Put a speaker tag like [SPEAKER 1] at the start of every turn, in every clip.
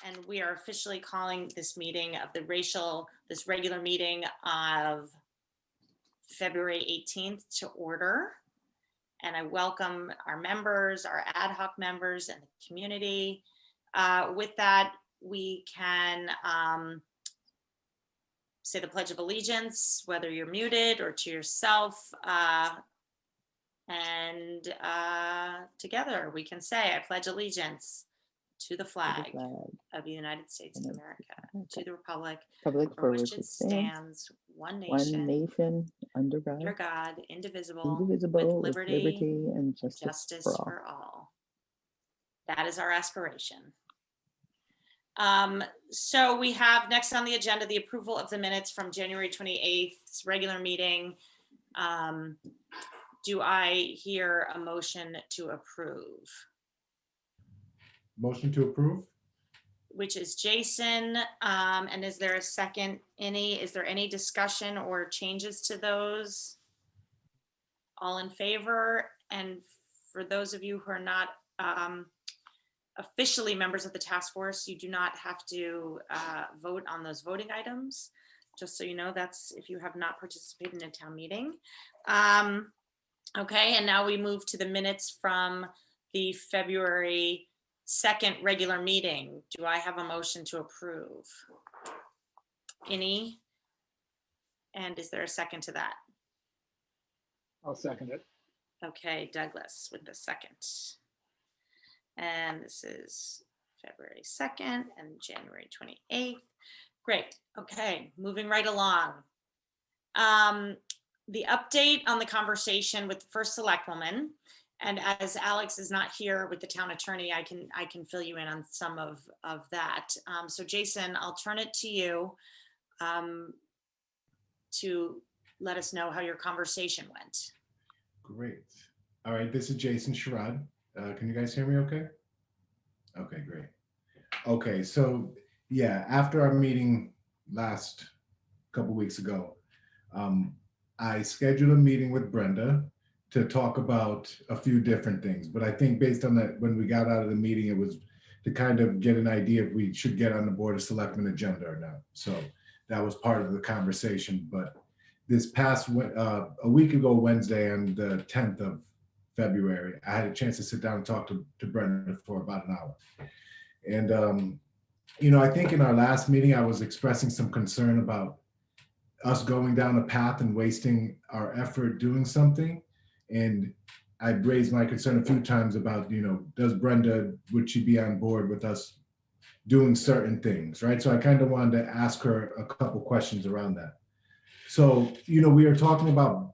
[SPEAKER 1] And we are officially calling this meeting of this regular meeting of February 18th to order. And I welcome our members, our ad hoc members, and the community. With that, we can say the Pledge of Allegiance, whether you're muted or to yourself. And together we can say, I pledge allegiance to the flag of the United States of America, to the republic for which it stands, one nation, under God, indivisible, with liberty and justice for all. That is our aspiration. So we have next on the agenda the approval of the minutes from January 28th regular meeting. Do I hear a motion to approve?
[SPEAKER 2] Motion to approve.
[SPEAKER 1] Which is Jason. And is there a second? Is there any discussion or changes to those? All in favor? And for those of you who are not officially members of the task force, you do not have to vote on those voting items. Just so you know, that's if you have not participated in a town meeting. Okay, and now we move to the minutes from the February 2nd regular meeting. Do I have a motion to approve? Any? And is there a second to that?
[SPEAKER 3] I'll second it.
[SPEAKER 1] Okay, Douglas with the second. And this is February 2nd and January 28th. Great. Okay, moving right along. The update on the conversation with the first selectwoman, and as Alex is not here with the town attorney, I can fill you in on some of that. So Jason, I'll turn it to you to let us know how your conversation went.
[SPEAKER 2] Great. All right, this is Jason Sherrod. Can you guys hear me okay? Okay, great. Okay, so yeah, after our meeting last couple weeks ago, I scheduled a meeting with Brenda to talk about a few different things. But I think based on that, when we got out of the meeting, it was to kind of get an idea if we should get on the Board of Selectmen agenda or not. So that was part of the conversation. But this past, a week ago, Wednesday, on the 10th of February, I had a chance to sit down and talk to Brenda for about an hour. And, you know, I think in our last meeting, I was expressing some concern about us going down a path and wasting our effort doing something. And I raised my concern a few times about, you know, would she be on board with us doing certain things, right? So I kind of wanted to ask her a couple questions around that. So, you know, we are talking about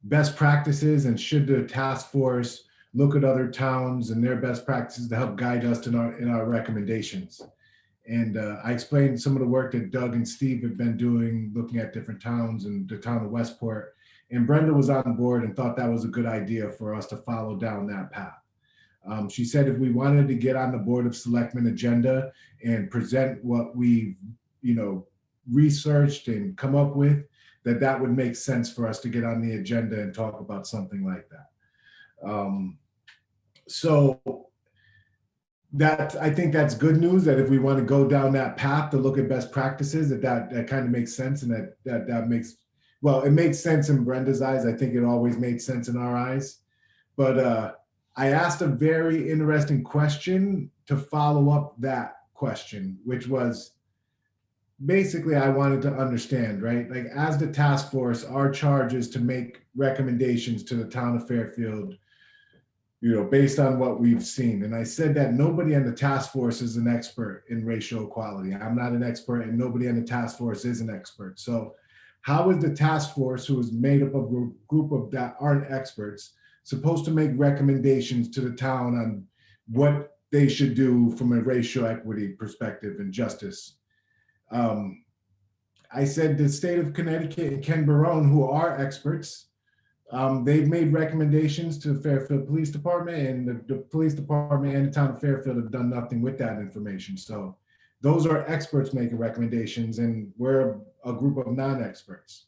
[SPEAKER 2] best practices and should the task force look at other towns and their best practices to help guide us in our recommendations. And I explained some of the work that Doug and Steve have been doing, looking at different towns and the town of Westport. And Brenda was on board and thought that was a good idea for us to follow down that path. She said if we wanted to get on the Board of Selectmen agenda and present what we've, you know, researched and come up with, that would make sense for us to get on the agenda and talk about something like that. So that I think that's good news, that if we want to go down that path to look at best practices, that kind of makes sense, and that makes, well, it makes sense in Brenda's eyes. I think it always made sense in our eyes. But I asked a very interesting question to follow up that question, which was basically I wanted to understand, right? Like, as the task force, our charge is to make recommendations to the town of Fairfield, you know, based on what we've seen. And I said that nobody on the task force is an expert in racial equality. I'm not an expert, and nobody on the task force is an expert. So how is the task force, who is made up of a group of that aren't experts, supposed to make recommendations to the town on what they should do from a racial equity perspective and justice? I said the state of Connecticut and Ken Barone, who are experts, they've made recommendations to the Fairfield Police Department, and the police department and the town of Fairfield have done nothing with that information. So those are experts making recommendations, and we're a group of non-experts.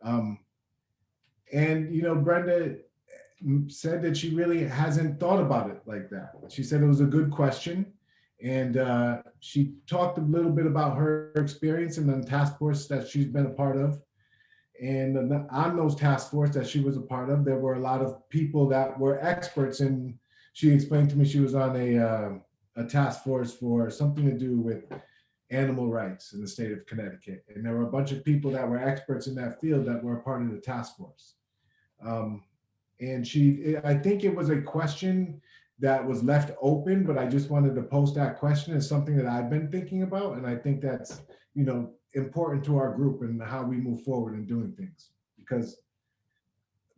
[SPEAKER 2] And, you know, Brenda said that she really hasn't thought about it like that. She said it was a good question, And she talked a little bit about her experience in the task force that she's been a part of. And on those task force that she was a part of, there were a lot of people that were experts. And she explained to me she was on a task force for something to do with animal rights in the state of Connecticut. And there were a bunch of people that were experts in that field that were a part of the task force. And I think it was a question that was left open, but I just wanted to post that question as something that I've been thinking about. And I think that's, important to our group and how we move forward in doing things. Because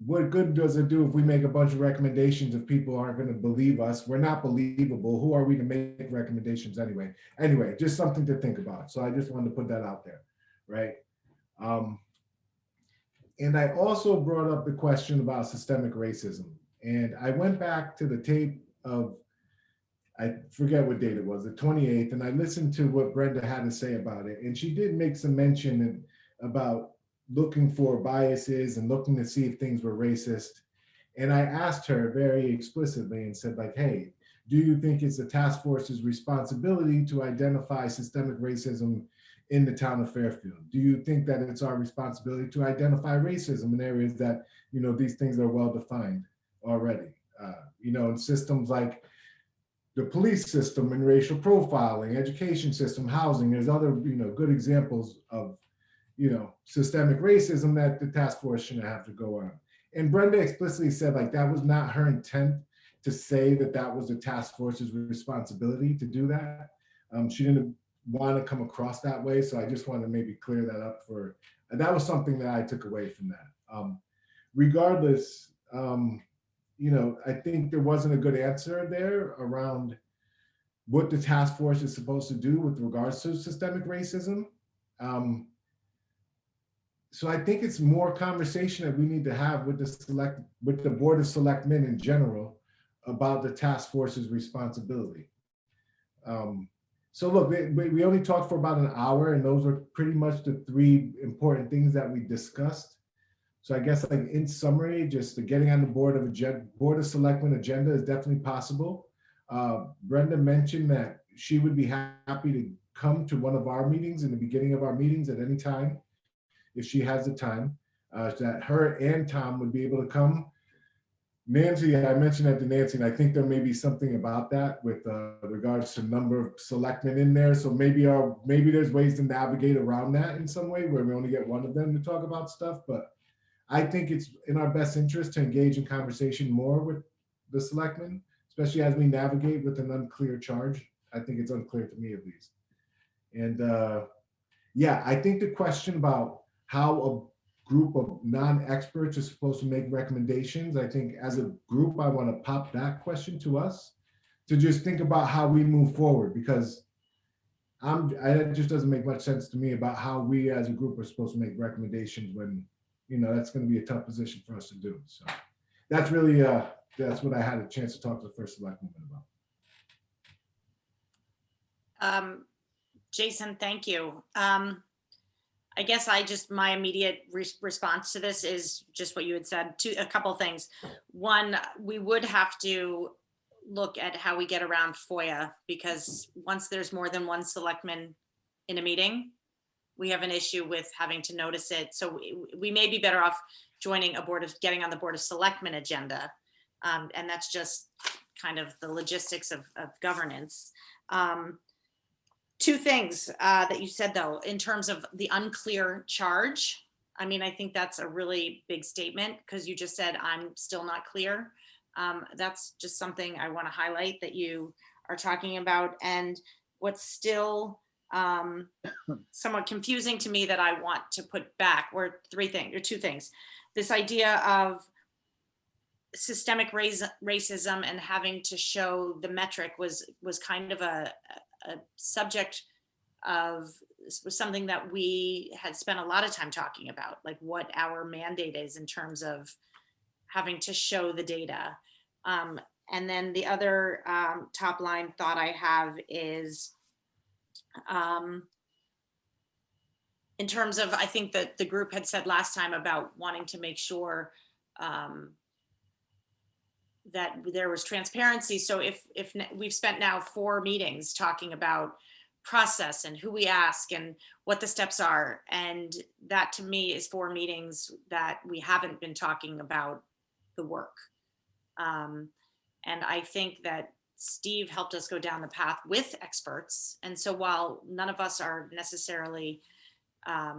[SPEAKER 2] what good does it do if we make a bunch of recommendations if people aren't going to believe us? We're not believable. Who are we to make recommendations anyway? Anyway, just something to think about. So I just wanted to put that out there, right? And I also brought up the question about systemic racism. And I went back to the tape of, I forget what date it was, the 28th, and I listened to what Brenda had to say about it. And she did make some mention about looking for biases and looking to see if things were racist. And I asked her very explicitly and said, like, hey, do you think it's the task force's responsibility to identify systemic racism in the town of Fairfield? Do you think that it's our responsibility to identify racism in areas that, these things are well defined already? In systems like the police system and racial profiling, education system, housing, there's other, good examples of, systemic racism that the task force shouldn't have to go on. And Brenda explicitly said, like, that was not her intent to say that that was the task force's responsibility to do that. She didn't want to come across that way. So I just want to maybe clear that up and that was something that I took away from that. Regardless, I think there wasn't a good answer there around what the task force is supposed to do with regards to systemic racism. So I think it's more conversation that we need to have with the Board of Selectmen in general about the task force's responsibility. So look, we only talked for about an hour, and those were pretty much the three important things that we discussed. So I guess, like, in summary, just the getting on the Board of Selectmen agenda is definitely possible. Brenda mentioned that she would be happy to come to one of our meetings in the beginning of our meetings at any time, if she has the time, that her and Tom would be able to come. Nancy, I mentioned that to Nancy, and I think there may be something about that with regards to number of selectmen in there. So maybe there's ways to navigate around that in some way where we only get one of them to talk about stuff. But I think it's in our best interest to engage in conversation more with the selectmen, especially as we navigate with an unclear charge. I think it's unclear to me, at least. And yeah, I think the question about how a group of non-experts is supposed to make recommendations, I think as a group, I want to pop that question to us to just think about how we move forward, because it just doesn't make much sense to me about how we as a group are supposed to make recommendations when, that's going to be a tough position for us to do. So that's really, that's what I had a chance to talk to the first selectman about.
[SPEAKER 1] Jason, thank you. I guess my immediate response to this is just what you had said. A couple of things. One, we would have to look at how we get around FOIA, because once there's more than one selectman in a meeting, we have an issue with having to notice it. So we may be better off getting on the Board of Selectmen agenda. And that's just kind of the logistics of governance. Two things that you said, though, in terms of the unclear charge. I mean, I think that's a really big statement, because you just said, I'm still not clear. That's just something I want to highlight that you are talking about. And what's still somewhat confusing to me that I want to put back were two things. This idea of systemic racism and having to show the metric was kind of a subject was something that we had spent a lot of time talking about, like what our mandate is in terms of having to show the data. And then the other top line thought I have is in terms of, I think that the group had said last time about wanting to make sure that there was transparency. So if we've spent now 4 meetings talking about process and who we ask and what the steps are, and that to me is 4 meetings that we haven't been talking about the work. And I think that Steve helped us go down the path with experts. And so while none of us are necessarily, I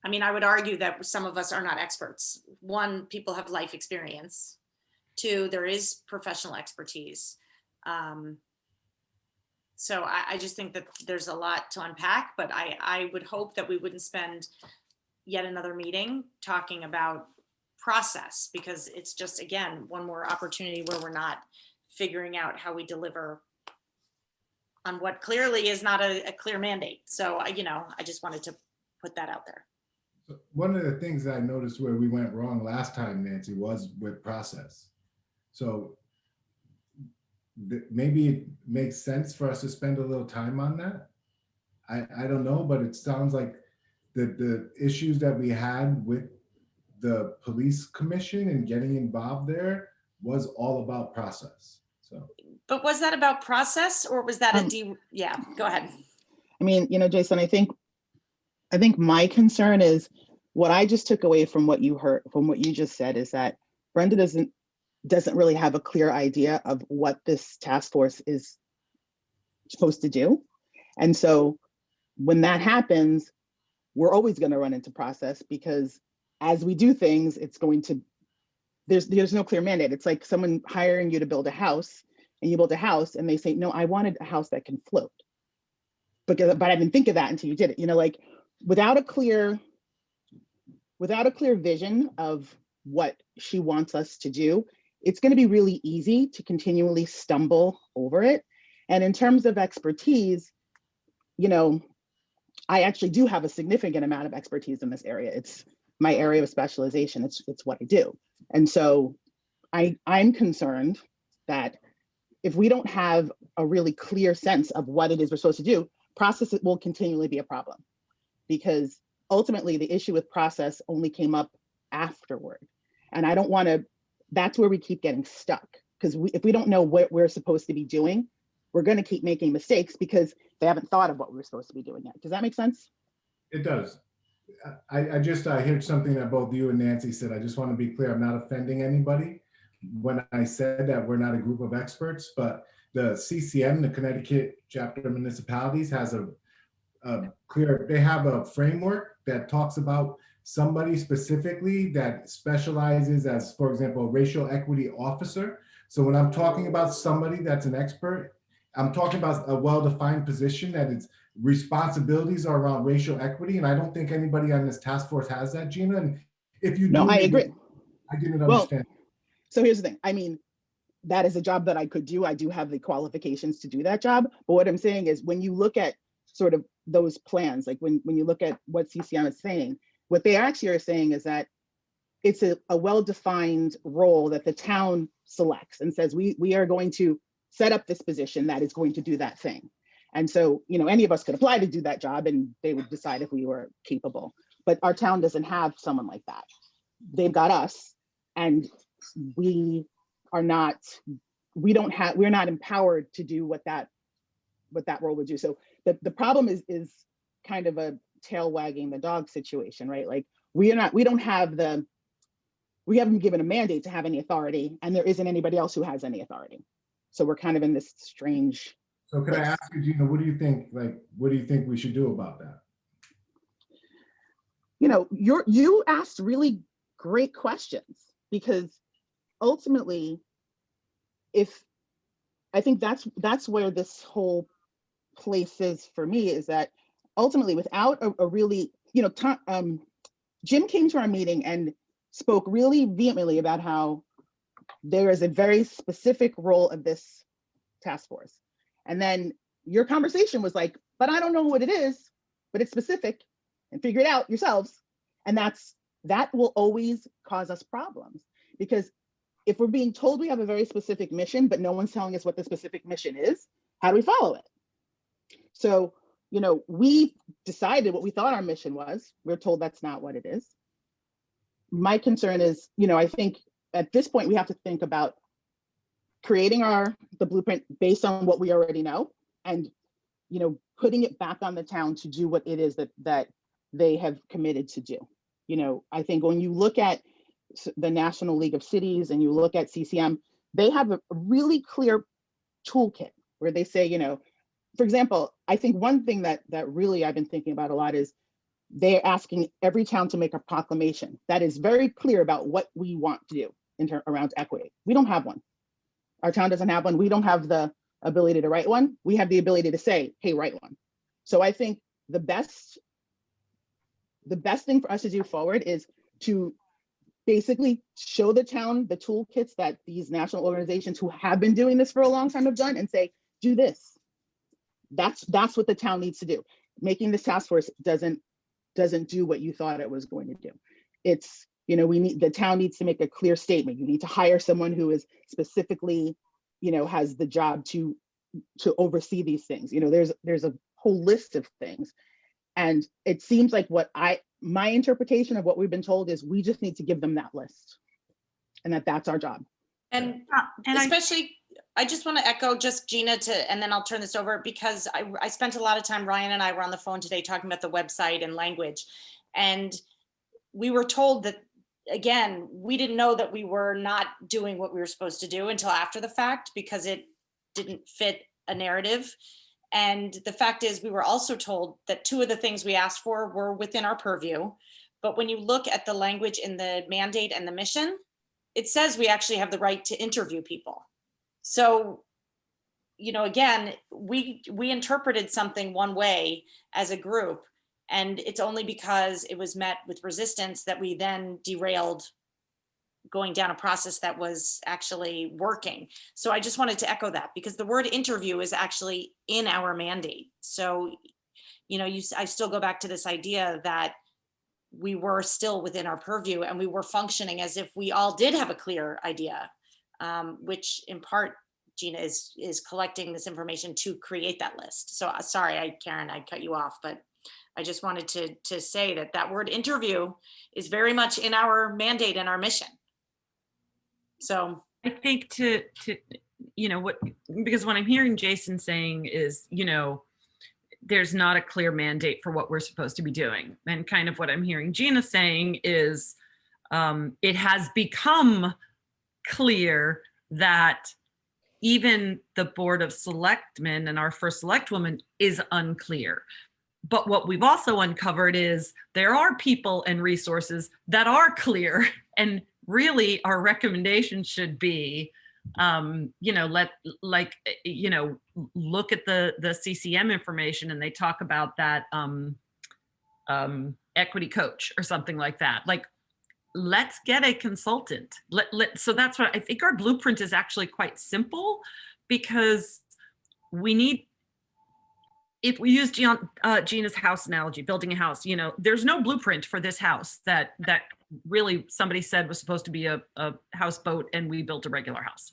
[SPEAKER 1] mean, I would argue that some of us are not experts. 1, people have life experience. 2, there is professional expertise. So I just think that there's a lot to unpack, but I would hope that we wouldn't spend yet another meeting talking about process, because it's just, again, one more opportunity where we're not figuring out how we deliver on what clearly is not a clear mandate. So I just wanted to put that out there.
[SPEAKER 2] One of the things that I noticed where we went wrong last time, Nancy, was with process. So maybe it makes sense for us to spend a little time on that. I don't know, but it sounds like the issues that we had with the police commission and getting involved there was all about process. So,
[SPEAKER 1] but was that about process, or was that yeah, go ahead.
[SPEAKER 4] I mean, Jason, I think my concern is what I just took away from what you heard, from what you just said, is that Brenda doesn't really have a clear idea of what this task force is supposed to do. And so when that happens, we're always going to run into process, because as we do things, it's going to, there's no clear mandate. It's like someone hiring you to build a house, and you build a house and they say, no, I wanted a house that can float. But I didn't think of that until you did it. Like without a clear vision of what she wants us to do, it's going to be really easy to continually stumble over it. And in terms of expertise, I actually do have a significant amount of expertise in this area. It's my area of specialization. It's what I do. And so I'm concerned that if we don't have a really clear sense of what it is we're supposed to do, process will continually be a problem, because ultimately the issue with process only came up afterward. And I don't want to, that's where we keep getting stuck, because if we don't know what we're supposed to be doing, we're going to keep making mistakes because they haven't thought of what we're supposed to be doing yet. Does that make sense?
[SPEAKER 2] It does. I heard something that both you and Nancy said. I just want to be clear, I'm not offending anybody when I said that we're not a group of experts, but the CCM, the Connecticut Chapter of Municipalities, has they have a framework that talks about somebody specifically that specializes as, for example, a racial equity officer. So when I'm talking about somebody that's an expert, I'm talking about a well-defined position that its responsibilities are around racial equity. And I don't think anybody on this task force has that, Gina. And if you do,
[SPEAKER 4] no, I agree.
[SPEAKER 2] I didn't understand.
[SPEAKER 4] So here's the thing. I mean, that is a job that I could do. I do have the qualifications to do that job. But what I'm saying is, when you look at sort of those plans, like when you look at what CCM is saying, what they actually are saying is that it's a well-defined role that the town selects and says, we are going to set up this position that is going to do that thing. And so, any of us could apply to do that job and they would decide if we were capable. But our town doesn't have someone like that. They've got us, and we're not empowered to do what that role would do. So the problem is kind of a tail wagging the dog situation, right? Like we haven't been given a mandate to have any authority, and there isn't anybody else who has any authority. So we're kind of in this strange.
[SPEAKER 2] So can I ask you, Gina, what do you think? What do you think we should do about that?
[SPEAKER 4] You asked really great questions, because ultimately, I think that's where this whole place is for me, is that ultimately without a really, Jim came to our meeting and spoke really vehemently about how there is a very specific role of this task force. And then your conversation was like, but I don't know what it is, but it's specific, and figure it out yourselves. And that will always cause us problems, because if we're being told we have a very specific mission, but no one's telling us what the specific mission is, how do we follow it? So, we decided what we thought our mission was. We're told that's not what it is. My concern is, I think at this point, we have to think about creating the blueprint based on what we already know, and putting it back on the town to do what it is that they have committed to do. I think when you look at the National League of Cities and you look at CCM, they have a really clear toolkit where they say, for example, I think one thing that really I've been thinking about a lot is they're asking every town to make a proclamation that is very clear about what we want to do around equity. We don't have one. Our town doesn't have one. We don't have the ability to write one. We have the ability to say, hey, write one. So I think the best thing for us to do forward is to basically show the town the toolkits that these national organizations who have been doing this for a long time have done, and say, do this. That's what the town needs to do. Making this task force doesn't do what you thought it was going to do. It's, the town needs to make a clear statement. You need to hire someone who is specifically, has the job to oversee these things. There's a whole list of things. And it seems like my interpretation of what we've been told is we just need to give them that list, and that's our job.
[SPEAKER 1] And especially, I just want to echo just Gina and then I'll turn this over, because I spent a lot of time, Ryan and I were on the phone today talking about the website and language. And we were told that, again, we didn't know that we were not doing what we were supposed to do until after the fact, because it didn't fit a narrative. And the fact is, we were also told that 2 of the things we asked for were within our purview. But when you look at the language in the mandate and the mission, it says we actually have the right to interview people. So, again, we interpreted something one way as a group, and it's only because it was met with resistance that we then derailed going down a process that was actually working. So I just wanted to echo that, because the word interview is actually in our mandate. So, I still go back to this idea that we were still within our purview, and we were functioning as if we all did have a clear idea, which in part, Gina is collecting this information to create that list. So sorry, Karen, I cut you off, but I just wanted to say that word interview is very much in our mandate and our mission. So
[SPEAKER 5] I think because what I'm hearing Jason saying is, there's not a clear mandate for what we're supposed to be doing. And kind of what I'm hearing Gina saying is, it has become clear that even the Board of Selectmen and our first select woman is unclear. But what we've also uncovered is there are people and resources that are clear, and really our recommendation should be, look at the CCM information, and they talk about that equity coach or something like that. Like, let's get a consultant. So that's what I think. Our blueprint is actually quite simple, because we need, if we use Gina's house analogy, building a house, there's no blueprint for this house that really somebody said was supposed to be a houseboat, and we built a regular house,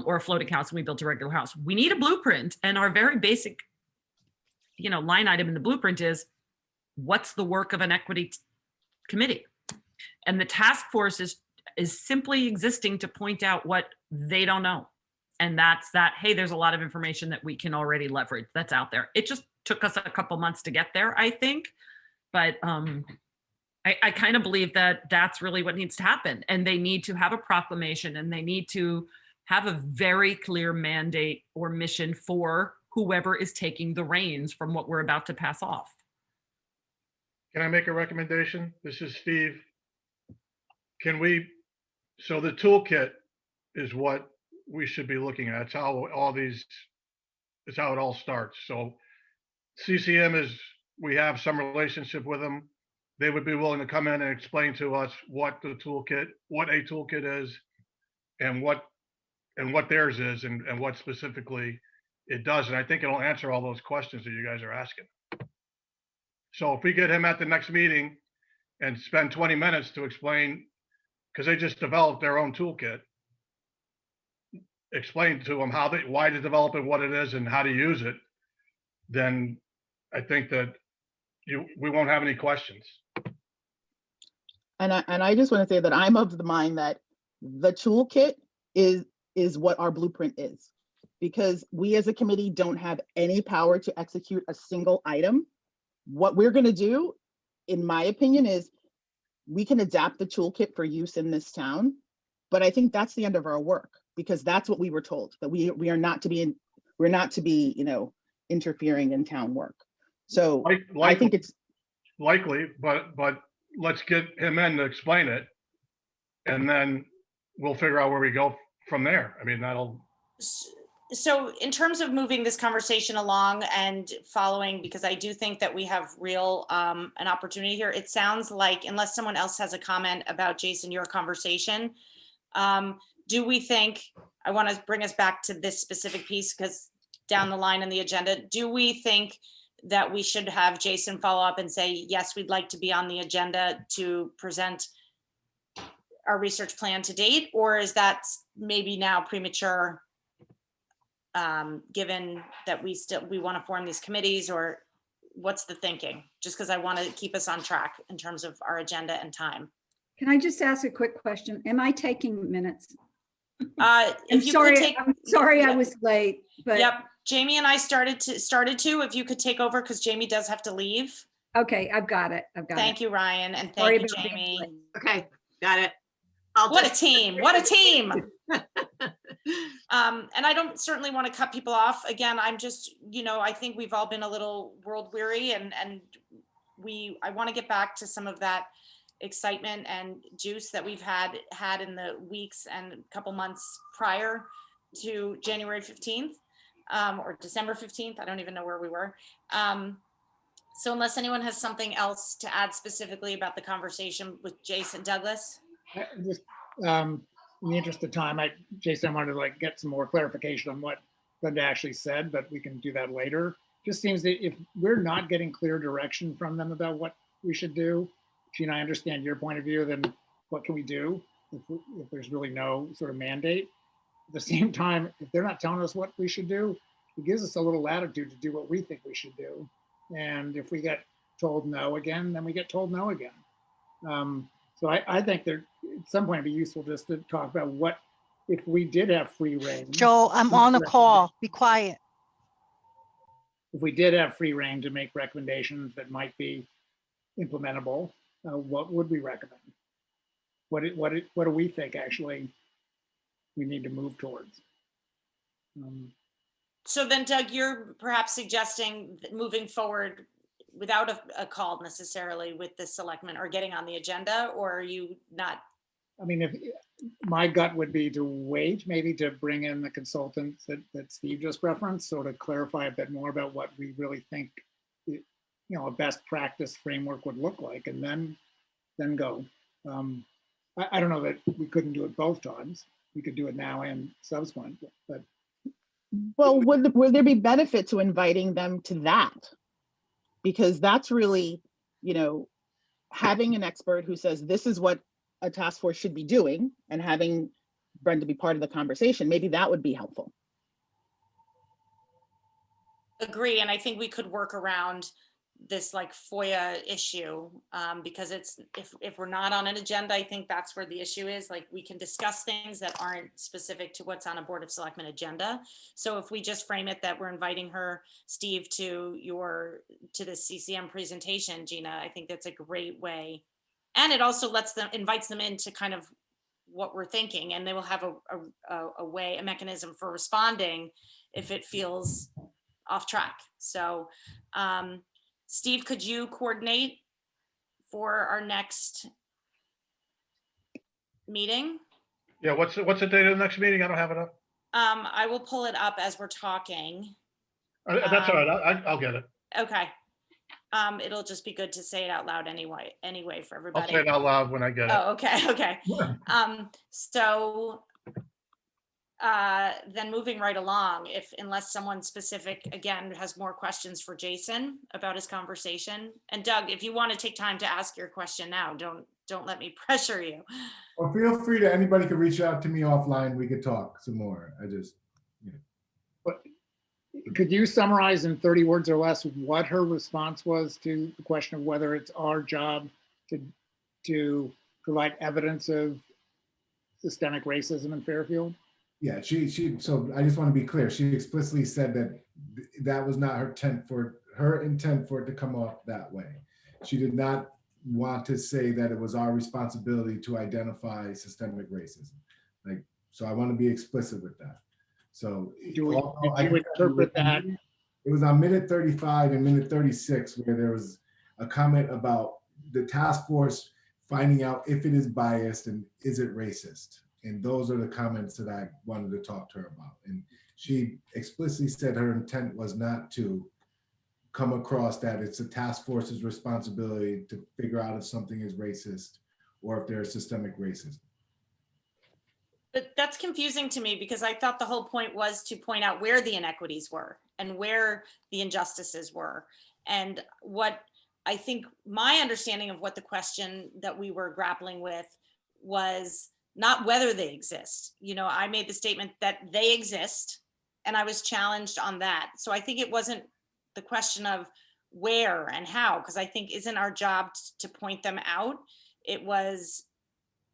[SPEAKER 5] or a floating house and we built a regular house. We need a blueprint, and our very basic, line item in the blueprint is, what's the work of an equity committee? And the task force is simply existing to point out what they don't know. And that's that, hey, there's a lot of information that we can already leverage that's out there. It just took us a couple months to get there, I think. But I kind of believe that that's really what needs to happen. And they need to have a proclamation, and they need to have a very clear mandate or mission for whoever is taking the reins from what we're about to pass off.
[SPEAKER 3] Can I make a recommendation? This is Steve. So the toolkit is what we should be looking at. It's how it's how it all starts. So CCM we have some relationship with them. They would be willing to come in and explain to us what a toolkit is, and what theirs is, and what specifically it does. And I think it'll answer all those questions that you guys are asking. So if we get him at the next meeting and spend 20 minutes to explain, because they just developed their own toolkit, explain to them why to develop it, what it is, and how to use it, then I think that we won't have any questions.
[SPEAKER 4] And I just want to say that I'm of the mind that The toolkit is what our blueprint is, because we as a committee don't have any power to execute a single item. What we're going to do, in my opinion, is we can adapt the toolkit for use in this town, but I think that's the end of our work, because that's what we were told, that we are not to be interfering in town work. So I think it's
[SPEAKER 3] likely, but let's get him in to explain it, and then we'll figure out where we go from there. I mean, that'll.
[SPEAKER 1] So in terms of moving this conversation along and following, because I do think that we have real an opportunity here. It sounds like, unless someone else has a comment about, Jason, your conversation, do we think, I want to bring us back to this specific piece, because down the line in the agenda, do we think that we should have Jason follow up and say, yes, we'd like to be on the agenda to present our research plan to date? Or is that maybe now premature, given that we want to form these committees? Or what's the thinking? Just because I want to keep us on track in terms of our agenda and time.
[SPEAKER 6] Can I just ask a quick question? Am I taking minutes?
[SPEAKER 1] I'm
[SPEAKER 6] sorry, I was late. But
[SPEAKER 1] yep, Jamie and I started to. If you could take over, because Jamie does have to leave.
[SPEAKER 6] Okay, I've got it.
[SPEAKER 1] Thank you, Ryan, and thank you, Jamie.
[SPEAKER 7] Okay, got it.
[SPEAKER 1] What a team! What a team! And I don't certainly want to cut people off. Again, I'm just, I think we've all been a little world weary, and I want to get back to some of that excitement and juice that we've had in the weeks and couple months prior to January 15th or December 15th. I don't even know where we were. So unless anyone has something else to add specifically about the conversation with Jason Douglas.
[SPEAKER 8] Just in the interest of time, Jason, I wanted to get some more clarification on what Linda actually said, but we can do that later. Just seems that if we're not getting clear direction from them about what we should do, Gina, I understand your point of view, then what can we do if there's really no sort of mandate? At the same time, if they're not telling us what we should do, it gives us a little latitude to do what we think we should do. And if we get told no again, then we get told no again. So I think that at some point it'd be useful just to talk about what, if we did have free reign.
[SPEAKER 9] Joel, I'm on a call. Be quiet.
[SPEAKER 8] If we did have free reign to make recommendations that might be implementable, what would we recommend? What do we think actually we need to move towards?
[SPEAKER 1] So then, Doug, you're perhaps suggesting that moving forward without a call necessarily with the selectmen or getting on the agenda, or are you not?
[SPEAKER 8] I mean, if my gut would be to wait, maybe to bring in the consultants that Steve just referenced, so to clarify a bit more about what we really think, a best practice framework would look like, and then go. I don't know that we couldn't do it both times. We could do it now and subsequent, but.
[SPEAKER 4] Well, would there be benefit to inviting them to that? Because that's really, having an expert who says this is what a task force should be doing, and having Brenda be part of the conversation, maybe that would be helpful.
[SPEAKER 1] Agree, and I think we could work around this FOIA issue, because it's if we're not on an agenda, I think that's where the issue is. We can discuss things that aren't specific to what's on a Board of Selectmen agenda. So if we just frame it that we're inviting her, Steve, to the CCM presentation, Gina, I think that's a great way. And it also invites them into kind of what we're thinking, and they will have a mechanism for responding if it feels off track. So Steve, could you coordinate for our next meeting?
[SPEAKER 3] Yeah, what's the date of the next meeting? I don't have it up.
[SPEAKER 1] I will pull it up as we're talking.
[SPEAKER 3] That's all right. I'll get it.
[SPEAKER 1] Okay. It'll just be good to say it out loud anyway for everybody.
[SPEAKER 3] I'll say it out loud when I get it.
[SPEAKER 1] Oh, okay. So then moving right along, unless someone specific, again, has more questions for Jason about his conversation. And Doug, if you want to take time to ask your question now, don't let me pressure you.
[SPEAKER 2] Well, feel free to, anybody can reach out to me offline. We could talk some more.
[SPEAKER 8] But could you summarize in 30 words or less what her response was to the question of whether it's our job to provide evidence of systemic racism in Fairfield?
[SPEAKER 2] Yeah, so I just want to be clear. She explicitly said that that was not her intent for it to come off that way. She did not want to say that it was our responsibility to identify systemic racism. Like, so I want to be explicit with that. So
[SPEAKER 8] did you interpret that?
[SPEAKER 2] It was on minute 35 and minute 36 where there was a comment about the task force finding out if it is biased and is it racist. And those are the comments that I wanted to talk to her about. And she explicitly said her intent was not to come across that it's a task force's responsibility to figure out if something is racist or if there's systemic racism.
[SPEAKER 1] But that's confusing to me because I thought the whole point was to point out where the inequities were and where the injustices were. And what I think my understanding of what the question that we were grappling with was not whether they exist. You know, I made the statement that they exist and I was challenged on that. So I think it wasn't the question of where and how, because I think isn't our job to point them out. It was,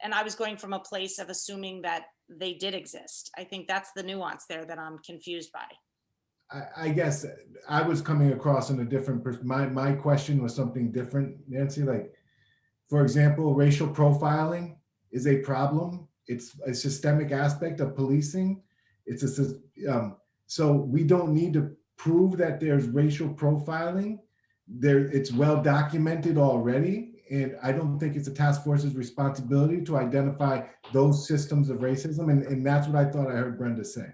[SPEAKER 1] and I was going from a place of assuming that they did exist. I think that's the nuance there that I'm confused by.
[SPEAKER 2] I guess I was coming across in a different, my question was something different, Nancy. Like, for example, racial profiling is a problem. It's a systemic aspect of policing. So we don't need to prove that there's racial profiling. It's well documented already. And I don't think it's a task force's responsibility to identify those systems of racism. And that's what I thought I heard Brenda say.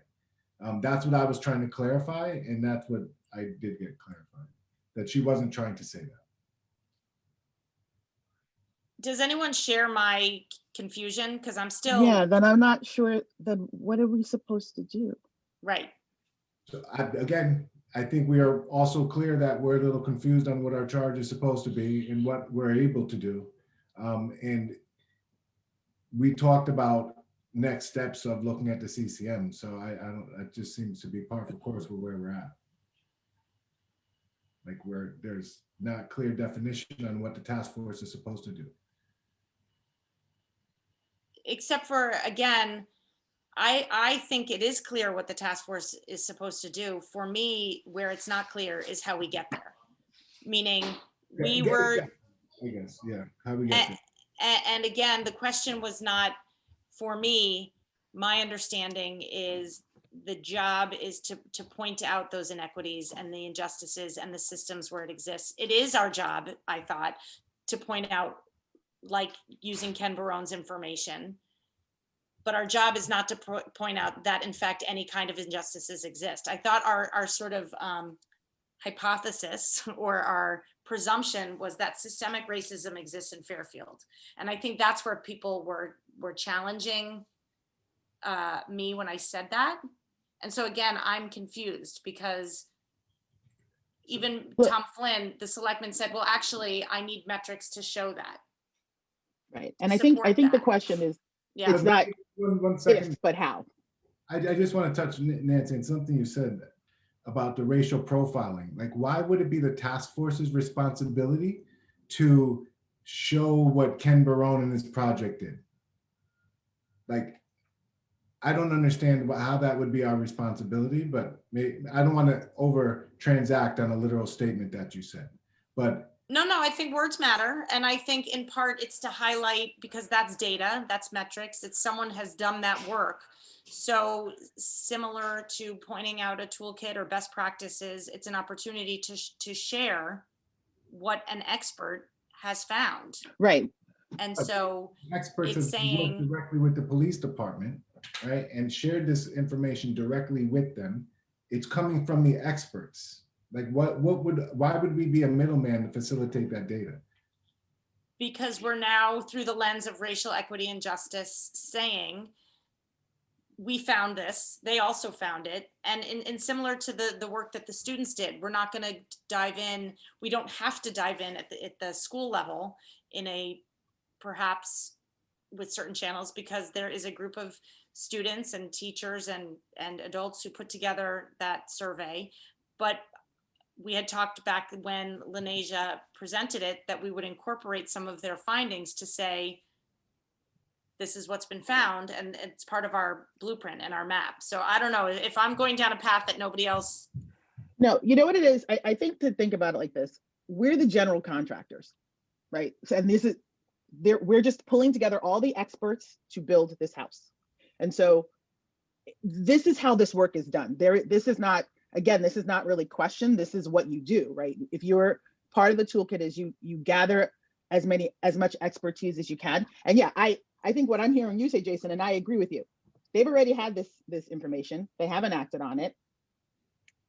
[SPEAKER 2] That's what I was trying to clarify. And that's what I did get clarified, that she wasn't trying to say that.
[SPEAKER 1] Does anyone share my confusion? Because I'm still.
[SPEAKER 4] Yeah, then I'm not sure, then what are we supposed to do?
[SPEAKER 1] Right.
[SPEAKER 2] So again, I think we are also clear that we're a little confused on what our charge is supposed to be and what we're able to do. And we talked about next steps of looking at the CCM. So it just seems to be par for course with where we're at. Like there's not clear definition on what the task force is supposed to do.
[SPEAKER 1] Except for, again, I think it is clear what the task force is supposed to do. For me, where it's not clear is how we get there. Meaning we were,
[SPEAKER 2] I guess, yeah, how we get there.
[SPEAKER 1] And again, the question was not for me. My understanding is the job is to point out those inequities and the injustices and the systems where it exists. It is our job, I thought, to point out, like using Ken Barone's information. But our job is not to point out that, in fact, any kind of injustices exist. I thought our sort of hypothesis or our presumption was that systemic racism exists in Fairfield. And I think that's where people were challenging me when I said that. And so again, I'm confused because even Tom Flynn, the selectman, said, well, actually, I need metrics to show that.
[SPEAKER 4] Right. And I think the question is,
[SPEAKER 1] yeah,
[SPEAKER 4] it's not
[SPEAKER 2] one second,
[SPEAKER 4] if, but how.
[SPEAKER 2] I just want to touch, Nancy, on something you said about the racial profiling. Like, why would it be the task force's responsibility to show what Ken Barone and his project did? Like, I don't understand how that would be our responsibility, but I don't want to over transact on a literal statement that you said, but.
[SPEAKER 1] No, I think words matter. And I think in part it's to highlight, because that's data, that's metrics, it's someone has done that work. So similar to pointing out a toolkit or best practices, it's an opportunity to share what an expert has found.
[SPEAKER 4] Right.
[SPEAKER 1] And so
[SPEAKER 2] experts
[SPEAKER 1] it's
[SPEAKER 2] have
[SPEAKER 1] saying
[SPEAKER 2] worked directly with the police department, right? And shared this information directly with them. It's coming from the experts. Like why would we be a middleman to facilitate that data?
[SPEAKER 1] Because we're now, through the lens of racial equity and justice, saying we found this, they also found it. And similar to the work that the students did, we're not going to dive in. We don't have to dive in at the school level in a, perhaps with certain channels, because there is a group of students and teachers and adults who put together that survey. But we had talked back when Lenasia presented it that we would incorporate some of their findings to say this is what's been found, and it's part of our blueprint and our map. So I don't know if I'm going down a path that nobody else.
[SPEAKER 4] No, you know what it is? I think to think about it like this, we're the general contractors, right? So, and this is, we're just pulling together all the experts to build this house. And so this is how this work is done. This is not, again, this is not really questioned. This is what you do, right? If you're part of the toolkit is you gather as much expertise as you can. And yeah, I think what I'm hearing you say, Jason, and I agree with you. They've already had this information. They haven't acted on it.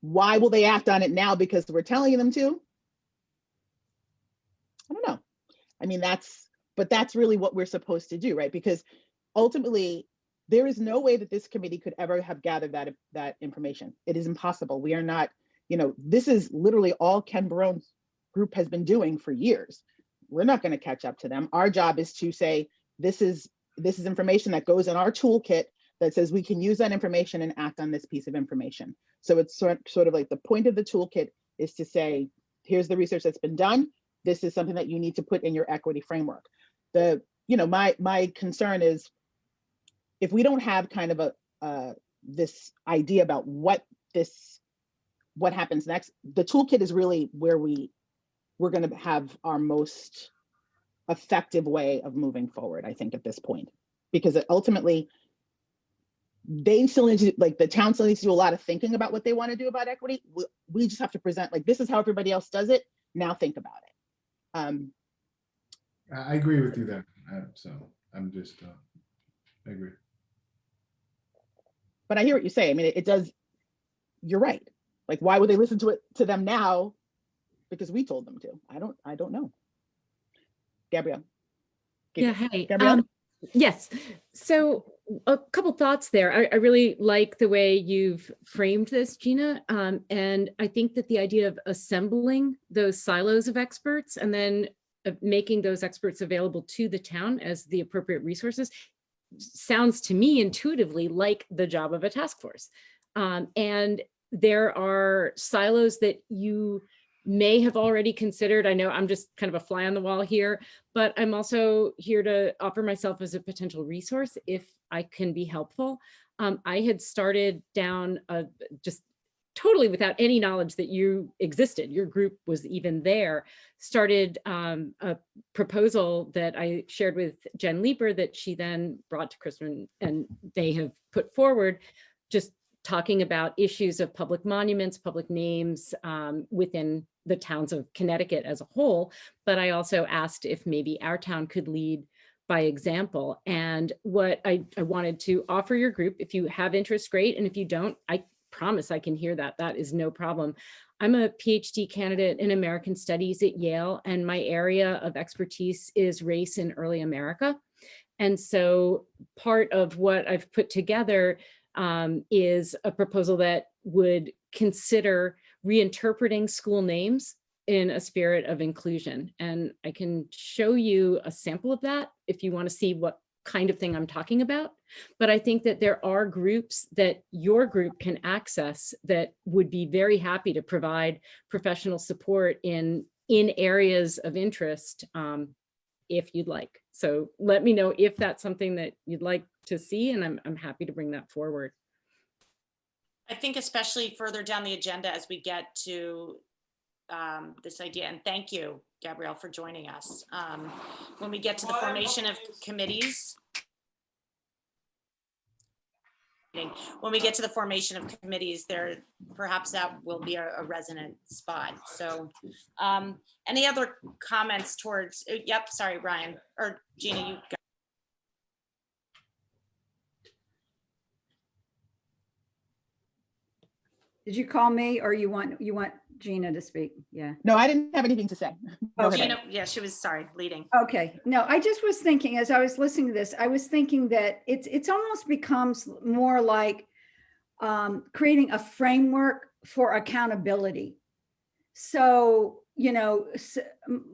[SPEAKER 4] Why will they act on it now? Because we're telling them to? I don't know. I mean, that's really what we're supposed to do, right? Because ultimately, there is no way that this committee could ever have gathered that information. It is impossible. We are not, this is literally all Ken Barone's group has been doing for years. We're not going to catch up to them. Our job is to say, this is information that goes in our toolkit that says we can use that information and act on this piece of information. So it's sort of like the point of the toolkit is to say, here's the research that's been done. This is something that you need to put in your equity framework. My concern is if we don't have kind of this idea about what happens next, the toolkit is really where we're going to have our most effective way of moving forward, I think, at this point, because ultimately they still need to, like, the town still needs to do a lot of thinking about what they want to do about equity. We just have to present, like, this is how everybody else does it. Now think about it.
[SPEAKER 2] I agree with you there. So I'm just, I agree.
[SPEAKER 4] But I hear what you say. I mean, it does, you're right. Like, why would they listen to them now? Because we told them to. I don't know. Gabrielle.
[SPEAKER 7] Yeah, hey.
[SPEAKER 4] Gabrielle?
[SPEAKER 7] Yes. So a couple thoughts there. I really like the way you've framed this, Gina. And I think that the idea of assembling those silos of experts and then making those experts available to the town as the appropriate resources sounds to me intuitively like the job of a task force. And there are silos that you may have already considered. I know I'm just kind of a fly on the wall here, but I'm also here to offer myself as a potential resource if I can be helpful. I had started down just totally without any knowledge that you existed, your group was even there, started a proposal that I shared with Jen Leeper that she then brought to Crispin and they have put forward, just talking about issues of public monuments, public names within the towns of Connecticut as a whole. But I also asked if maybe our town could lead by example. And what I wanted to offer your group, if you have interest, great. And if you don't, I promise I can hear that. That is no problem. I'm a PhD candidate in American Studies at Yale, and my area of expertise is race in early America. And so part of what I've put together is a proposal that would consider reinterpreting school names in a spirit of inclusion. And I can show you a sample of that if you want to see what kind of thing I'm talking about. But I think that there are groups that your group can access that would be very happy to provide professional support in areas of interest if you'd like. So let me know if that's something that you'd like to see, and I'm happy to bring that forward.
[SPEAKER 1] I think especially further down the agenda as we get to this idea, and thank you, Gabrielle, for joining us. When we get to the formation of committees, there perhaps that will be a resonant spot. So any other comments towards, yep, sorry, Ryan, or Gina, you go.
[SPEAKER 6] Did you call me or you want Gina to speak? Yeah.
[SPEAKER 4] No, I didn't have anything to say.
[SPEAKER 1] Oh, Gina, yeah, she was, sorry, leading.
[SPEAKER 6] Okay. No, I just was thinking as I was listening to this, I was thinking that it's almost becomes more like creating a framework for accountability. So,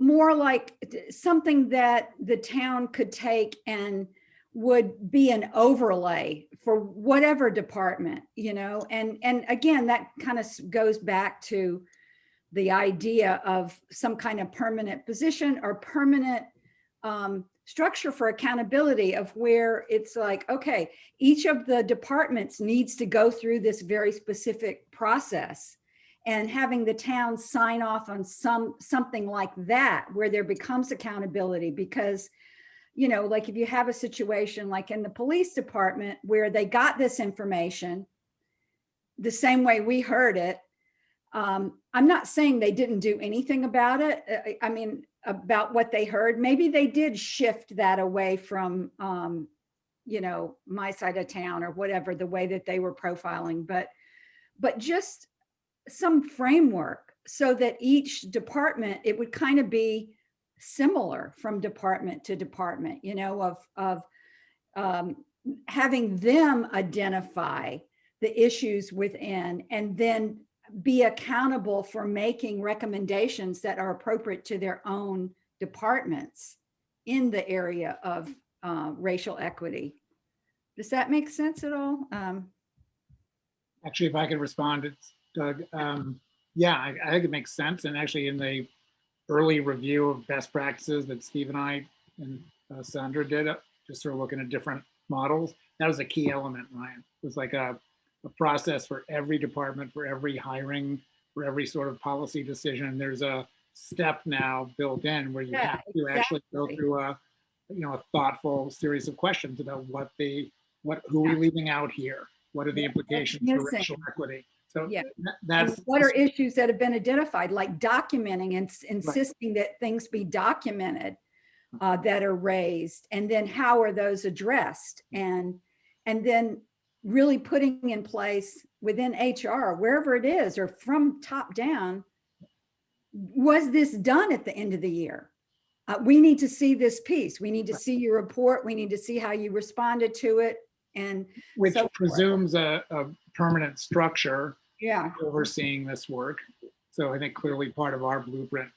[SPEAKER 6] more like something that the town could take and would be an overlay for whatever department, and again, that kind of goes back to the idea of some kind of permanent position or permanent structure for accountability of where it's like, okay, each of the departments needs to go through this very specific process, and having the town sign off on something like that, where there becomes accountability. Because, you know, like if you have a situation like in the police department where they got this information the same way we heard it, I'm not saying they didn't do anything about it. I mean, about what they heard, maybe they did shift that away from, you know, my side of town or whatever, the way that they were profiling, but just some framework so that each department, it would kind of be similar from department to department, you know, of having them identify the issues within, and then be accountable for making recommendations that are appropriate to their own departments in the area of racial equity. Does that make sense at all?
[SPEAKER 8] Actually, if I could respond, it's Doug. Yeah, I think it makes sense. And actually in the early review of best practices that Steve and I and Sandra did, just sort of looking at different models, that was a key element, Ryan. It was like a process for every department, for every hiring, for every sort of policy decision. There's a step now built in where you have to actually go through a, you know, a thoughtful series of questions about who are we leaving out here? What are the implications for racial equity? So that's
[SPEAKER 6] what are issues that have been identified, like documenting and insisting that things be documented that are raised, and then how are those addressed, and then really putting in place within HR, wherever it is, or from top down, was this done at the end of the year? We need to see this piece. We need to see your report. We need to see how you responded to it. And
[SPEAKER 8] which presumes a permanent structure overseeing this work. So I think clearly part of our blueprint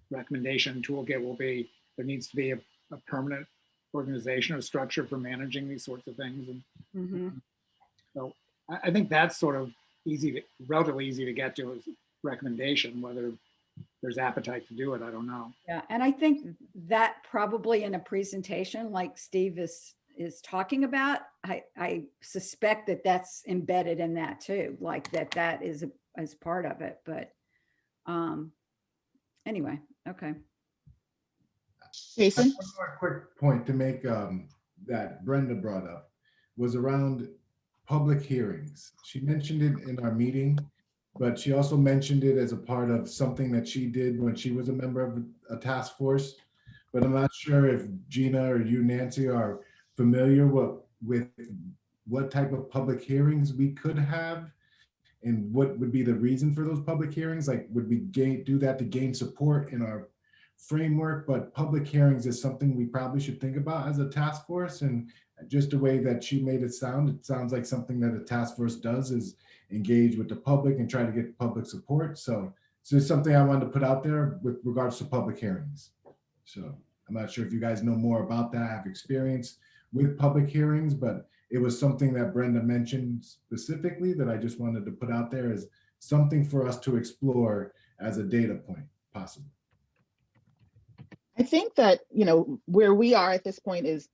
[SPEAKER 8] recommendation toolkit will be, there needs to be a permanent organization or structure for managing these sorts of things. And so I think that's sort of relatively easy to get to as recommendation. Whether there's appetite to do it, I don't know.
[SPEAKER 6] Yeah, and I think that probably in a presentation like Steve is talking about, I suspect that that's embedded in that too, like that is as part of it. But anyway, okay.
[SPEAKER 4] Jason?
[SPEAKER 2] One more quick point to make that Brenda brought up was around public hearings. She mentioned it in our meeting, but she also mentioned it as a part of something that she did when she was a member of a task force. But I'm not sure if Gina or you, Nancy, are familiar with what type of public hearings we could have and what would be the reason for those public hearings. Like, would we do that to gain support in our framework? But public hearings is something we probably should think about as a task force. And just the way that she made it sounds like something that a task force does, is engage with the public and try to get public support. So it's something I wanted to put out there with regards to public hearings. So I'm not sure if you guys know more about that, have experience with public hearings, but it was something that Brenda mentioned specifically that I just wanted to put out there as something for us to explore as a data point, possibly.
[SPEAKER 4] I think that, you know, where we are at this point is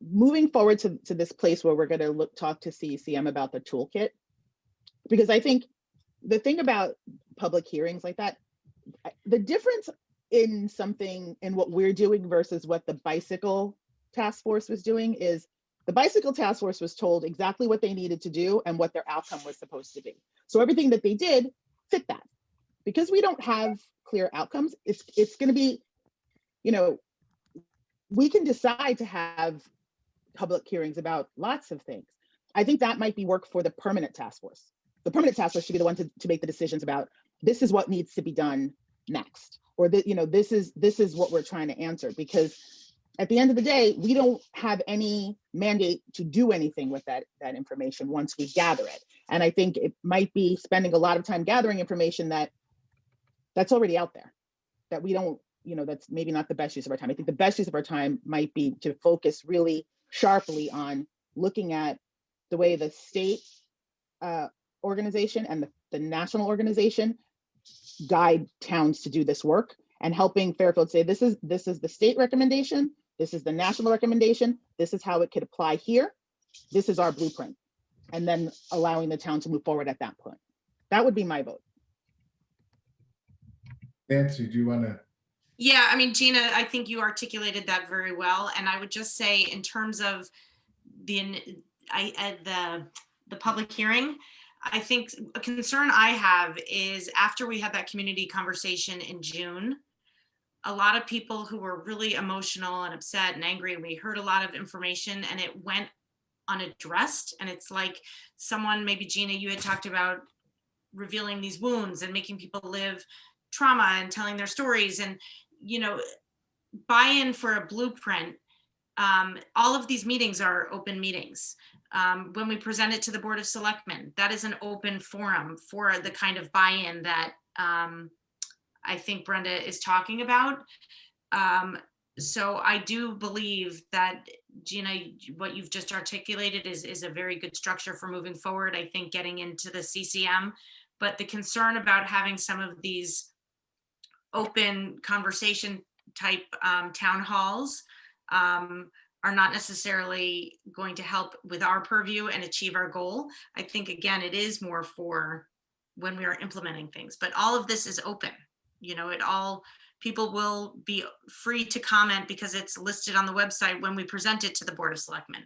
[SPEAKER 4] moving forward to this place where we're going to talk to CECM about the toolkit, because I think the thing about public hearings like that, the difference in something in what we're doing versus what the bicycle task force was doing is the bicycle task force was told exactly what they needed to do and what their outcome was supposed to be. So everything that they did fit that. Because we don't have clear outcomes, it's going to be, you know, we can decide to have public hearings about lots of things. I think that might be work for the permanent task force. The permanent task force should be the one to make the decisions about this is what needs to be done next, or that, you know, this is what we're trying to answer, because at the end of the day, we don't have any mandate to do anything with that information once we gather it. And I think it might be spending a lot of time gathering information that's already out there, that we don't, you know, that's maybe not the best use of our time. I think the best use of our time might be to focus really sharply on looking at the way the state organization and the national organization guide towns to do this work, and helping Fairfield say, this is the state recommendation, this is the national recommendation, this is how it could apply here, this is our blueprint, and then allowing the town to move forward at that point. That would be my vote.
[SPEAKER 2] Nancy, do you want to?
[SPEAKER 1] Yeah, I mean, Gina, I think you articulated that very well. And I would just say in terms of the public hearing, I think a concern I have is after we had that community conversation in June, a lot of people who were really emotional and upset and angry, we heard a lot of information and it went unaddressed. And it's like someone, maybe Gina, you had talked about revealing these wounds and making people live trauma and telling their stories, and buy-in for a blueprint. All of these meetings are open meetings. When we present it to the Board of Selectmen, that is an open forum for the kind of buy-in that I think Brenda is talking about. So I do believe that, Gina, what you've just articulated is a very good structure for moving forward. I think getting into the CCM, but the concern about having some of these open conversation type town halls are not necessarily going to help with our purview and achieve our goal. I think, again, it is more for when we are implementing things, but all of this is open. People will be free to comment because it's listed on the website when we present it to the Board of Selectmen.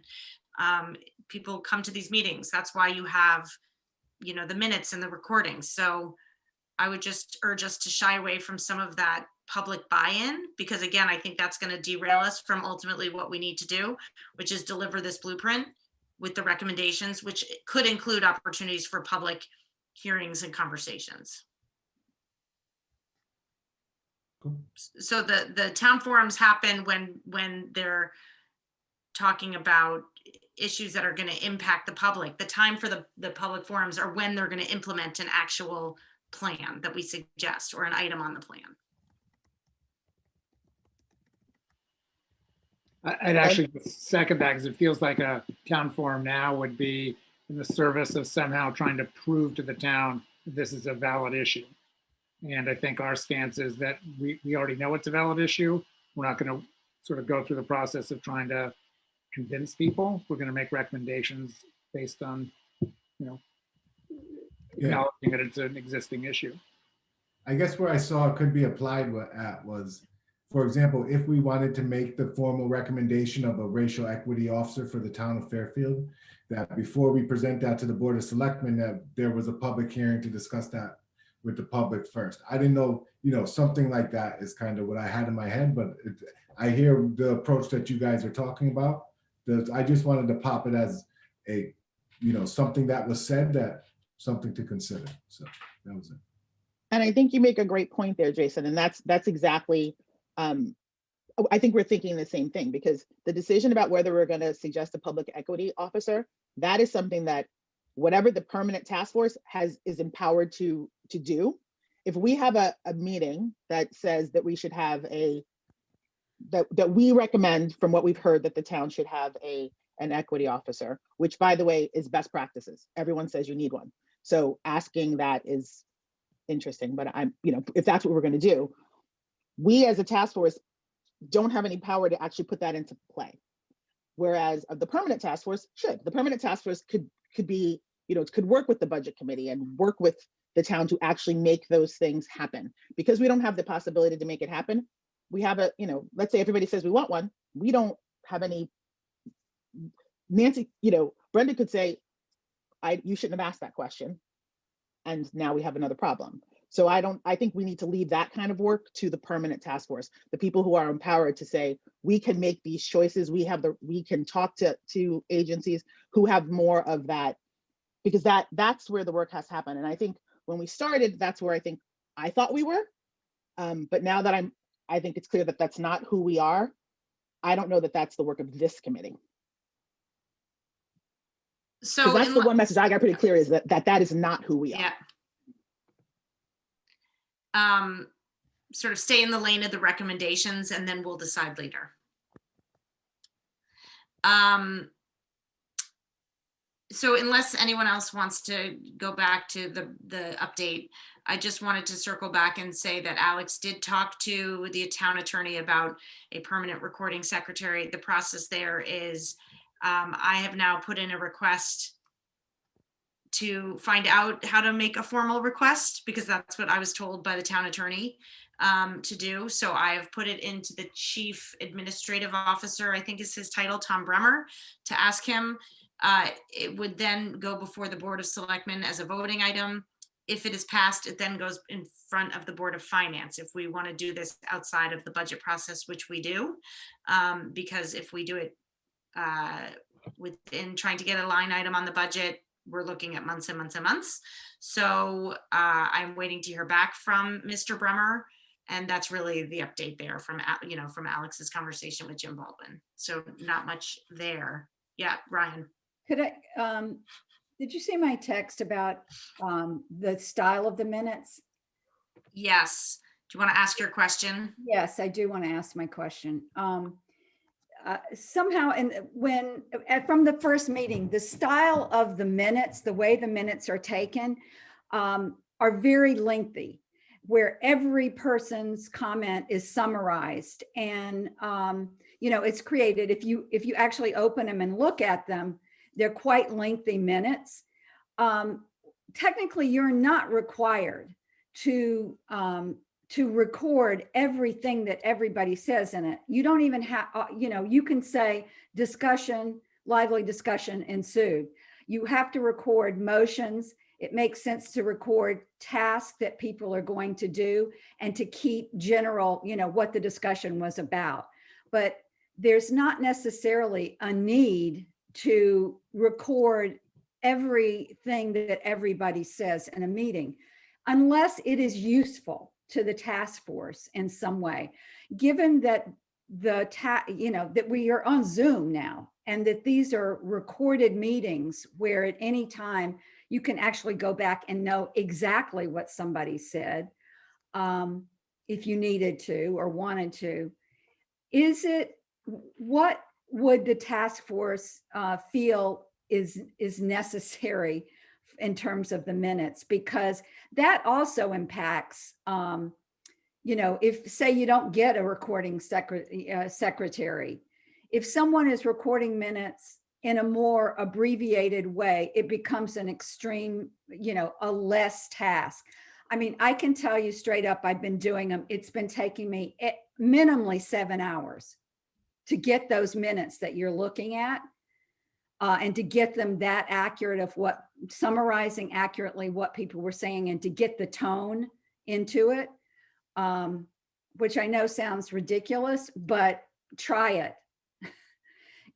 [SPEAKER 1] People come to these meetings. That's why you have, the minutes and the recordings. So I would just urge us to shy away from some of that public buy-in, because again, I think that's going to derail us from ultimately what we need to do, which is deliver this blueprint with the recommendations, which could include opportunities for public hearings and conversations.
[SPEAKER 2] Cool.
[SPEAKER 1] So the town forums happen when they're talking about issues that are going to impact the public. The time for the public forums are when they're going to implement an actual plan that we suggest or an item on the plan.
[SPEAKER 8] I'd actually second that, because it feels like a town forum now would be in the service of somehow trying to prove to the town that this is a valid issue. And I think our stance is that we already know it's a valid issue. We're not going to sort of go through the process of trying to convince people. We're going to make recommendations based on, acknowledging that it's an existing issue.
[SPEAKER 2] I guess where I saw it could be applied at was, for example, if we wanted to make the formal recommendation of a racial equity officer for the town of Fairfield, that before we present that to the Board of Selectmen, that there was a public hearing to discuss that with the public first. I didn't know, something like that is kind of what I had in my head, but I hear the approach that you guys are talking about. I just wanted to pop it as a, something that was said, that something to consider. So that was it.
[SPEAKER 4] And I think you make a great point there, Jason. And that's exactly, I think we're thinking the same thing, because the decision about whether we're going to suggest a public equity officer, that is something that whatever the permanent task force is empowered to do. If we have a meeting that says that we should have that we recommend, from what we've heard, that the town should have an equity officer, which, by the way, is best practices. Everyone says you need one. So asking that is interesting, but if that's what we're going to do, we as a task force don't have any power to actually put that into play. Whereas the permanent task force should. The permanent task force could be, could work with the budget committee and work with the town to actually make those things happen. Because we don't have the possibility to make it happen, we have let's say everybody says we want one, we don't have any. Nancy, Brenda could say, you shouldn't have asked that question, and now we have another problem. So I think we need to leave that kind of work to the permanent task force, the people who are empowered to say, we can make these choices. We can talk to agencies who have more of that, because that's where the work has to happen. And I think when we started, that's where I thought we were. But now that I think it's clear that that's not who we are. I don't know that that's the work of this committee. So that's the one message I got pretty clear, is that is not who we are.
[SPEAKER 1] Yeah. Sort of stay in the lane of the recommendations, and then we'll decide later. so unless anyone else wants to go back to the update, I just wanted to circle back and say that Alex did talk to the town attorney about a permanent recording secretary. The process there is, I have now put in a request to find out how to make a formal request, because that's what I was told by the town attorney to do. So I have put it into the chief administrative officer, I think is his title, Tom Bremer, to ask him. It would then go before the Board of Selectmen as a voting item. If it is passed, it then goes in front of the Board of Finance if we want to do this outside of the budget process, which we do. Because if we do it within trying to get a line item on the budget, we're looking at months and months and months. So I'm waiting to hear back from Mr. Bremer. And that's really the update there from Alex's conversation with Jim Baldwin. So not much there. Yeah, Ryan.
[SPEAKER 6] Could I, did you see my text about the style of the minutes?
[SPEAKER 1] Yes. Do you want to ask your question?
[SPEAKER 6] Yes, I do want to ask my question. Somehow, and from the first meeting, the style of the minutes, the way the minutes are taken, are very lengthy, where every person's comment is summarized, and it's created. If you actually open them and look at them, they're quite lengthy minutes. Technically, you're not required to record everything that everybody says in it. You don't even have, you can say lively discussion ensued. You have to record motions. It makes sense to record tasks that people are going to do and to keep general, what the discussion was about. But there's not necessarily a need to record everything that everybody says in a meeting, unless it is useful to the task force in some way. Given that that we are on Zoom now, and that these are recorded meetings where at any time you can actually go back and know exactly what somebody said, if you needed to or wanted to. What would the task force feel is necessary in terms of the minutes? Because that also impacts, if say you don't get a recording secretary, if someone is recording minutes in a more abbreviated way, it becomes an extreme, a less task. I mean, I can tell you straight up, I've been doing them. It's been taking me minimally 7 hours to get those minutes that you're looking at, and to get them that accurate of summarizing accurately what people were saying, and to get the tone into it, which I know sounds ridiculous, but try it.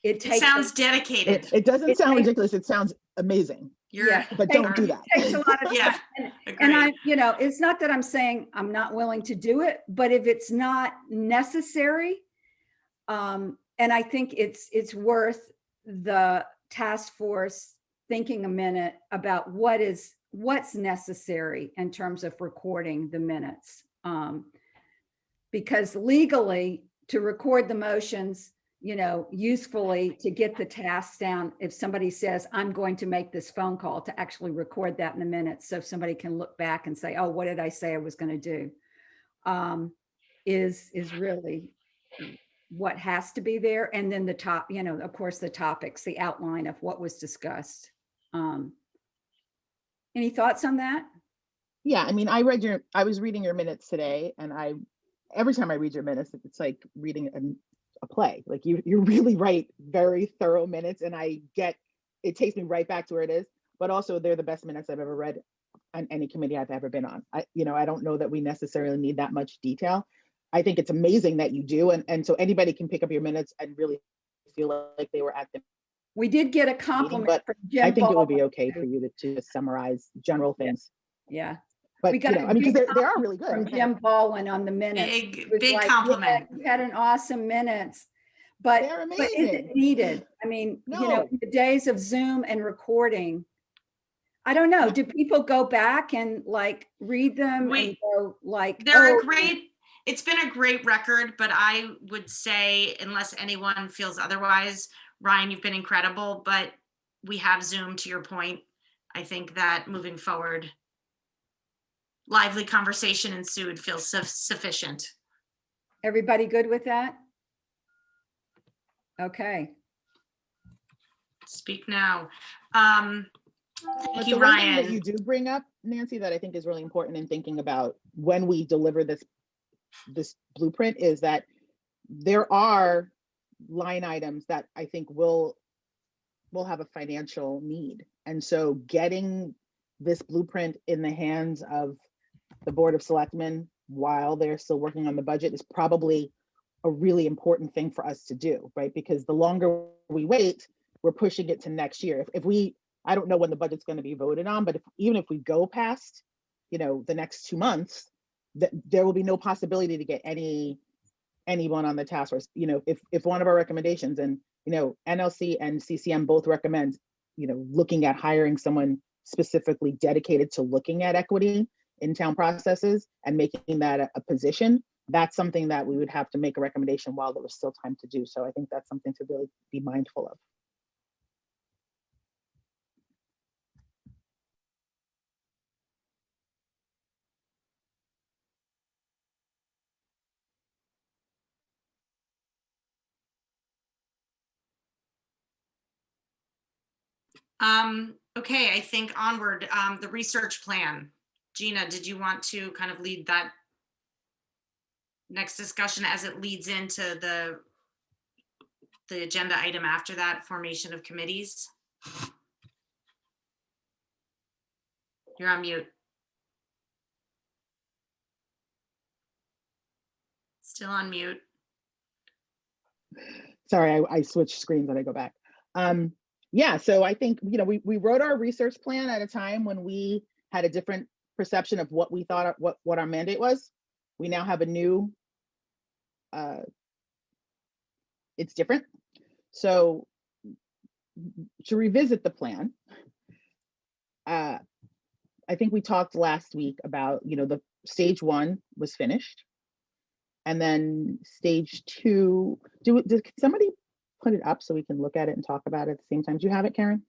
[SPEAKER 6] It
[SPEAKER 1] sounds dedicated.
[SPEAKER 4] It doesn't sound ridiculous. It sounds amazing. But don't do that.
[SPEAKER 6] It takes a lot of time. And it's not that I'm saying I'm not willing to do it, but if it's not necessary, and I think it's worth the task force thinking a minute about what's necessary in terms of recording the minutes. Because legally, to record the motions, usefully, to get the tasks down, if somebody says, I'm going to make this phone call, to actually record that in the minutes so somebody can look back and say, oh, what did I say I was going to do? Is really what has to be there. And then the top, of course, the topics, the outline of what was discussed. Any thoughts on that?
[SPEAKER 4] Yeah, I mean, I was reading your minutes today, and every time I read your minutes, it's like reading a play. Like you really write very thorough minutes, and it takes me right back to where it is, but also they're the best minutes I've ever read on any committee I've ever been on. I don't know that we necessarily need that much detail. I think it's amazing that you do. And so anybody can pick up your minutes and really feel like they were at the
[SPEAKER 6] We did get a compliment
[SPEAKER 4] meeting,
[SPEAKER 6] from Jim
[SPEAKER 4] I think it would be
[SPEAKER 6] Baldwin,
[SPEAKER 4] okay for you to summarize general things.
[SPEAKER 6] Yeah.
[SPEAKER 4] But
[SPEAKER 6] We got
[SPEAKER 4] because they are really good.
[SPEAKER 6] From Jim Baldwin on the minutes.
[SPEAKER 1] Big compliment.
[SPEAKER 6] You had an awesome minutes, but is it needed? I mean,
[SPEAKER 4] No.
[SPEAKER 6] in the days of Zoom and recording, I don't know. Do people go back and read them and go
[SPEAKER 1] it's been a great record, but I would say, unless anyone feels otherwise, Ryan, you've been incredible, but we have Zoom, to your point. I think that moving forward, lively conversation ensued feels sufficient.
[SPEAKER 6] Everybody good with that? Okay.
[SPEAKER 1] Speak now. Thank
[SPEAKER 4] But
[SPEAKER 1] you,
[SPEAKER 4] the one thing that
[SPEAKER 1] Ryan.
[SPEAKER 4] you do bring up, Nancy, that I think is really important in thinking about when we deliver this blueprint is that there are line items that I think will have a financial need. And so getting this blueprint in the hands of the Board of Selectmen while they're still working on the budget is probably a really important thing for us to do, right? Because the longer we wait, we're pushing it to next year. If we, I don't know when the budget's going to be voted on, but even if we go past, the next 2 months, there will be no possibility to get anyone on the task force. If one of our recommendations, and NLC and CCM both recommend, looking at hiring someone specifically dedicated to looking at equity in town processes and making that a position, that's something that we would have to make a recommendation while there was still time to do. So I think that's something to really be mindful of.
[SPEAKER 1] Okay, I think onward, the research plan. Gina, did you want to kind of lead that next discussion as it leads into the agenda item after that, formation of committees? You're on mute. Still on mute.
[SPEAKER 4] Sorry, I switched screens and I go back. Yeah, so I think, we wrote our research plan at a time when we had a different perception of what we thought, what our mandate was. We now have a new, it's different. So to revisit the plan, I think we talked last week about, the stage 1 was finished. And then stage 2, can somebody put it up so we can look at it and talk about it at the same time? Do you have it, Karen?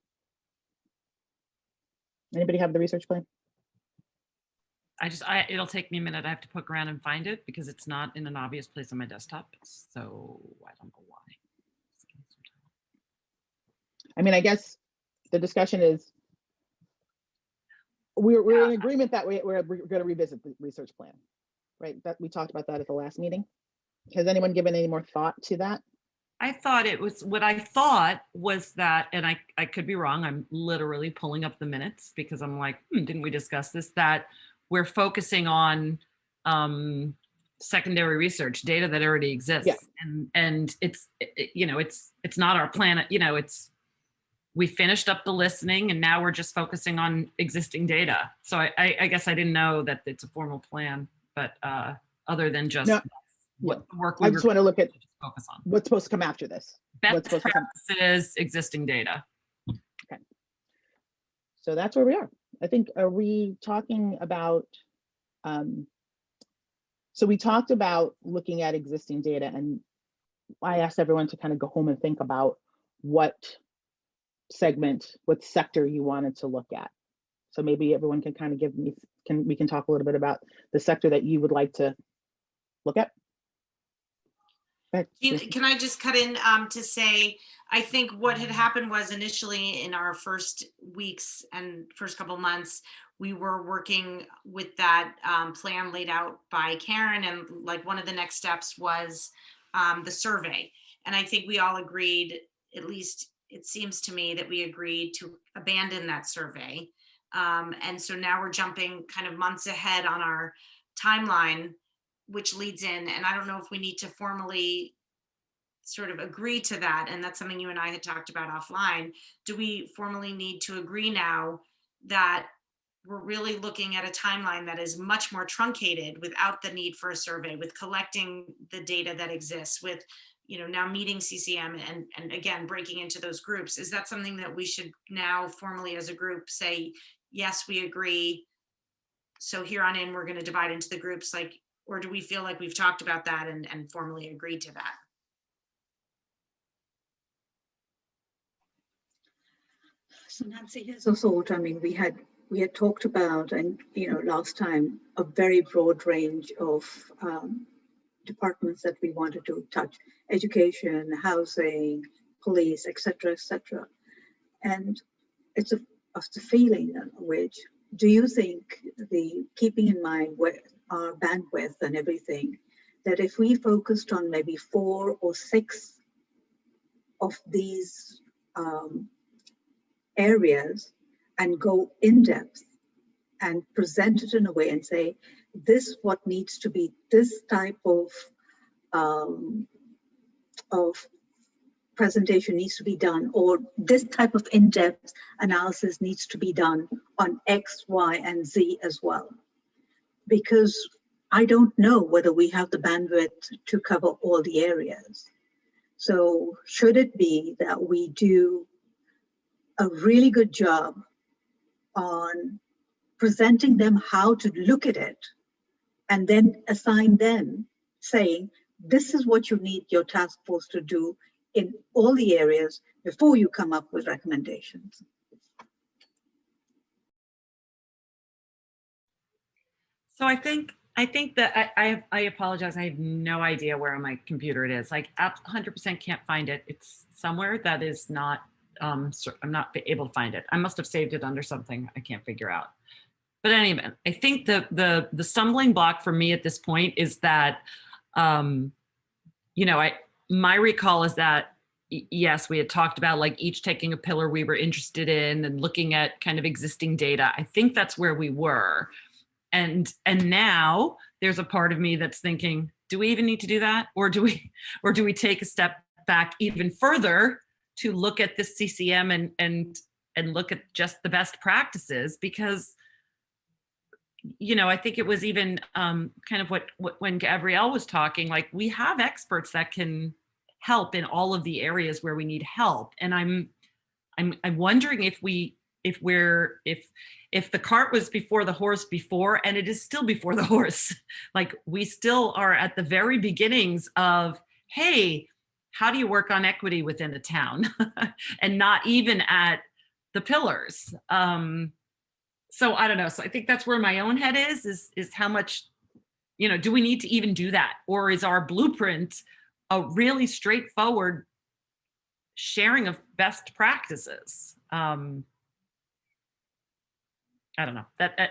[SPEAKER 4] Anybody have the research plan?
[SPEAKER 5] It'll take me a minute. I have to poke around and find it because it's not in an obvious place on my desktop. So I don't know why.
[SPEAKER 4] I mean, I guess the discussion is we're in agreement that we're going to revisit the research plan, right? That we talked about that at the last meeting. Has anyone given any more thought to that?
[SPEAKER 5] I thought it was, what I thought was that, and I could be wrong, I'm literally pulling up the minutes because I'm like, didn't we discuss this? That we're focusing on secondary research, data that already exists. Yeah. And it's not our plan, we finished up the listening and now we're just focusing on existing data. So I guess I didn't know that it's a formal plan, but other than just what work we
[SPEAKER 4] I just want to look at
[SPEAKER 5] focus on.
[SPEAKER 4] What's supposed to come after this.
[SPEAKER 5] Best practices, existing data.
[SPEAKER 4] Okay. So that's where we are. I think, are we talking about, so we talked about looking at existing data, and I asked everyone to kind of go home and think about what segment, what sector you wanted to look at. So maybe everyone can kind of give me, we can talk a little bit about the sector that you would like to look at.
[SPEAKER 1] Gina, can I just cut in to say, I think what had happened was initially in our first weeks and first couple months, we were working with that plan laid out by Karen, and like one of the next steps was the survey. And I think we all agreed, at least it seems to me that we agreed to abandon that survey. And so now we're jumping kind of months ahead on our timeline, which leads in, and I don't know if we need to formally sort of agree to that, and that's something you and I had talked about offline. Do we formally need to agree now that we're really looking at a timeline that is much more truncated without the need for a survey, with collecting the data that exists, with now meeting CCM and again breaking into those groups? Is that something that we should now formally as a group say, yes, we agree, so here on in we're going to divide into the groups, like, or do we feel like we've talked about that and formally agreed to that?
[SPEAKER 10] So Nancy, here's a thought. I mean, we had talked about, and last time, a very broad range of departments that we wanted to touch: education, housing, police, etc., etc. And it's of the feeling which, do you think, keeping in mind our bandwidth and everything, that if we focused on maybe 4 or 6 of these areas and go in depth and present it in a way and say, this what needs to be, this type of presentation needs to be done, or this type of in-depth analysis needs to be done on X, Y, and Z as well. Because I don't know whether we have the bandwidth to cover all the areas. So should it be that we do a really good job on presenting them how to look at it, and then assign them, saying, this is what you need your task force to do in all the areas before you come up with recommendations?
[SPEAKER 5] So I think that I apologize. I have no idea where on my computer it is. Like, 100% can't find it. It's somewhere that is not, I'm not able to find it. I must have saved it under something I can't figure out. But anyway, I think the stumbling block for me at this point is that, my recall is that, yes, we had talked about like each taking a pillar we were interested in and looking at kind of existing data. I think that's where we were. And now there's a part of me that's thinking, do we even need to do that? Or do we take a step back even further to look at the CCM and look at just the best practices? Because, I think it was even kind of what when Gabrielle was talking, like, we have experts that can help in all of the areas where we need help. And I'm wondering if the cart was before the horse before, and it is still before the horse. Like, we still are at the very beginnings of, hey, how do you work on equity within a town? And not even at the pillars. So I don't know. So I think that's where my own head is how much, do we need to even do that? Or is our blueprint a really straightforward sharing of best practices? I don't know.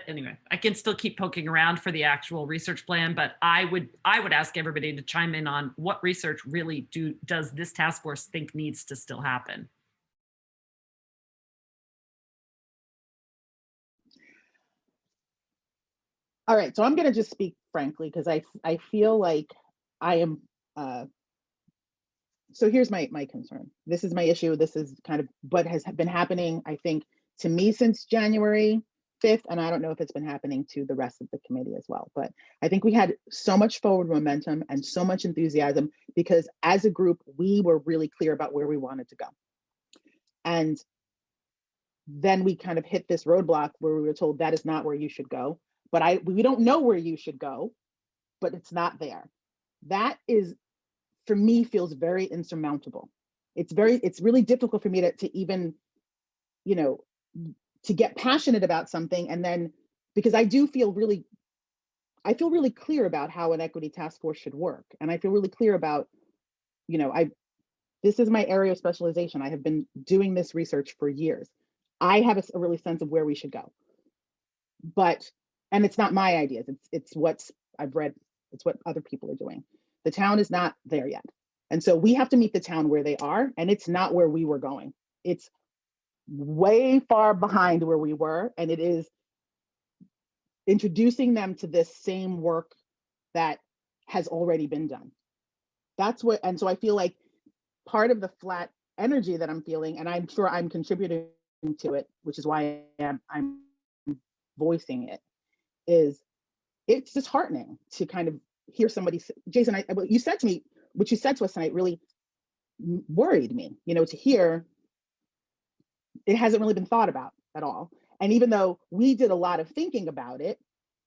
[SPEAKER 5] Anyway, I can still keep poking around for the actual research plan, but I would ask everybody to chime in on what research really does this task force think needs to still happen.
[SPEAKER 4] All right, so I'm going to just speak frankly, because I feel like I am, so here's my concern. This is my issue. This is kind of what has been happening, I think, to me since January 5th, and I don't know if it's been happening to the rest of the committee as well, but I think we had so much forward momentum and so much enthusiasm because as a group, we were really clear about where we wanted to go. And then we kind of hit this roadblock where we were told that is not where you should go. But we don't know where you should go, but it's not there. That is, for me, feels very insurmountable. It's really difficult for me to even, to get passionate about something. And then, because I feel really clear about how an equity task force should work. And I feel really clear about, this is my area of specialization. I have been doing this research for years. I have a really sense of where we should go. And it's not my ideas, it's what I've read, it's what other people are doing. The town is not there yet. And so we have to meet the town where they are, and it's not where we were going. It's way far behind where we were, and it is introducing them to this same work that has already been done. And so I feel like part of the flat energy that I'm feeling, and I'm sure I'm contributing to it, which is why I'm voicing it, is it's disheartening to kind of hear somebody say, Jason, what you said to us tonight really worried me, to hear it hasn't really been thought about at all. And even though we did a lot of thinking about it,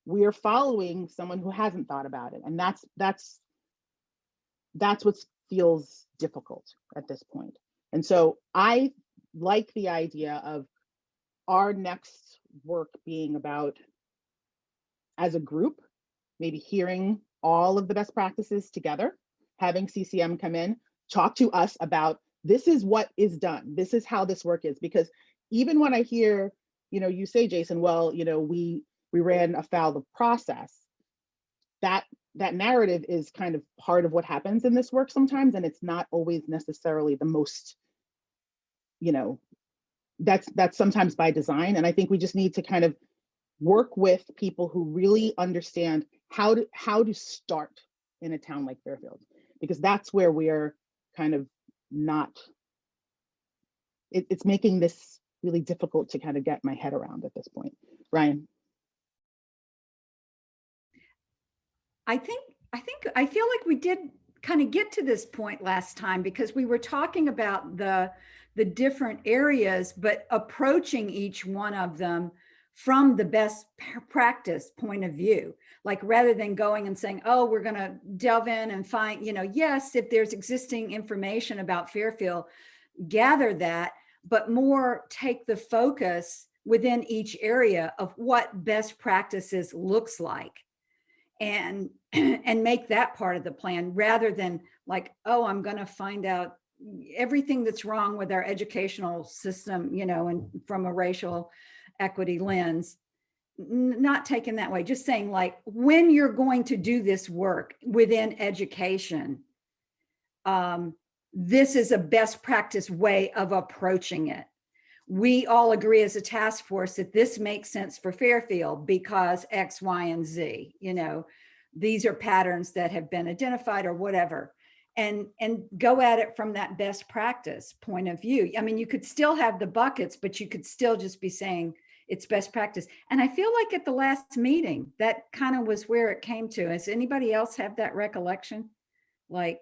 [SPEAKER 4] we are following someone who hasn't thought about it. And that's what feels difficult at this point. And so I like the idea of our next work being about, as a group, maybe hearing all of the best practices together, having CCM come in, talk to us about, this is what is done, this is how this work is. Because even when I hear, you say, Jason, well, we ran afoul of process, that narrative is kind of part of what happens in this work sometimes, and it's not always necessarily the most, that's sometimes by design. And I think we just need to kind of work with people who really understand how to start in a town like Fairfield, because that's where we're kind of not, it's making this really difficult to kind of get my head around at this point. Ryan.
[SPEAKER 6] I feel like we did kind of get to this point last time, because we were talking about the different areas, but approaching each one of them from the best practice point of view. Like, rather than going and saying, oh, we're going to delve in and find, yes, if there's existing information about Fairfield, gather that, but more take the focus within each area of what best practices looks like, and make that part of the plan, rather than like, oh, I'm going to find out everything that's wrong with our educational system, and from a racial equity lens. Not taken that way, just saying, like, when you're going to do this work within education, this is a best practice way of approaching it. We all agree as a task force that this makes sense for Fairfield because X, Y, and Z, these are patterns that have been identified or whatever, and go at it from that best practice point of view. I mean, you could still have the buckets, but you could still just be saying it's best practice. And I feel like at the last meeting, that kind of was where it came to. Does anybody else have that recollection? Like,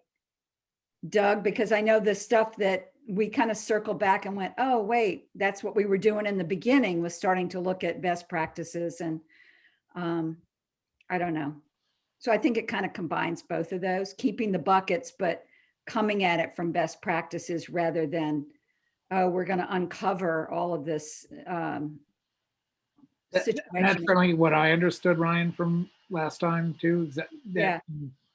[SPEAKER 6] Doug, because I know the stuff that we kind of circled back and went, oh, wait, that's what we were doing in the beginning, was starting to look at best practices. And I don't know. So I think it kind of combines both of those, keeping the buckets, but coming at it from best practices rather than, oh, we're going to uncover all of this situation.
[SPEAKER 8] That's certainly what I understood, Ryan, from last time too, that
[SPEAKER 6] Yeah.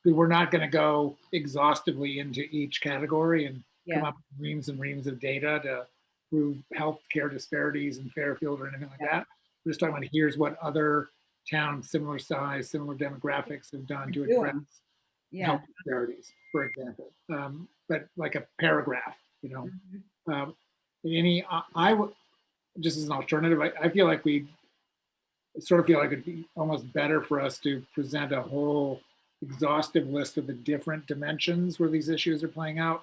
[SPEAKER 8] we were not going to go exhaustively into each category and come up with reams and reams of data to prove healthcare disparities in Fairfield or anything like that. We're just talking about, here's what other towns similar size, similar demographics have done to address health disparities, for example. But like a paragraph, I would, just as an alternative, I feel like it'd be almost better for us to present a whole exhaustive list of the different dimensions where these issues are playing out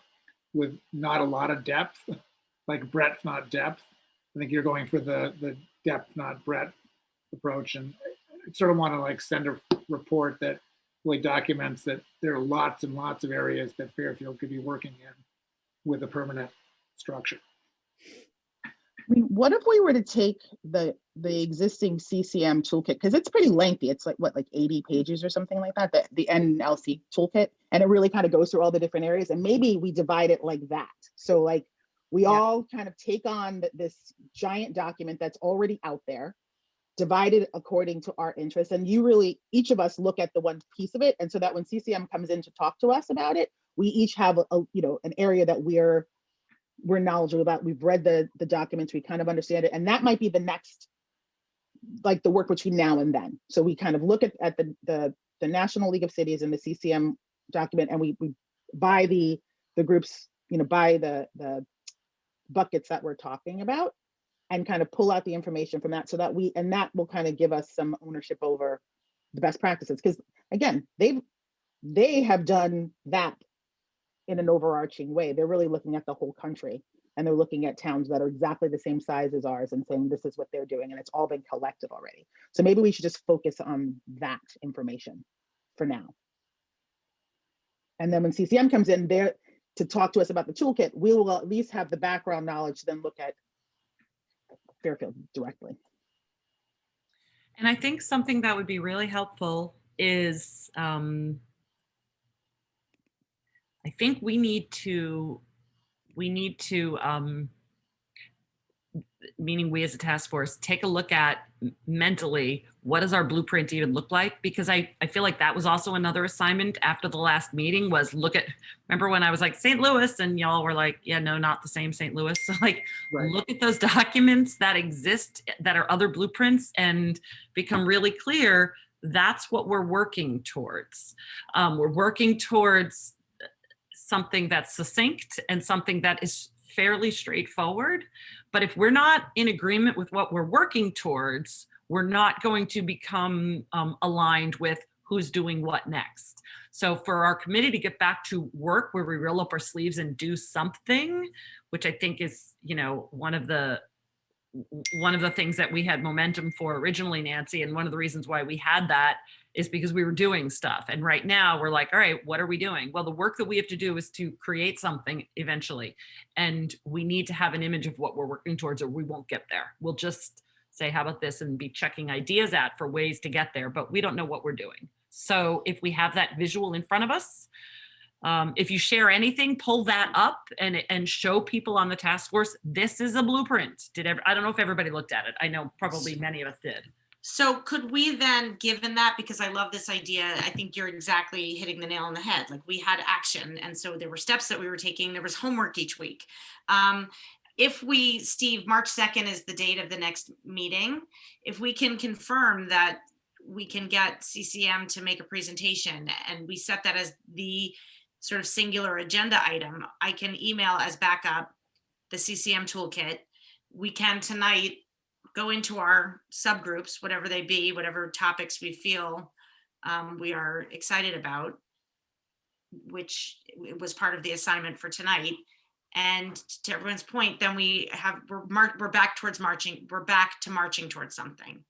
[SPEAKER 8] with not a lot of depth, like breadth, not depth. I think you're going for the depth, not breadth approach. And I sort of want to like send a report that really documents that there are lots and lots of areas that Fairfield could be working in with a permanent structure.
[SPEAKER 4] I mean, what if we were to take the existing CCM toolkit, because it's pretty lengthy, it's like what, like 80 pages or something like that, the NLC toolkit, and it really kind of goes through all the different areas, and maybe we divide it like that. So like we all kind of take on this giant document that's already out there, divided according to our interests, and each of us look at the one piece of it, and so that when CCM comes in to talk to us about it, we each have an area that we're knowledgeable about. We've read the documents, we kind of understand it, and that might be the next, like the work between now and then. So we kind of look at the National League of Cities and the CCM document, and we buy the groups, buy the buckets that we're talking about, and kind of pull out the information from that, so that that will kind of give us some ownership over the best practices. Because again, they have done that in an overarching way. They're really looking at the whole country, and they're looking at towns that are exactly the same size as ours and saying, this is what they're doing, and it's all been collected already. So maybe we should just focus on that information for now. And then when CCM comes in there to talk to us about the toolkit, we will at least have the background knowledge to then look at Fairfield directly.
[SPEAKER 5] And I think something that would be really helpful is, I think we need to meaning we as a task force, take a look at mentally, what does our blueprint even look like? Because I feel like that was also another assignment after the last meeting was remember when I was like St. Louis and y'all were like, yeah, no, not the same St. Louis. So like, look at those documents that exist that are other blueprints and become really clear. That's what we're working towards. We're working towards something that's succinct and something that is fairly straightforward. But if we're not in agreement with what we're working towards, we're not going to become aligned with who's doing what next. So for our committee to get back to work where we roll up our sleeves and do something, which I think is, one of the things that we had momentum for originally, Nancy, and one of the reasons why we had that is because we were doing stuff. And right now we're like, all right, what are we doing? Well, the work that we have to do is to create something eventually. And we need to have an image of what we're working towards or we won't get there. We'll just say, how about this, and be checking ideas out for ways to get there, but we don't know what we're doing. So if we have that visual in front of us, if you share anything, pull that up and show people on the task force, this is a blueprint. I don't know if everybody looked at it. I know probably many of us did.
[SPEAKER 1] So could we then, given that, because I love this idea, I think you're exactly hitting the nail on the head. Like we had action. And so there were steps that we were taking. There was homework each week. If we, Steve, March 2nd is the date of the next meeting. If we can confirm that we can get CCM to make a presentation and we set that as the sort of singular agenda item, I can email as backup the CCM toolkit. We can tonight go into our subgroups, whatever they be, whatever topics we feel we are excited about, which was part of the assignment for tonight. And to everyone's point, then we're back towards marching. We're back to marching towards something.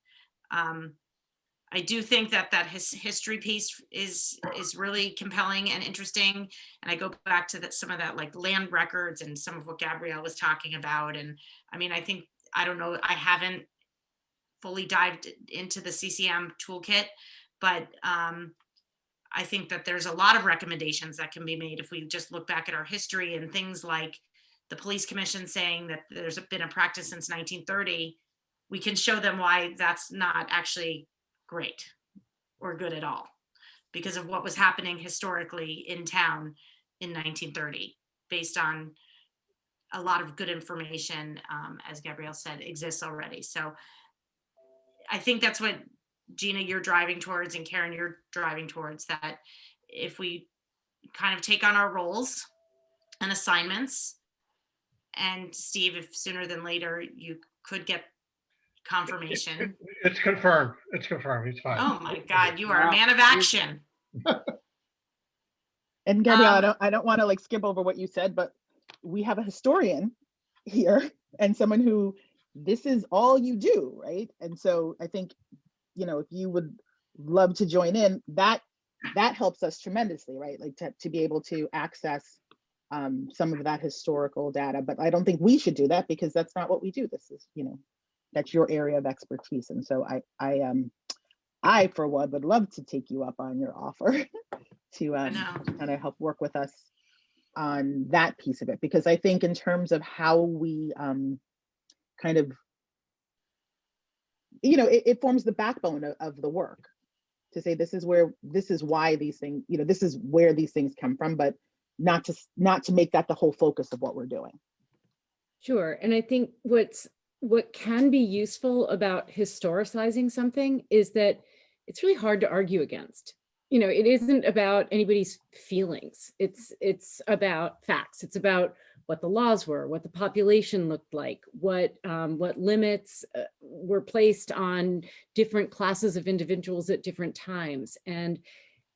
[SPEAKER 1] I do think that history piece is really compelling and interesting. And I go back to some of that like land records and some of what Gabrielle was talking about. And I mean, I don't know, I haven't fully dived into the CCM toolkit, but I think that there's a lot of recommendations that can be made if we just look back at our history and things like the police commission saying that there's been a practice since 1930. We can show them why that's not actually great or good at all because of what was happening historically in town in 1930 based on a lot of good information, as Gabrielle said, exists already. So I think that's what Gina, you're driving towards, and Karen, you're driving towards, that if we kind of take on our roles and assignments, and Steve, if sooner than later you could get confirmation.
[SPEAKER 3] It's confirmed. It's confirmed. He's fine.
[SPEAKER 1] Oh my God, you are a man of action.
[SPEAKER 4] And Gabrielle, I don't want to like skip over what you said, but we have a historian here and someone who this is all you do, right? And so I think, if you would love to join in, that helps us tremendously, right? Like to be able to access some of that historical data. But I don't think we should do that because that's not what we do. This is, that's your area of expertise. And so I for one would love to take you up on your offer to kind of help work with us on that piece of it, because I think in terms of how we kind of, it forms the backbone of the work to say this is why these things, this is where these things come from, but not to make that the whole focus of what we're doing.
[SPEAKER 7] Sure. And I think what can be useful about historicizing something is that it's really hard to argue against. It isn't about anybody's feelings. It's about facts. It's about what the laws were, what the population looked like, what limits were placed on different classes of individuals at different times. And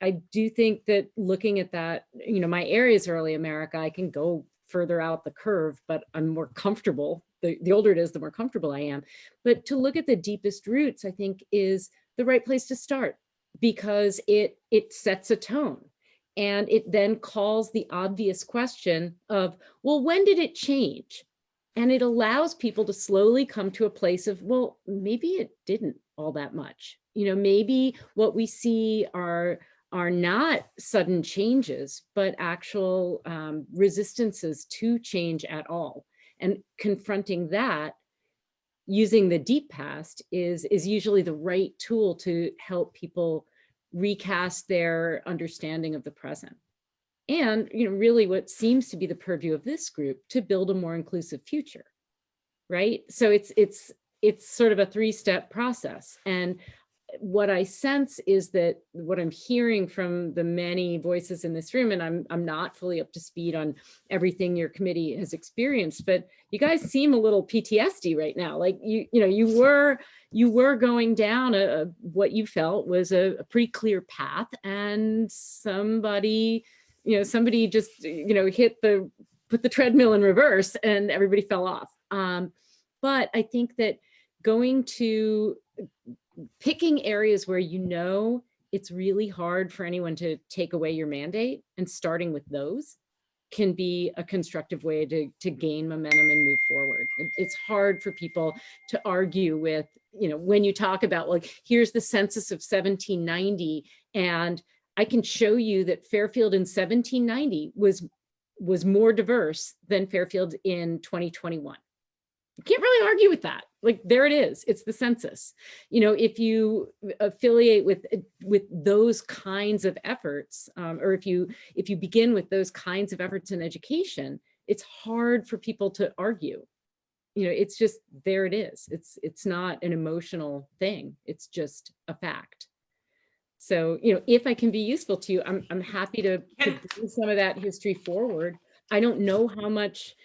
[SPEAKER 7] I do think that looking at that, my area is early America, I can go further out the curve, but I'm more comfortable. The older it is, the more comfortable I am. But to look at the deepest roots, I think, is the right place to start, because it sets a tone. And it then calls the obvious question of, well, when did it change? And it allows people to slowly come to a place of, well, maybe it didn't all that much. Maybe what we see are not sudden changes, but actual resistances to change at all. And confronting that using the deep past is usually the right tool to help people recast their understanding of the present. And, you know, really what seems to be the purview of this group to build a more inclusive future, right? So it's sort of a three-step process. And what I sense is that what I'm hearing from the many voices in this room, and I'm not fully up to speed on everything your committee has experienced, but you guys seem a little PTSD right now. Like you were going down what you felt was a pretty clear path, and somebody just put the treadmill in reverse and everybody fell off. But I think that picking areas where it's really hard for anyone to take away your mandate and starting with those can be a constructive way to gain momentum and move forward. It's hard for people to argue with, when you talk about, like, here's the census of 1790, and I can show you that Fairfield in 1790 was more diverse than Fairfield in 2021. You can't really argue with that. Like, there it is. It's the census. If you affiliate with those kinds of efforts, or if you begin with those kinds of efforts in education, it's hard for people to argue. It's just, there it is. It's not an emotional thing. It's just a fact. So, if I can be useful to you, I'm happy to bring some of that history forward. I don't know how much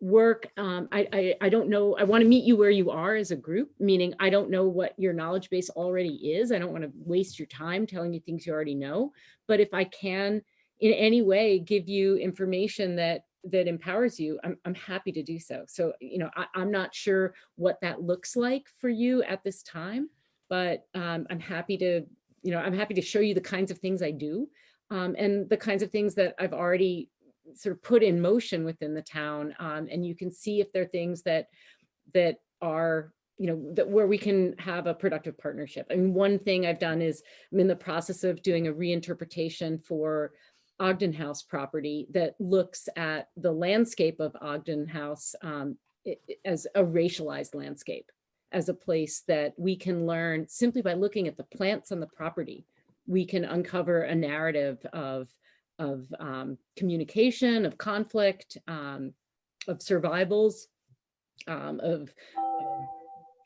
[SPEAKER 7] work. I don't know. I want to meet you where you are as a group, meaning I don't know what your knowledge base already is. I don't want to waste your time telling you things you already know. But if I can in any way give you information that empowers you, I'm happy to do so. So, I'm not sure what that looks like for you at this time, but I'm happy to, show you the kinds of things I do, and the kinds of things that I've already sort of put in motion within the town, and you can see if there are things that are, where we can have a productive partnership. I mean, one thing I've done is I'm in the process of doing a reinterpretation for Ogden House property that looks at the landscape of Ogden House as a racialized landscape, as a place that we can learn simply by looking at the plants on the property. We can uncover a narrative of communication, of conflict, of survivals, of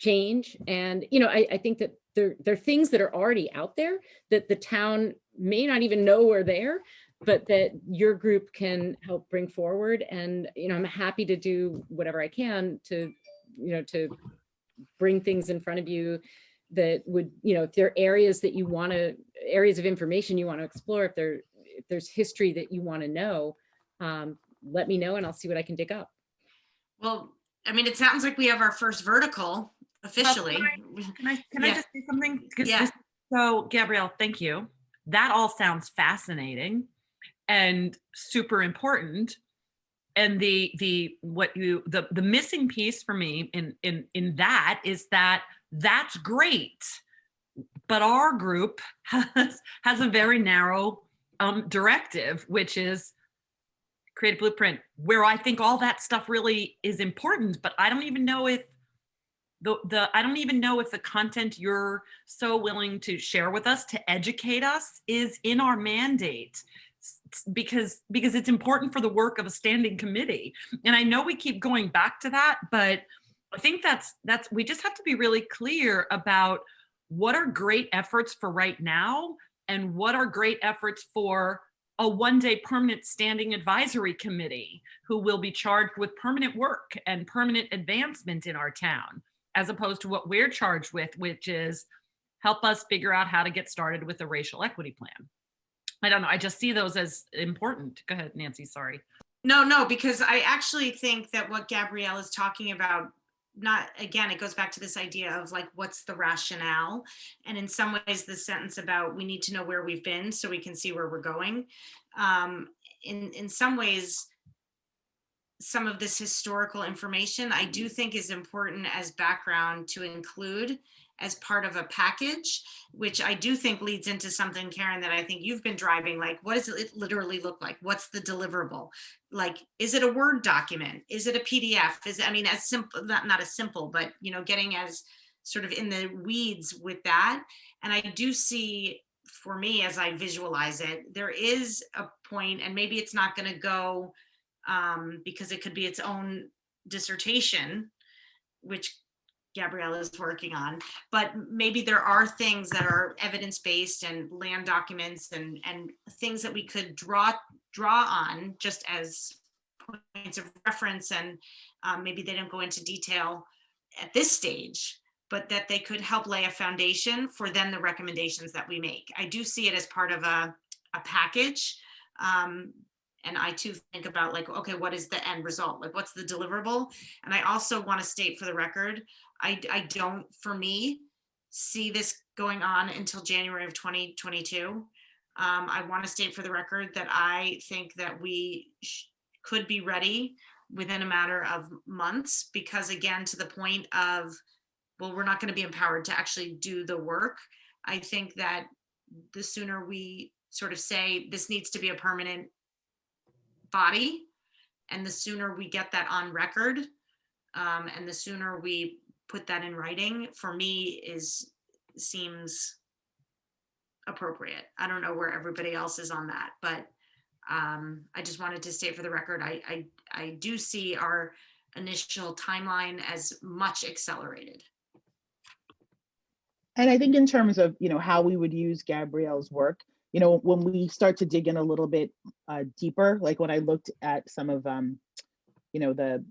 [SPEAKER 7] change. And, I think that there are things that are already out there that the town may not even know are there, but that your group can help bring forward. And, I'm happy to do whatever I can to bring things in front of you that would, if there are areas that you want to, areas of information you want to explore, if there's history that you want to know, let me know and I'll see what I can dig up.
[SPEAKER 1] Well, I mean, it sounds like we have our first vertical officially.
[SPEAKER 5] Can I just say something? So Gabrielle, thank you. That all sounds fascinating and super important. And the missing piece for me in that is that that's great, but our group has a very narrow directive, which is create a blueprint, where I think all that stuff really is important, but I don't even know if the content you're so willing to share with us to educate us is in our mandate, because it's important for the work of a standing committee. And I know we keep going back to that, but I think that's we just have to be really clear about what are great efforts for right now and what are great efforts for a one-day permanent standing advisory committee who will be charged with permanent work and permanent advancement in our town, as opposed to what we're charged with, which is help us figure out how to get started with a racial equity plan. I don't know. I just see those as important. Go ahead, Nancy. Sorry.
[SPEAKER 1] No, because I actually think that what Gabrielle is talking about, it goes back to this idea of like, what's the rationale? And in some ways, the sentence about we need to know where we've been so we can see where we're going. In some ways, some of this historical information I do think is important as background to include as part of a package, which I do think leads into something, Karen, that I think you've been driving. Like, what does it literally look like? What's the deliverable? Like, is it a Word document? Is it a PDF? Is it, I mean, as simple, not as simple, but, you know, getting as sort of in the weeds with that. And I do see, for me, as I visualize it, there is a point, and maybe it's not going to go because it could be its own dissertation, which Gabrielle is working on, but maybe there are things that are evidence-based and land documents and things that we could draw on just as points of reference, and maybe they don't go into detail at this stage, but that they could help lay a foundation for then the recommendations that we make. I do see it as part of a package. And I too think about, like, okay, what is the end result? Like, what's the deliverable? And I also want to state for the record, I don't, for me, see this going on until January of 2022. I want to state for the record that I think that we could be ready within a matter of months, because again, to the point of, well, we're not going to be empowered to actually do the work. I think that the sooner we sort of say this needs to be a permanent body, and the sooner we get that on record, and the sooner we put that in writing, for me, seems appropriate. I don't know where everybody else is on that, but I just wanted to state for the record, I do see our initial timeline as much accelerated.
[SPEAKER 4] And I think in terms of, you know, how we would use Gabrielle's work, you know, when we start to dig in a little bit deeper, like when I looked at some of, you know, the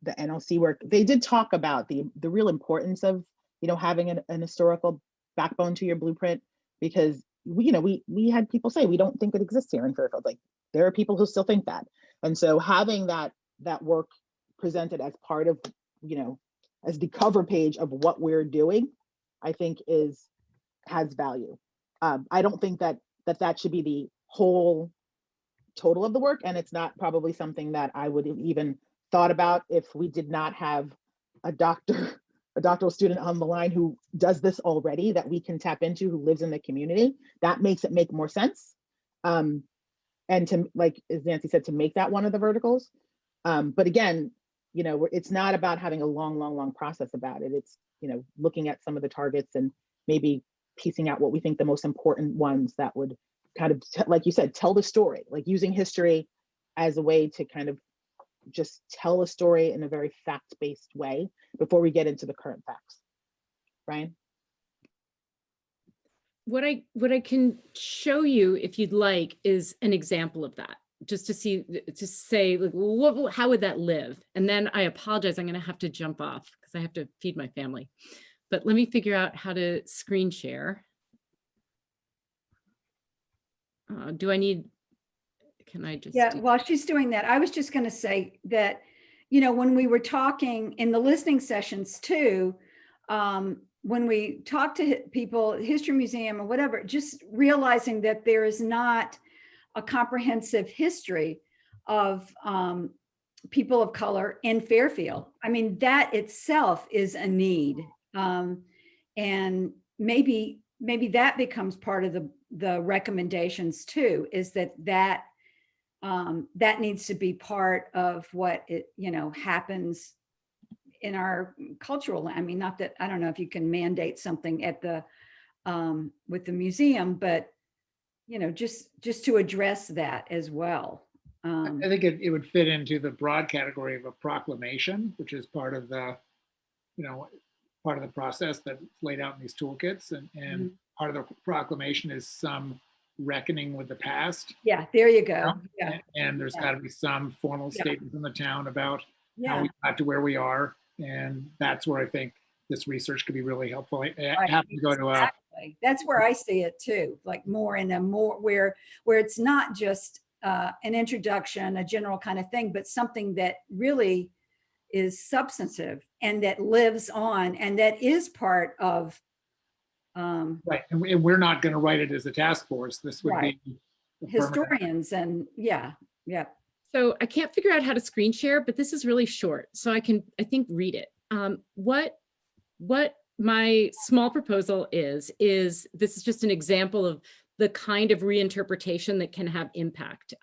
[SPEAKER 4] NLC work, they did talk about the real importance of, you know, having an historical backbone to your blueprint, because we had people say, we don't think it exists here in Fairfield. Like, there are people who still think that. And so having that work presented as part of, you know, as the cover page of what we're doing, I think has value. I don't think that should be the whole total of the work, and it's not probably something that I would have even thought about if we did not have a doctoral student on the line who does this already, that we can tap into, who lives in the community. That makes it make more sense. And to, like as Nancy said, to make that one of the verticals. But again, you know, it's not about having a long process about it. It's, you know, looking at some of the targets and maybe piecing out what we think the most important ones that would kind of, like you said, tell the story, like using history as a way to kind of just tell a story in a very fact-based way before we get into the current facts. Brian?
[SPEAKER 7] What I can show you, if you'd like, is an example of that, just to see, to say, like, well, how would that live? And then I apologize, I'm going to have to jump off because I have to feed my family. But let me figure out how to screen share. Do I need, can I just?
[SPEAKER 6] Yeah, while she's doing that, I was just going to say that, you know, when we were talking in the listening sessions too, when we talk to people, History Museum or whatever, just realizing that there is not a comprehensive history of people of color in Fairfield. I mean, that itself is a need. And maybe that becomes part of the recommendations too, is that needs to be part of what happens in our cultural. I mean, not that, I don't know if you can mandate something at the with the museum, but just to address that as well.
[SPEAKER 8] I think it would fit into the broad category of a proclamation, which is part of the, part of the process that's laid out in these toolkits, and mm-hmm. Part of the proclamation is some reckoning with the past.
[SPEAKER 6] Yeah, there you go. Yeah.
[SPEAKER 8] And there's got to be some formal statement from the town about how we got to where we are, and that's where I think this research could be really helpful. I have to go to a.
[SPEAKER 6] That's where I see it too, like more in a more where it's not just an introduction, a general kind of thing, but something that really is substantive and that lives on and that is part of.
[SPEAKER 8] Right, and we're not going to write it as a task force. This would be
[SPEAKER 6] historians and yeah.
[SPEAKER 7] So I can't figure out how to screen share, but this is really short, so I think read it. What my small proposal is this is just an example of the kind of reinterpretation that can have impact.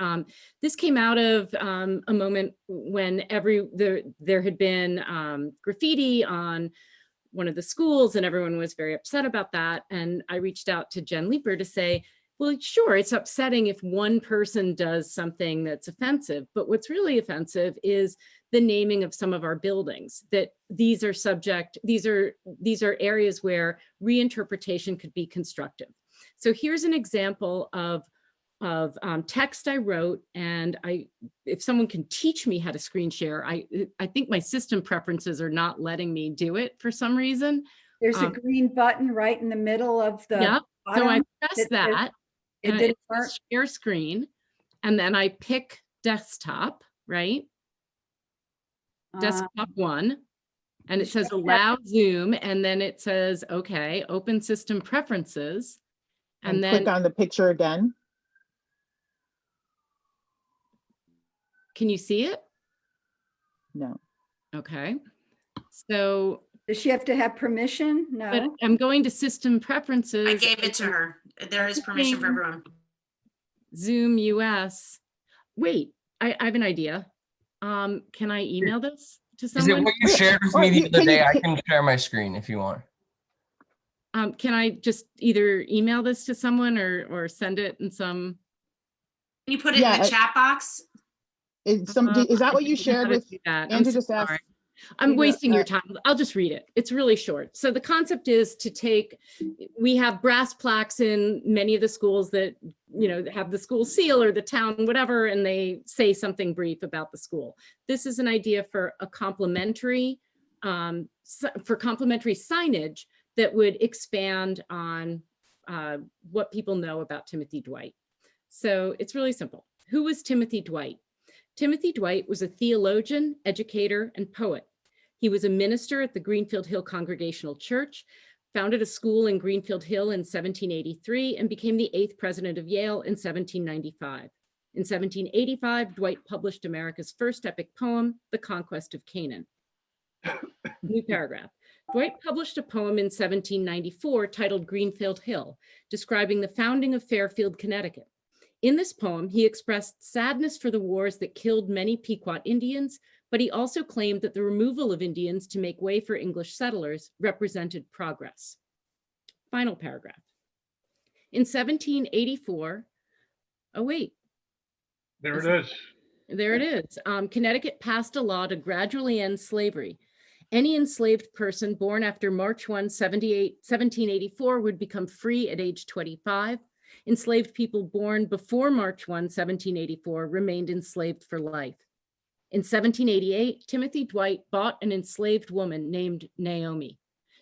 [SPEAKER 7] This came out of a moment when there had been graffiti on one of the schools and everyone was very upset about that. And I reached out to Jen Leeper to say, well, sure, it's upsetting if one person does something that's offensive, but what's really offensive is the naming of some of our buildings, that these are areas where reinterpretation could be constructive. So here's an example of text I wrote, and if someone can teach me how to screen share, I think my system preferences are not letting me do it for some reason.
[SPEAKER 6] There's a green button right in the middle of the
[SPEAKER 7] Yep.
[SPEAKER 6] bottom.
[SPEAKER 7] So I press that,
[SPEAKER 6] it
[SPEAKER 7] and
[SPEAKER 6] didn't
[SPEAKER 7] it says share screen, and then I pick desktop, right? Desktop 1, and it says allow Zoom, and then it says, okay, open system preferences. And then
[SPEAKER 4] click on the picture again.
[SPEAKER 7] Can you see it?
[SPEAKER 4] No.
[SPEAKER 7] Okay. So
[SPEAKER 6] does she have to have permission? No.
[SPEAKER 7] But I'm going to system preferences.
[SPEAKER 1] I gave it to her. There is permission for everyone.
[SPEAKER 7] Zoom US. Wait, I have an idea. Can I email this to someone?
[SPEAKER 11] Is it what you shared with me the other day? I can share my screen if you want.
[SPEAKER 7] Can I just either email this to someone or send it in some?
[SPEAKER 1] Can you put it in the chat box?
[SPEAKER 4] Is that what you shared with Andrew? Just asked.
[SPEAKER 7] I'm wasting your time. I'll just read it. It's really short. So the concept is to we have brass plaques in many of the schools that, have the school seal or the town, whatever, and they say something brief about the school. This is an idea for a complementary signage that would expand on what people know about Timothy Dwight. So it's really simple. Who was Timothy Dwight? Timothy Dwight was a theologian, educator, and poet. He was a minister at the Greenfield Hill Congregational Church, founded a school in Greenfield Hill in 1783, and became the 8th president of Yale in 1795. In 1785, Dwight published America's first epic poem, The Conquest of Canaan. New paragraph. Dwight published a poem in 1794 titled Greenfield Hill, describing the founding of Fairfield, Connecticut. In this poem, he expressed sadness for the wars that killed many Pequot Indians, but he also claimed that the removal of Indians to make way for English settlers represented progress. Final paragraph. In 1784, oh wait.
[SPEAKER 3] There it is.
[SPEAKER 7] There it is. Connecticut passed a law to gradually end slavery. Any enslaved person born after March 1, 1784 would become free at age 25. Enslaved people born before March 1, 1784 remained enslaved for life. In 1788, Timothy Dwight bought an enslaved woman named Naomi.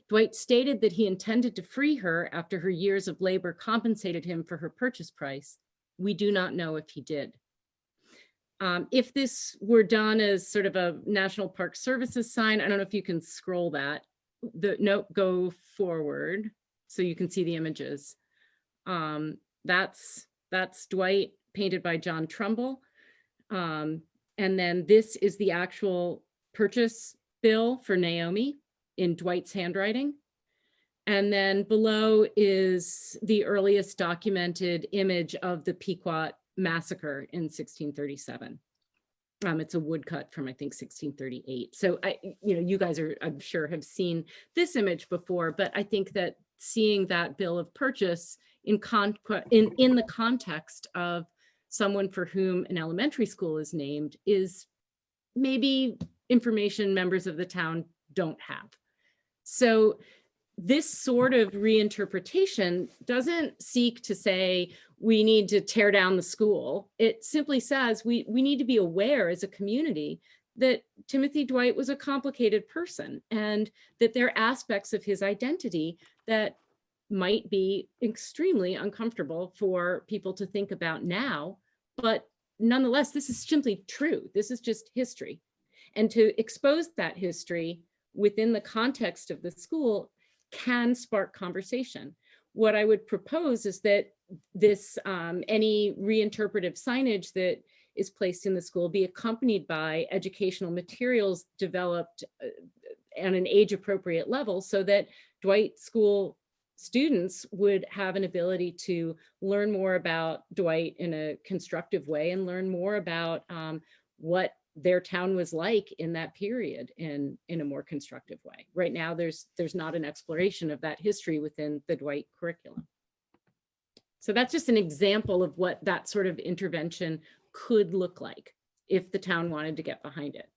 [SPEAKER 7] Dwight stated that he intended to free her after her years of labor compensated him for her purchase price. We do not know if he did. If this were done as sort of a National Park Services sign, I don't know if you can scroll that. Go forward so you can see the images. That's Dwight, painted by John Trumbull. And then this is the actual purchase bill for Naomi in Dwight's handwriting. And then below is the earliest documented image of the Pequot massacre in 1637. It's a woodcut from, I think, 1638. So you guys I'm sure have seen this image before, but I think that seeing that bill of purchase in the context of someone for whom an elementary school is named is maybe information members of the town don't have. So this sort of reinterpretation doesn't seek to say we need to tear down the school. It simply says we need to be aware as a community that Timothy Dwight was a complicated person and that there are aspects of his identity that might be extremely uncomfortable for people to think about now, but nonetheless, this is simply true. This is just history. And to expose that history within the context of the school can spark conversation. What I would propose is that this, any reinterpretive signage that is placed in the school be accompanied by educational materials developed at an age appropriate level so that Dwight School students would have an ability to learn more about Dwight in a constructive way and learn more about what their town was like in that period in a more constructive way. Right now, there's not an exploration of that history within the Dwight curriculum. So that's just an example of what that sort of intervention could look like if the town wanted to get behind it.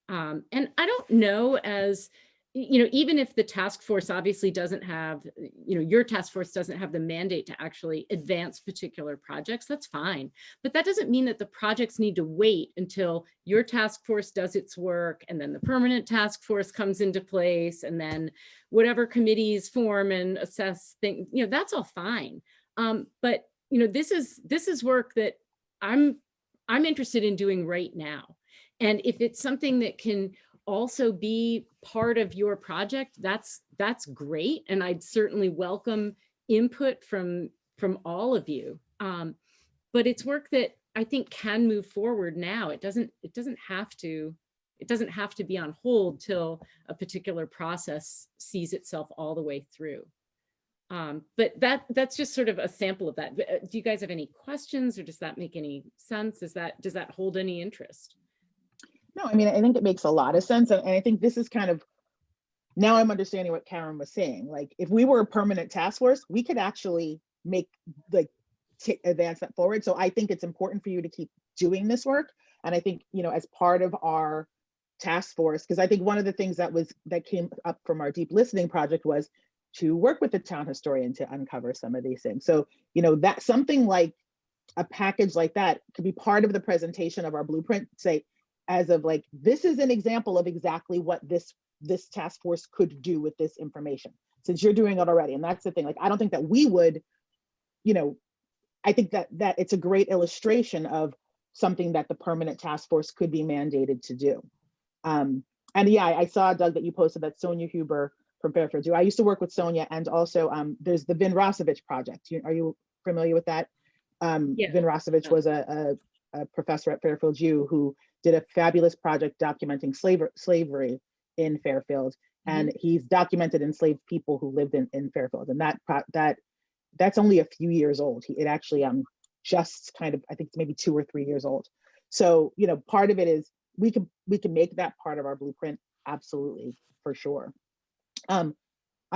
[SPEAKER 7] And I don't know, as you know, even if the task force obviously doesn't have, you know, your task force doesn't have the mandate to actually advance particular projects, that's fine. But that doesn't mean that the projects need to wait until your task force does its work and then the permanent task force comes into place and then whatever committees form and assess things, you know, that's all fine. But, you know, this is work that I'm interested in doing right now. And if it's something that can also be part of your project, that's great. And I'd certainly welcome input from all of you. But it's work that I think can move forward now. It doesn't have to be on hold till a particular process sees itself all the way through. But that's just sort of a sample of that. Do you guys have any questions, or does that make any sense? Does that hold any interest?
[SPEAKER 4] No, I mean, I think it makes a lot of sense. And I think this is kind of, now I'm understanding what Karen was saying. Like, if we were a permanent task force, we could actually make, like, advance that forward. So I think it's important for you to keep doing this work. And I think, you know, as part of our task force, because I think one of the things that came up from our deep listening project was to work with the town historian to uncover some of these things. So, you know, that something like a package like that could be part of the presentation of our blueprint, say, as of like, this is an example of exactly what this task force could do with this information, since you're doing it already. And that's the thing, like, I don't think that we would, you know, I think that it's a great illustration of something that the permanent task force could be mandated to do. And yeah, I saw, Doug, that you posted that Sonia Huber from Fairfield. I used to work with Sonia, and also there's the Vin Rosovich project. Are you familiar with that? Yeah. Vin Rosovich was a professor at Fairfield U who did a fabulous project documenting slavery in Fairfield, and he's documented enslaved people who lived in Fairfield, and that's only a few years old. It actually just kind of, I think it's maybe 2 or 3 years old. So, you know, part of it is we can make that part of our blueprint, absolutely, for sure. I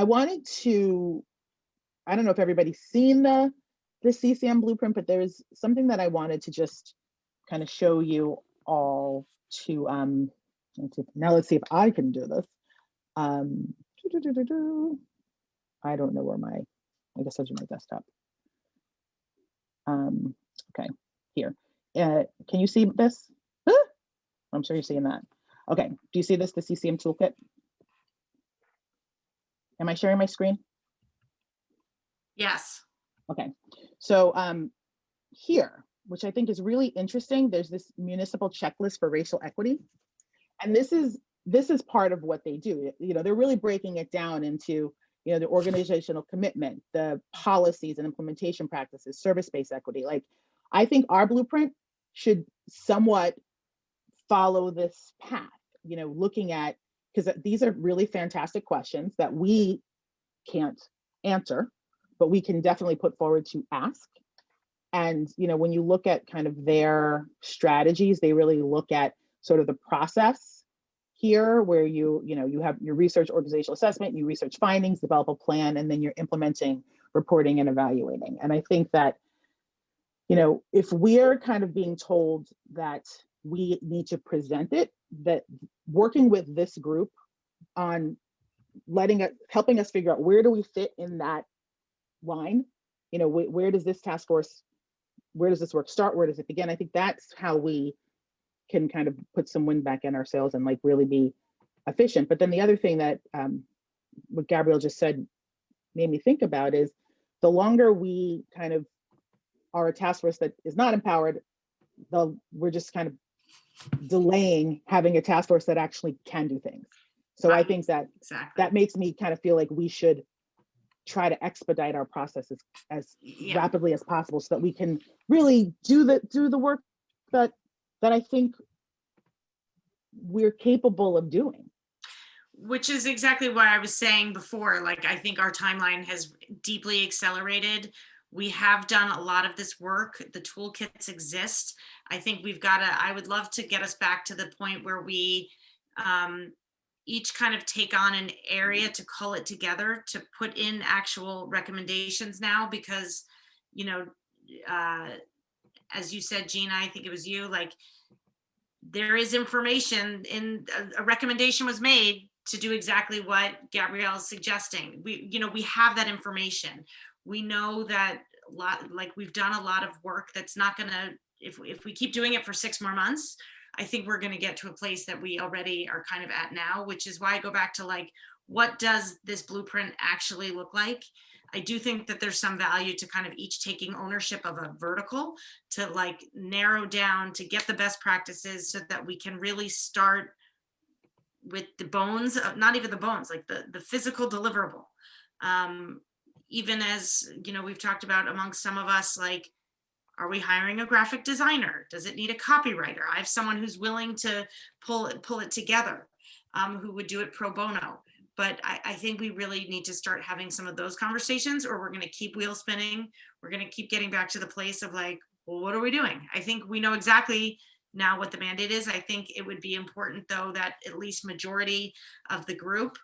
[SPEAKER 4] wanted to, I don't know if everybody's seen the CCM blueprint, but there's something that I wanted to just kind of show you all to, let's see if I can do this. I don't know where I guess I'll do my desktop. Okay, here. Can you see this? I'm sure you're seeing that. Okay, do you see this, the CCM toolkit? Am I sharing my screen?
[SPEAKER 1] Yes.
[SPEAKER 4] Okay, so here, which I think is really interesting, there's this municipal checklist for racial equity. And this is part of what they do. You know, they're really breaking it down into, you know, the organizational commitment, the policies and implementation practices, service-based equity. Like, I think our blueprint should somewhat follow this path, you know, looking at, because these are really fantastic questions that we can't answer, but we can definitely put forward to ask. And, you know, when you look at kind of their strategies, they really look at sort of the process here, where you have your research organizational assessment, you research findings, develop a plan, and then you're implementing, reporting, and evaluating. And I think that, you know, if we're kind of being told that we need to present it, that working with this group on helping us figure out where do we fit in that line, you know, where does this task force, where does this work start, where does it begin? I think that's how we can kind of put some wind back in our sails and like really be efficient. But then the other thing that what Gabrielle just said made me think about is, the longer we kind of are a task force that is not empowered, we're just kind of delaying having a task force that actually can do things. So I think that that makes me kind of feel like we should try to expedite our processes as rapidly as possible, so that we can really do the work that I think we're capable of doing.
[SPEAKER 1] which is exactly what I was saying before. Like, I think our timeline has deeply accelerated. We have done a lot of this work. The toolkits exist. I think I would love to get us back to the point where we each kind of take on an area to cull it together, to put in actual recommendations now, because, you know, as you said, Gina, I think it was you, like, there is information in a recommendation was made to do exactly what Gabrielle is suggesting. We have that information. We know that we've done a lot of work that's not gonna, if we keep doing it for 6 more months, I think we're gonna get to a place that we already are kind of at now, which is why I go back to, like, what does this blueprint actually look like? I do think that there's some value to kind of each taking ownership of a vertical to, like, narrow down, to get the best practices so that we can really start with the bones of, not even the bones, like the physical deliverable. Even as, you know, we've talked about amongst some of us, like, are we hiring a graphic designer? Does it need a copywriter? I have someone who's willing to pull it together, who would do it pro bono. But I think we really need to start having some of those conversations, or we're going to keep wheel spinning. We're going to keep getting back to the place of, like, well, what are we doing? I think we know exactly now what the mandate is. I think it would be important, though, that at least majority of the group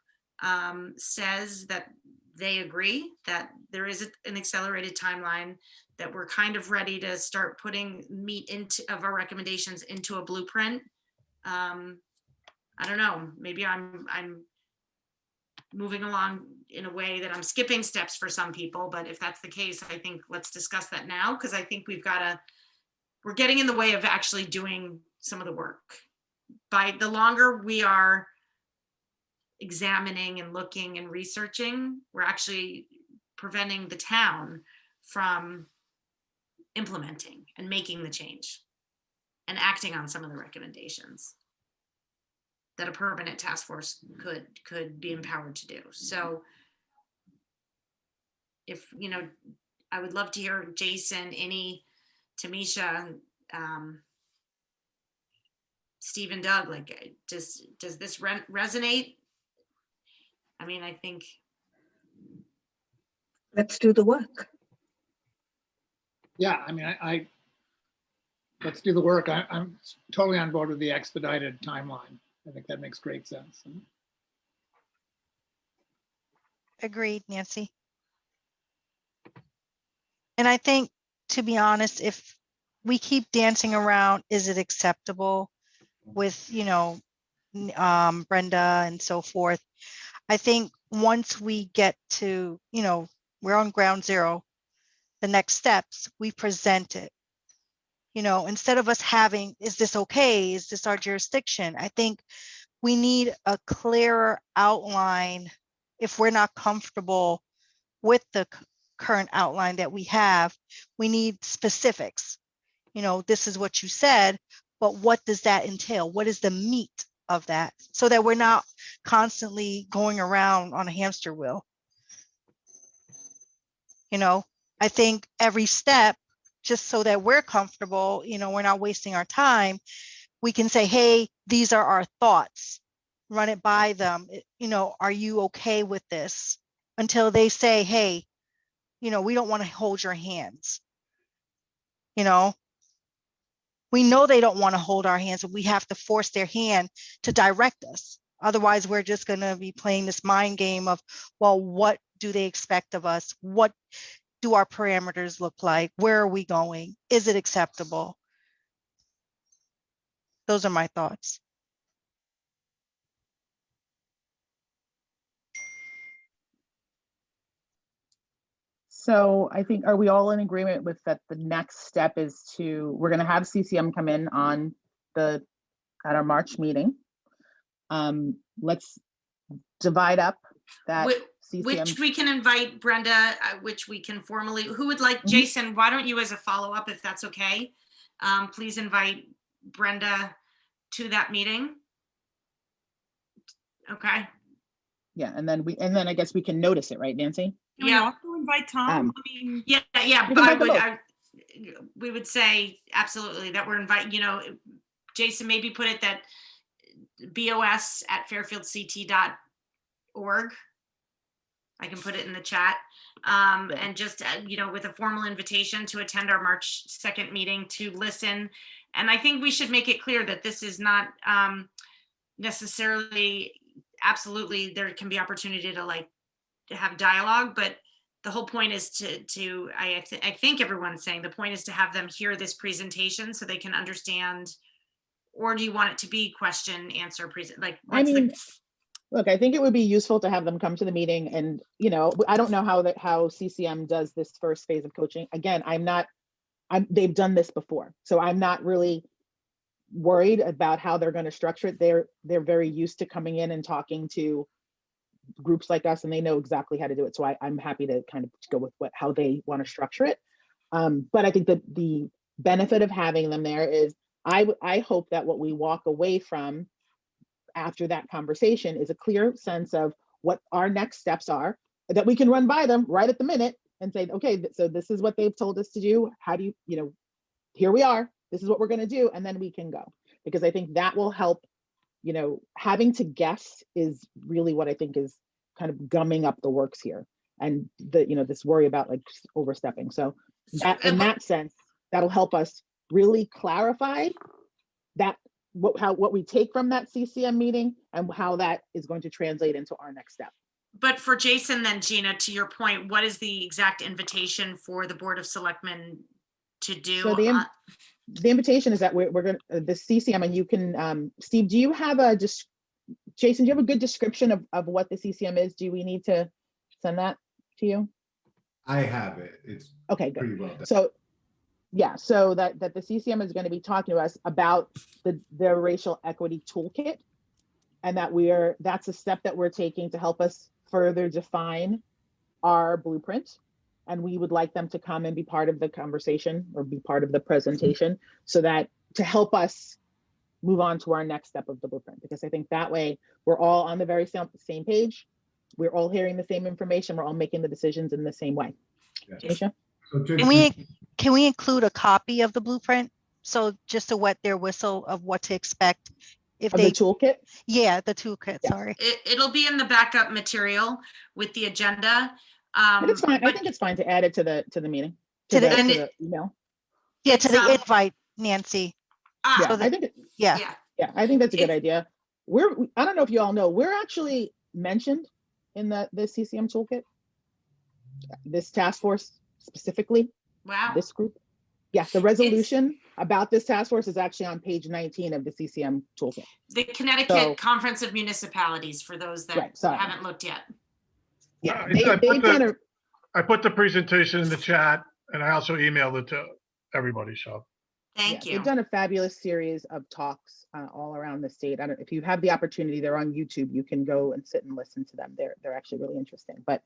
[SPEAKER 1] says that they agree that there is an accelerated timeline, that we're kind of ready to start putting meat of our recommendations into a blueprint. I don't know, maybe I'm moving along in a way that I'm skipping steps for some people, but if that's the case, I think let's discuss that now, because I think we're getting in the way of actually doing some of the work. By the longer we are examining and looking and researching, we're actually preventing the town from implementing and making the change and acting on some of the recommendations that a permanent task force could be empowered to do. So if, you know, I would love to hear Jason, Innie, Tamisha, Steve and Doug, like, does this resonate? I mean, I think.
[SPEAKER 10] Let's do the work.
[SPEAKER 8] Yeah, I mean, let's do the work. I'm totally on board with the expedited timeline. I think that makes great sense.
[SPEAKER 9] Agreed, Nancy. And I think, to be honest, if we keep dancing around, is it acceptable with, you know, Brenda and so forth? I think once we get to, you know, we're on ground zero, the next steps, we present it. You know, instead of us having, is this okay? Is this our jurisdiction? I think we need a clearer outline. If we're not comfortable with the current outline that we have, we need specifics. You know, this is what you said, but what does that entail? What is the meat of that? So that we're not constantly going around on a hamster wheel. You know, I think every step, just so that we're comfortable, you know, we're not wasting our time, we can say, hey, these are our thoughts, run it by them. You know, are you okay with this? Until they say, hey, you know, we don't want to hold your hands. You know, we know they don't want to hold our hands, but we have to force their hand to direct us. Otherwise, we're just going to be playing this mind game of, well, what do they expect of us? What do our parameters look like? Where are we going? Is it acceptable? Those are my thoughts.
[SPEAKER 4] So I think, are we all in agreement with that? The next step is we're going to have CCM come in at our March meeting. Let's divide up that CCM.
[SPEAKER 1] Which we can invite Brenda, which we can formally, who would like, Jason, why don't you, as a follow-up, if that's okay, please invite Brenda to that meeting. Okay.
[SPEAKER 4] Yeah, and then I guess we can notice it, right, Nancy?
[SPEAKER 5] Can we also invite Tom? I mean,
[SPEAKER 1] yeah. We would say absolutely that we're inviting, you know, Jason, maybe put it that BOS@fairfieldct.org org. I can put it in the chat. And just, with a formal invitation to attend our March 2nd meeting to listen. And I think we should make it clear that this is not necessarily, absolutely, there can be opportunity to have dialogue, but the whole point is I think everyone's saying the point is to have them hear this presentation so they can understand, or do you want it to be question, answer, present?
[SPEAKER 4] Look, I think it would be useful to have them come to the meeting, and I don't know how CCM does this first phase of coaching. Again, they've done this before, so I'm not really worried about how they're going to structure it. They're very used to coming in and talking to groups like us, and they know exactly how to do it. So I'm happy to kind of go with how they want to structure it. But I think that the benefit of having them there is I hope that what we walk away from after that conversation is a clear sense of what our next steps are, that we can run by them right at the minute and say, okay, so this is what they've told us to do. How do you, here we are, this is what we're going to do. And then we can go, because I think that will help. Having to guess is really what I think is kind of gumming up the works here. And this worry about overstepping. So that, in that sense, that'll help us really clarify that what we take from that CCM meeting and how that is going to translate into our next step.
[SPEAKER 1] But for Jason, then, Gina, to your point, what is the exact invitation for the Board of Selectmen to do?
[SPEAKER 4] So the invitation is that we're going to the CCM, and you can, Steve, do you have Jason, do you have a good description of what the CCM is? Do we need to send that to you?
[SPEAKER 2] I have it. It's
[SPEAKER 4] okay,
[SPEAKER 2] pretty
[SPEAKER 4] good.
[SPEAKER 2] well done.
[SPEAKER 4] So yeah, so that the CCM is going to be talking to us about the racial equity toolkit, and that's a step that we're taking to help us further define our blueprint. And we would like them to come and be part of the conversation or be part of the presentation, so that to help us move on to our next step of the blueprint, because I think that way we're all on the very same page. We're all hearing the same information. We're all making the decisions in the same way.
[SPEAKER 2] Yes.
[SPEAKER 4] Tanisha?
[SPEAKER 9] Can we include a copy of the blueprint? So just to wet their whistle of what to expect. If
[SPEAKER 4] the toolkit?
[SPEAKER 9] Yeah, the toolkit,
[SPEAKER 4] yeah.
[SPEAKER 9] Sorry.
[SPEAKER 1] It'll be in the backup material with the agenda.
[SPEAKER 4] But it's fine. I think it's fine to add it to the meeting.
[SPEAKER 9] To the
[SPEAKER 4] email.
[SPEAKER 9] Yeah, to the invite, Nancy.
[SPEAKER 4] Yeah, I think
[SPEAKER 9] yeah,
[SPEAKER 4] I think that's a good idea. I don't know if you all know, we're actually mentioned in the CCM toolkit, this task force specifically.
[SPEAKER 1] Wow.
[SPEAKER 4] This group. Yeah, the resolution about this task force is actually on page 19 of the CCM toolkit.
[SPEAKER 1] The Connecticut Conference of Municipalities, for those that haven't looked yet.
[SPEAKER 3] Yeah, I put the presentation in the chat, and I also emailed it to everybody. So
[SPEAKER 1] thank you.
[SPEAKER 4] They've done a fabulous series of talks all around the state. If you have the opportunity, they're on YouTube. You can go and sit and listen to them. They're actually really interesting. But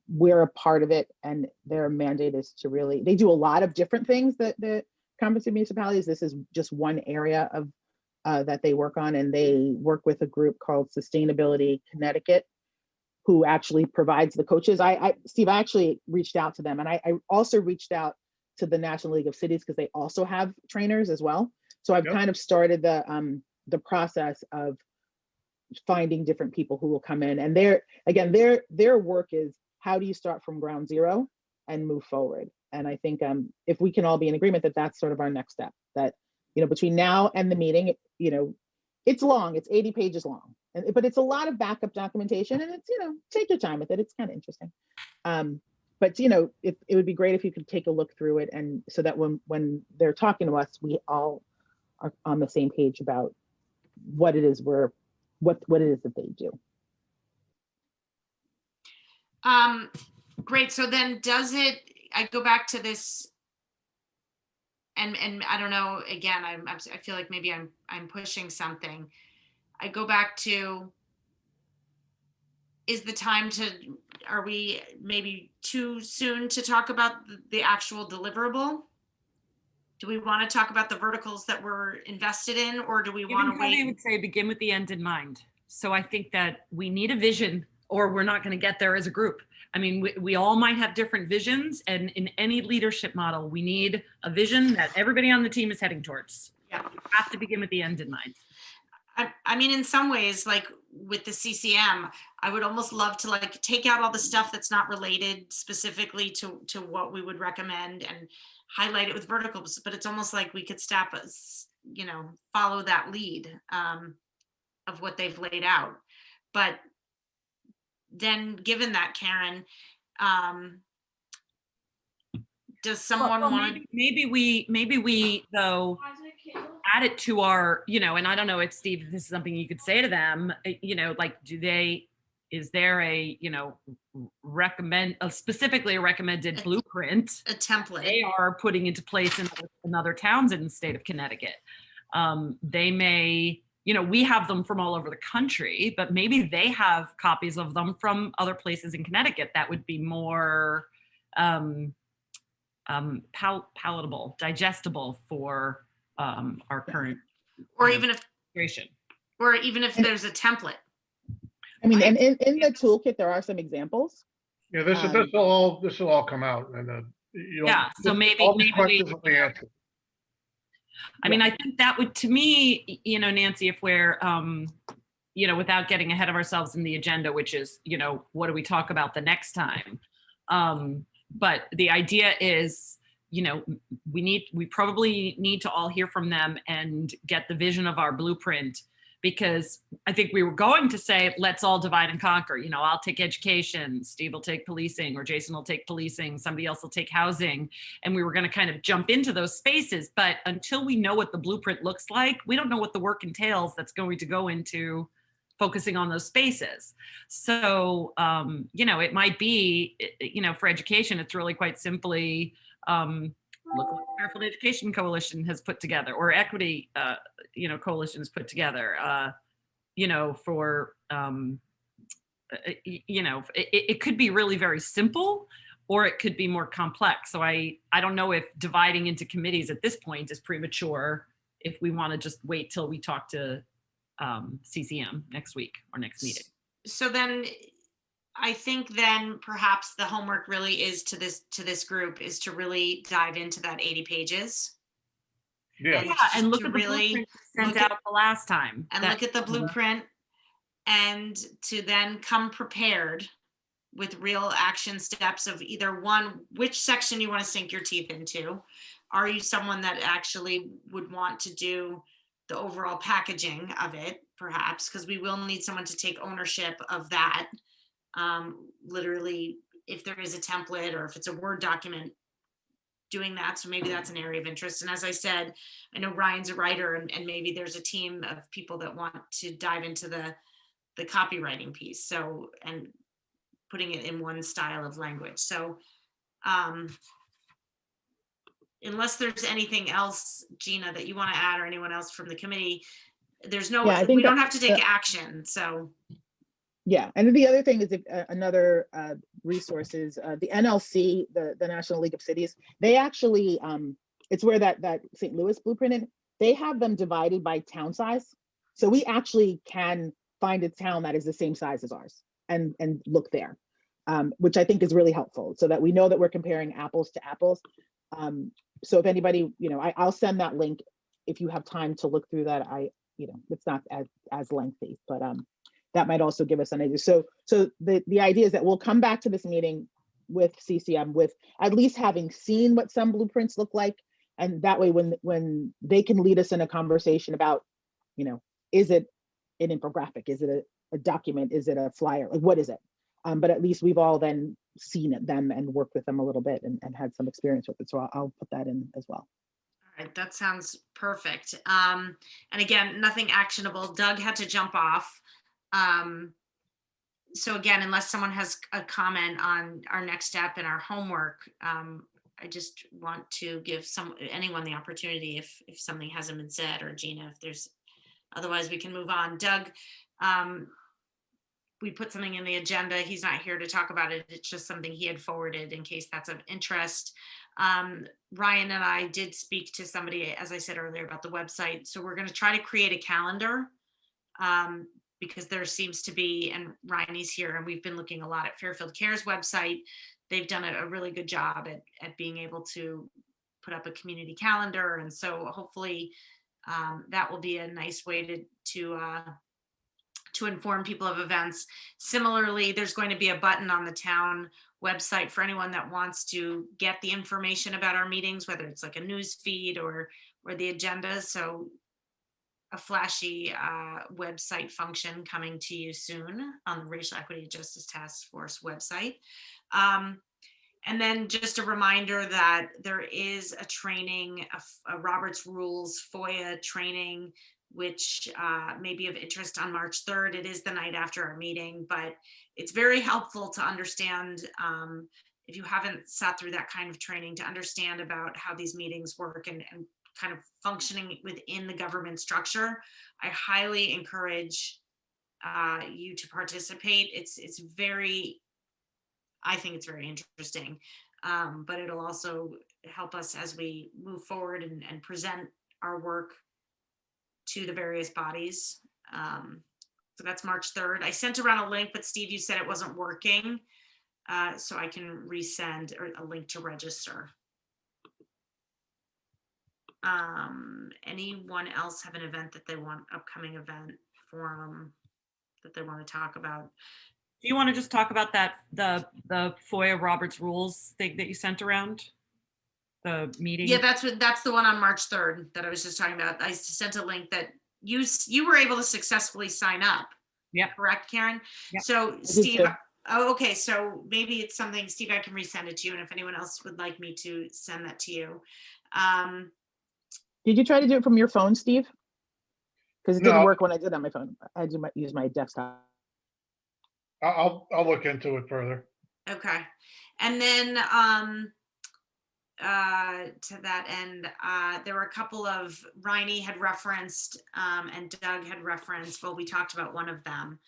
[SPEAKER 4] we're a part of it, and their mandate is to really. They do a lot of different things. The Conference of Municipalities. This is just one area of that they work on, and they work with a group called Sustainability Connecticut, who actually provides the coaches. Steve, I actually reached out to them, and I also reached out to the National League of Cities, because they also have trainers as well. So I've kind of started the process of finding different people who will come in, and their work is, how do you start from ground zero and move forward? And I think if we can all be in agreement that that's sort of our next step, that between now and the meeting, it's long, it's 80 pages long, but it's a lot of backup documentation, and it's take your time with it. It's kind of interesting. But it would be great if you could take a look through it, and so that when they're talking to us, we all are on the same page about what it is what it is that they do.
[SPEAKER 1] Great. So then I go back to this, and I don't know, again, I feel like maybe I'm pushing something. I go back to, is the time are we maybe too soon to talk about the actual deliverable? Do we want to talk about the verticals that we're invested in, or do we want to wait?
[SPEAKER 5] I would say begin with the end in mind. So I think that we need a vision, or we're not going to get there as a group. I mean, we all might have different visions, and in any leadership model, we need a vision that everybody on the team is heading towards.
[SPEAKER 1] Yeah.
[SPEAKER 5] You have to begin with the end in mind.
[SPEAKER 1] I mean, in some ways, like with the CCM, I would almost love to like take out all the stuff that's not related specifically to what we would recommend and highlight it with verticals, but it's almost like we could follow that lead of what they've laid out. But then given that, Karen, does someone want
[SPEAKER 5] maybe we though add it to our, and I don't know if Steve, if this is something you could say to them, like, is there a, specifically a recommended blueprint,
[SPEAKER 1] a template
[SPEAKER 5] they are putting into place in other towns in the state of Connecticut? They may, we have them from all over the country, but maybe they have copies of them from other places in Connecticut that would be more palatable, digestible for our current
[SPEAKER 1] or even if
[SPEAKER 5] situation.
[SPEAKER 1] Or even if there's a template.
[SPEAKER 4] I mean, and in the toolkit, there are some examples.
[SPEAKER 3] Yeah, this will all come out, and
[SPEAKER 5] so maybe we, I mean, I think that would, to me, Nancy, if we're without getting ahead of ourselves in the agenda, which is, what do we talk about the next time? But the idea is, we probably need to all hear from them and get the vision of our blueprint, because I think we were going to say, let's all divide and conquer. I'll take education, Steve will take policing, or Jason will take policing, somebody else will take housing. And we were going to kind of jump into those spaces. But until we know what the blueprint looks like, we don't know what the work entails that's going to go into focusing on those spaces. So, it might be, for education, it's really quite simply, look what the Fairfield Education Coalition has put together, or Equity, Coalition has put together, for, it could be really very simple, or it could be more complex. So I don't know if dividing into committees at this point is premature, if we want to just wait till we talk to CCM next week or next meeting.
[SPEAKER 1] So then I think then perhaps the homework really is to this group is to really dive into that 80 pages.
[SPEAKER 3] Yeah,
[SPEAKER 5] and look at the blueprint sent out the last time.
[SPEAKER 1] And look at the blueprint, and to then come prepared with real action steps of either one, which section you want to sink your teeth into. Are you someone that actually would want to do the overall packaging of it, perhaps, because we will need someone to take ownership of that. Literally, if there is a template or if it's a Word document, doing that. So maybe that's an area of interest. And as I said, I know Ryan's a writer, and maybe there's a team of people that want to dive into the copywriting piece. So, and putting it in one style of language. So, unless there's anything else, Gina, that you want to add, or anyone else from the committee, there's no, we don't have to take action. So.
[SPEAKER 4] Yeah, and the other thing is, if another resource is the NLC, the National League of Cities. They actually, it's where that St. Louis blueprint in. They have them divided by town size, so we actually can find a town that is the same size as ours and look there, which I think is really helpful, so that we know that we're comparing apples to apples. So if anybody, I'll send that link if you have time to look through that. It's not as lengthy, but that might also give us an idea. So the idea is that we'll come back to this meeting with CCM with at least having seen what some blueprints look like. And that way, when they can lead us in a conversation about, is it an infographic? Is it a document? Is it a flyer? Like, what is it? But at least we've all then seen them and worked with them a little bit and had some experience with it. So I'll put that in as well.
[SPEAKER 1] All right, that sounds perfect. And again, nothing actionable. Doug had to jump off. So again, unless someone has a comment on our next step and our homework, I just want to give anyone the opportunity if something hasn't been said, or Gina, if there's, otherwise we can move on. Doug, we put something in the agenda. He's not here to talk about it. It's just something he had forwarded in case that's of interest. Ryan and I did speak to somebody, as I said earlier, about the website. So we're going to try to create a calendar, because there seems to be, and Ryan is here, and we've been looking a lot at Fairfield Care's website. They've done a really good job at being able to put up a community calendar. And so hopefully that will be a nice way to inform people of events. Similarly, there's going to be a button on the town website for anyone that wants to get the information about our meetings, whether it's like a news feed or the agenda. So a flashy website function coming to you soon on the Racial Equity and Justice Task Force website. And then just a reminder that there is a training, a Robert's Rules FOIA training, which may be of interest on March 3rd. It is the night after our meeting, but it's very helpful to understand, if you haven't sat through that kind of training, to understand about how these meetings work and kind of functioning within the government structure. I highly encourage you to participate. I think it's very interesting, but it'll also help us as we move forward and present our work to the various bodies. So that's March 3rd. I sent around a link, but Steve, you said it wasn't working. So I can resend a link to register. Anyone else have an event that they want, upcoming event forum that they want to talk about?
[SPEAKER 5] Do you want to just talk about that, the FOIA Robert's Rules thing that you sent around? The meeting?
[SPEAKER 1] Yeah, that's the one on March 3rd that I was just talking about. I sent a link that you were able to successfully sign up.
[SPEAKER 5] Yeah.
[SPEAKER 1] Correct, Karen?
[SPEAKER 5] Yep.
[SPEAKER 1] So Steve, okay, so maybe it's something, Steve, I can resend it to you, and if anyone else would like me to send that to you.
[SPEAKER 4] Did you try to do it from your phone, Steve? Because it didn't work when I did it on my phone. I had to use my desktop.
[SPEAKER 3] I'll look into it further.
[SPEAKER 1] Okay. And then to that end, there were a couple of, Riney had referenced and Doug had referenced, well, we talked about one of them,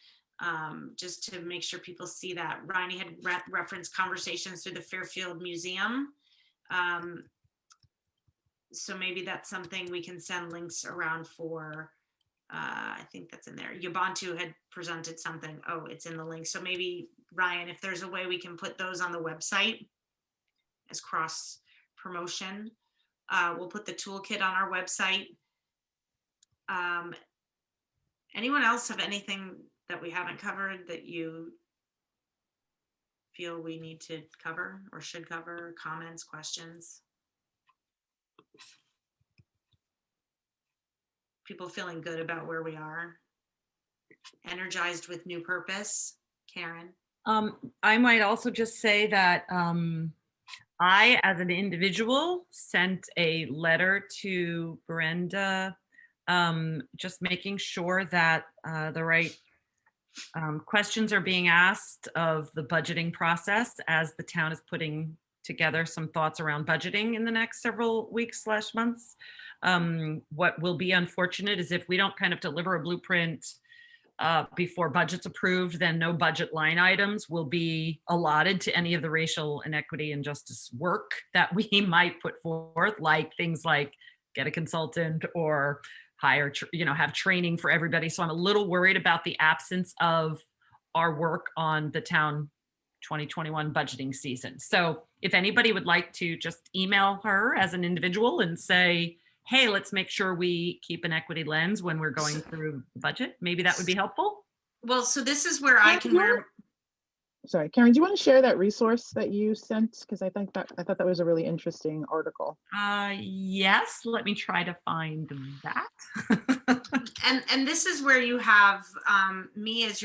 [SPEAKER 1] just to make sure people see that. Riney had referenced conversations through the Fairfield Museum. So maybe that's something we can send links around for. I think that's in there. Yabantu had presented something. Oh, it's in the link. So maybe, Ryan, if there's a way we can put those on the website as cross promotion. We'll put the toolkit on our website. Anyone else have anything that we haven't covered that you feel we need to cover or should cover? Comments, questions? People feeling good about where we are? Energized with new purpose? Karen?
[SPEAKER 5] I might also just say that I, as an individual, sent a letter to Brenda, just making sure that the right questions are being asked of the budgeting process as the town is putting together some thoughts around budgeting in the next several weeks / months. What will be unfortunate is if we don't kind of deliver a blueprint before budget's approved, then no budget line items will be allotted to any of the racial inequity and justice work that we might put forth, like things like get a consultant or hire, have training for everybody. So I'm a little worried about the absence of our work on the town 2021 budgeting season. So if anybody would like to just email her as an individual and say, hey, let's make sure we keep an equity lens when we're going through the budget, maybe that would be helpful.
[SPEAKER 1] Well, so this is where I can
[SPEAKER 4] Sorry, Karen, do you want to share that resource that you sent? Because I thought that was a really interesting article.
[SPEAKER 5] Yes, let me try to find that.
[SPEAKER 1] and this is where you have me as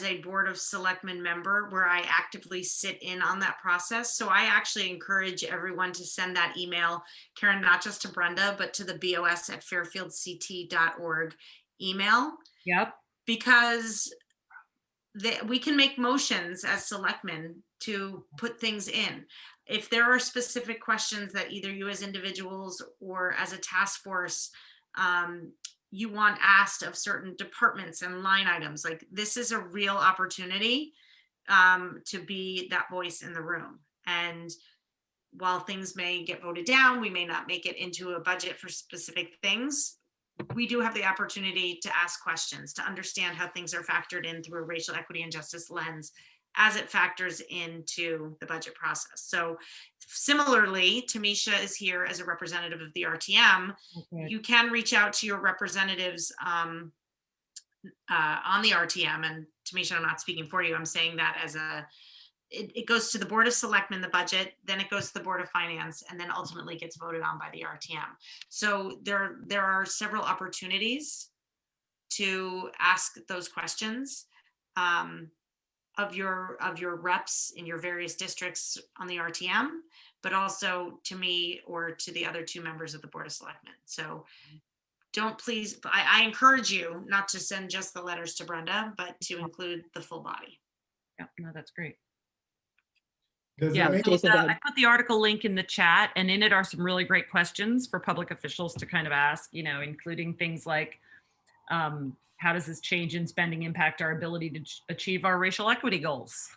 [SPEAKER 1] a Board of Selectmen member, where I actively sit in on that process. So I actually encourage everyone to send that email, Karen, not just to Brenda, but to the BOS@fairfieldct.org email.
[SPEAKER 5] Yep.
[SPEAKER 1] Because we can make motions as selectmen to put things in. If there are specific questions that either you as individuals or as a task force you want asked of certain departments and line items, like this is a real opportunity to be that voice in the room. And while things may get voted down, we may not make it into a budget for specific things, we do have the opportunity to ask questions, to understand how things are factored in through a racial equity and justice lens as it factors into the budget process. So similarly, Tamisha is here as a representative of the RTM.
[SPEAKER 7] Okay.
[SPEAKER 1] You can reach out to your representatives on the RTM, and Tamisha, I'm not speaking for you. I'm saying that as it goes to the Board of Selectmen, the budget, then it goes to the Board of Finance, and then ultimately gets voted on by the RTM. So there are several opportunities to ask those questions of your reps in your various districts on the RTM, but also to me or to the other two members of the Board of Selectmen. So I encourage you not to send just the letters to Brenda, but to include the full body.
[SPEAKER 5] Yeah, no, that's great.
[SPEAKER 2] Does it
[SPEAKER 5] Yeah,
[SPEAKER 2] make-
[SPEAKER 4] Jason, go ahead.
[SPEAKER 5] I put the article link in the chat, and in it are some really great questions for public officials to kind of ask, including things like, how does this change in spending impact our ability to achieve our racial equity goals?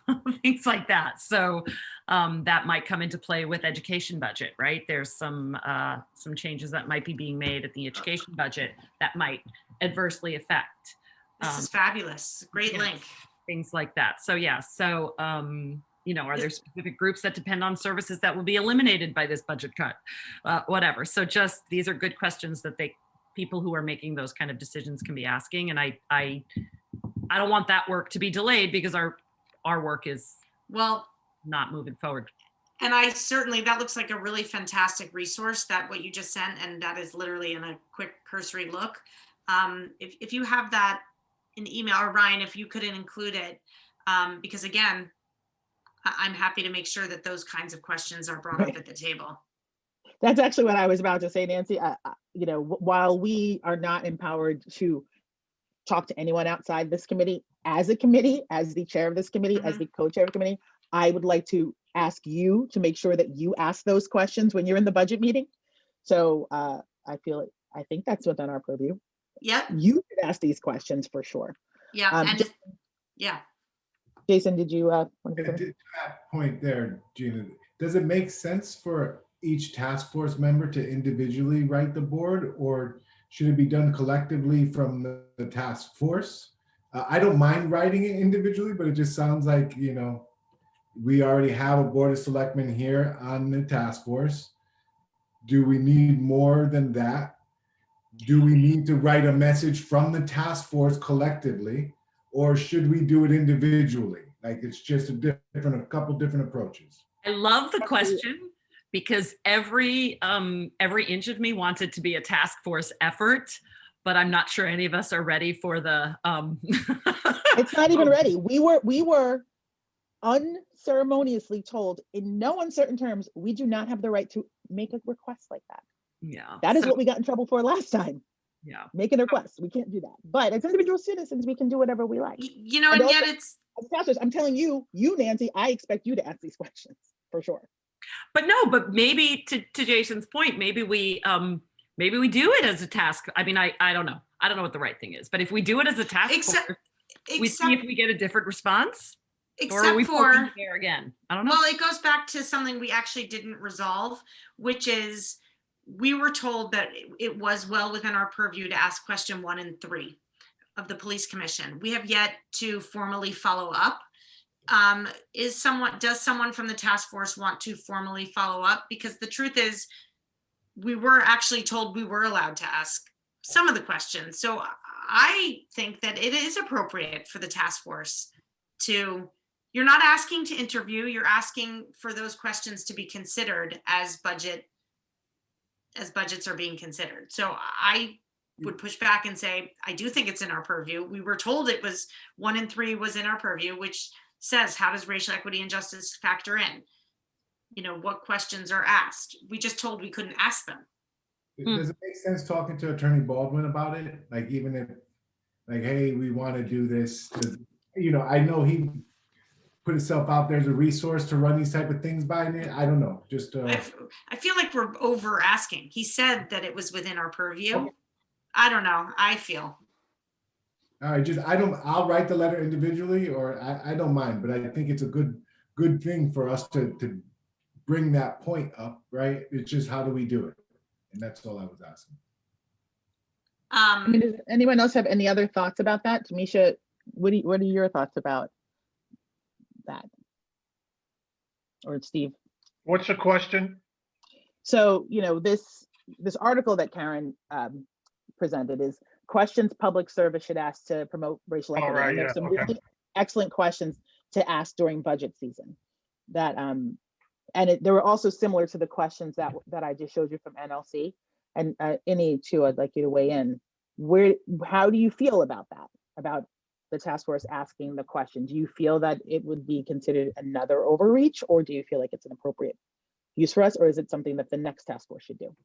[SPEAKER 5] Things like that. So that might come into play with education budget, right? There's some changes that might be being made at the education budget that might adversely affect.
[SPEAKER 1] This is fabulous. Great link.
[SPEAKER 5] Things like that. So yeah, so are there specific groups that depend on services that will be eliminated by this budget cut? Whatever. So just, these are good questions that people who are making those kind of decisions can be asking. And I don't want that work to be delayed because our work is not moving forward.
[SPEAKER 1] And that looks like a really fantastic resource, that what you just sent, and that is literally in a quick cursory look. If you have that in email, or Ryan, if you couldn't include it, because again, I'm happy to make sure that those kinds of questions are brought up at the table.
[SPEAKER 4] That's actually what I was about to say, Nancy. While we are not empowered to talk to anyone outside this committee, as the chair of this committee, as the co-chair of the committee, I would like to ask you to make sure that you ask those questions when you're in the budget meeting. So I think that's within our purview.
[SPEAKER 1] Yep.
[SPEAKER 4] You should ask these questions for sure.
[SPEAKER 1] Yeah.
[SPEAKER 4] Jason, did you want to say
[SPEAKER 2] to that point there, Gina, does it make sense for each task force member to individually write the board, or should it be done collectively from the task force? I don't mind writing it individually, but it just sounds like, we already have a Board of Selectmen here on the task force. Do we need more than that? Do we need to write a message from the task force collectively, or should we do it individually? Like it's just a couple different approaches.
[SPEAKER 5] I love the question, because every inch of me wants it to be a task force effort, but I'm not sure any of us are ready for the.
[SPEAKER 4] It's not even ready. We were unceremoniously told in no uncertain terms, we do not have the right to make a request like that.
[SPEAKER 5] Yeah.
[SPEAKER 4] That is what we got in trouble for last time.
[SPEAKER 5] Yeah.
[SPEAKER 4] Making a request. We can't do that. But as individual citizens, we can do whatever we like.
[SPEAKER 1] And yet it's.
[SPEAKER 4] As pastors, I'm telling you, Nancy, I expect you to ask these questions for sure.
[SPEAKER 5] But maybe to Jason's point, maybe we do it as a task. I mean, I don't know. I don't know what the right thing is, but if we do it as a task force, we see if we get a different response. Or are we poking there again? I don't know.
[SPEAKER 1] Well, it goes back to something we actually didn't resolve, which is we were told that it was well within our purview to ask question 1 and 3 of the police commission. We have yet to formally follow up. Does someone from the task force want to formally follow up? Because the truth is, we were actually told we were allowed to ask some of the questions. So I think that it is appropriate for the task force you're not asking to interview, you're asking for those questions to be considered as budgets are being considered. So I would push back and say, I do think it's in our purview. We were told it was 1 and 3 was in our purview, which says, how does racial equity and justice factor in? What questions are asked? We just told we couldn't ask them.
[SPEAKER 2] Does it make sense talking to Attorney Baldwin about it? Like, even if, hey, we want to do this, I know he put himself out there as a resource to run these type of things by me. I don't know. Just
[SPEAKER 1] I feel like we're over asking. He said that it was within our purview.
[SPEAKER 2] Okay.
[SPEAKER 1] I don't know. I feel.
[SPEAKER 2] All right, I'll write the letter individually, or I don't mind, but I think it's a good thing for us to bring that point up, right? It's just, how do we do it? And that's all I was asking.
[SPEAKER 4] Does anyone else have any other thoughts about that? Tamisha, what are your thoughts about that? Or Steve?
[SPEAKER 3] What's the question?
[SPEAKER 4] So, this article that Karen presented is questions public service should ask to promote racial equity.
[SPEAKER 3] Right,
[SPEAKER 4] And there's
[SPEAKER 3] yeah,
[SPEAKER 4] some
[SPEAKER 3] okay.
[SPEAKER 4] really excellent questions to ask during budget season. That they were also similar to the questions that I just showed you from NLC. And any two, I'd like you to weigh in. How do you feel about that? About the task force asking the question? Do you feel that it would be considered another overreach, or do you feel like it's an appropriate use for us, or is it something that the next task force should do?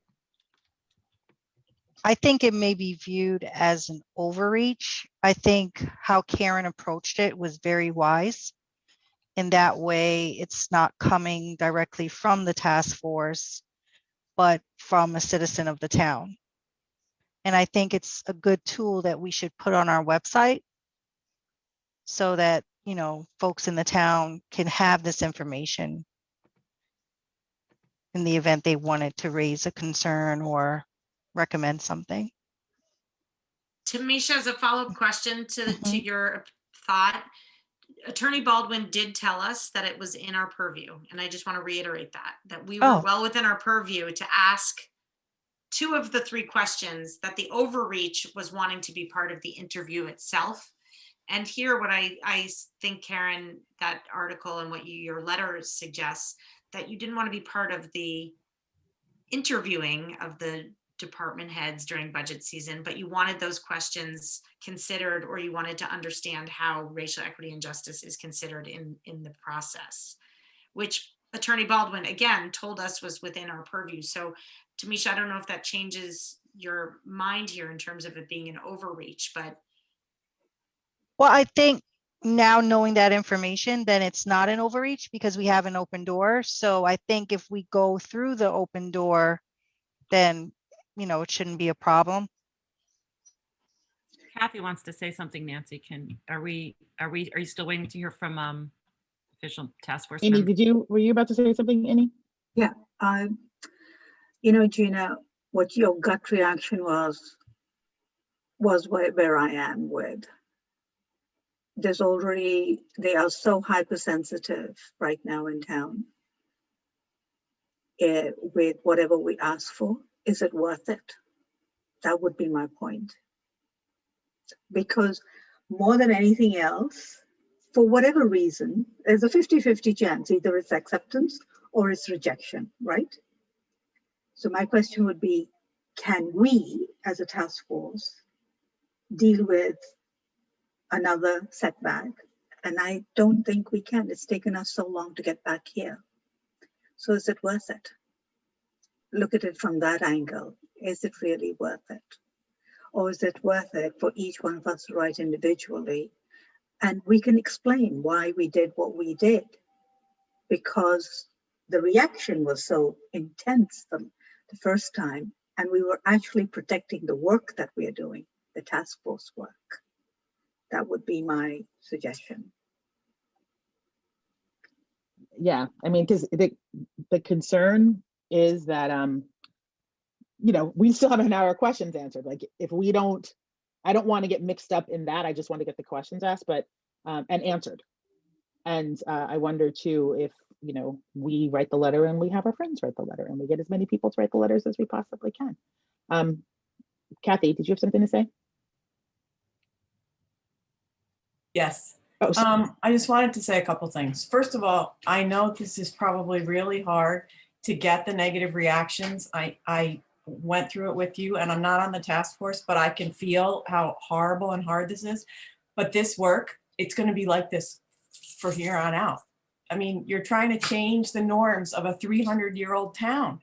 [SPEAKER 9] I think it may be viewed as an overreach. I think how Karen approached it was very wise. In that way, it's not coming directly from the task force, but from a citizen of the town. And I think it's a good tool that we should put on our website so that, folks in the town can have this information in the event they wanted to raise a concern or recommend something.
[SPEAKER 1] Tamisha, as a follow-up question to your thought, Attorney Baldwin did tell us that it was in our purview. And I just want to reiterate that we were well within our purview to ask 2 of the 3 questions, that the overreach was wanting to be part of the interview itself. And here, what I think, Karen, that article and what your letter suggests, that you didn't want to be part of the interviewing of the department heads during budget season, but you wanted those questions considered, or you wanted to understand how racial equity and justice is considered in the process, which Attorney Baldwin, again, told us was within our purview. So, Tamisha, I don't know if that changes your mind here in terms of it being an overreach, but.
[SPEAKER 9] Well, I think now knowing that information, then it's not an overreach because we have an open door. So I think if we go through the open door, then, it shouldn't be a problem.
[SPEAKER 5] Kathy wants to say something. Nancy, are you still waiting to hear from official task force?
[SPEAKER 4] Amy, were you about to say something, Amy?
[SPEAKER 10] Yeah, Gina, what your gut reaction was where I am with. They are so hypersensitive right now in town with whatever we ask for. Is it worth it? That would be my point. Because more than anything else, for whatever reason, there's a 50-50 chance, either it's acceptance or it's rejection, right? So my question would be, can we as a task force deal with another setback? And I don't think we can. It's taken us so long to get back here. So is it worth it? Look at it from that angle. Is it really worth it? Or is it worth it for each one of us to write individually? And we can explain why we did what we did, because the reaction was so intense the first time, and we were actually protecting the work that we are doing, the task force work. That would be my suggestion.
[SPEAKER 4] Yeah, I mean, because the concern is that, we still haven't had our questions answered. Like, if we don't, I don't want to get mixed up in that. I just want to get the questions asked, but and answered. And I wonder too if we write the letter and we have our friends write the letter and we get as many people to write the letters as we possibly can. Kathy, did you have something to say?
[SPEAKER 12] Yes.
[SPEAKER 4] Oh,
[SPEAKER 12] I just wanted to say a couple things. First of all, I know this is probably really hard to get the negative reactions. I went through it with you, and I'm not on the task force, but I can feel how horrible and hard this is. But this work, it's going to be like this for here on out. I mean, you're trying to change the norms of a 300-year-old town.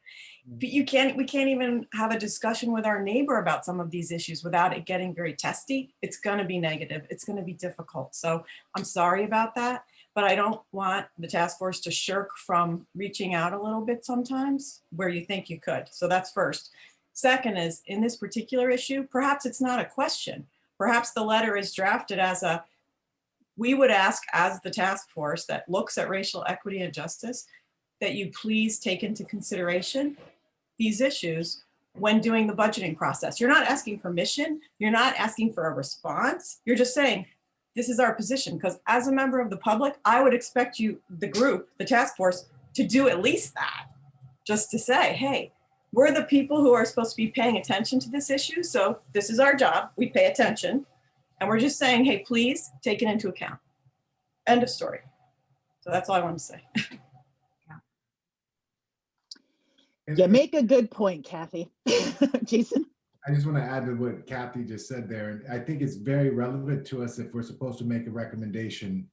[SPEAKER 12] But we can't even have a discussion with our neighbor about some of these issues without it getting very testy. It's going to be negative. It's going to be difficult. So I'm sorry about that, but I don't want the task force to shirk from reaching out a little bit sometimes where you think you could. So that's first. Second is, in this particular issue, perhaps it's not a question. Perhaps the letter is drafted as we would ask as the task force that looks at racial equity and justice, that you please take into consideration these issues when doing the budgeting process. You're not asking permission. You're not asking for a response. You're just saying, this is our position. Because as a member of the public, I would expect you, the group, the task force, to do at least that. Just to say, hey, we're the people who are supposed to be paying attention to this issue. So this is our job. We pay attention. And we're just saying, hey, please take it into account. End of story. So that's all I wanted to say.
[SPEAKER 4] You make a good point, Kathy. Jason?
[SPEAKER 2] I just want to add to what Kathy just said there. And I think it's very relevant to us if we're supposed to make a recommendation,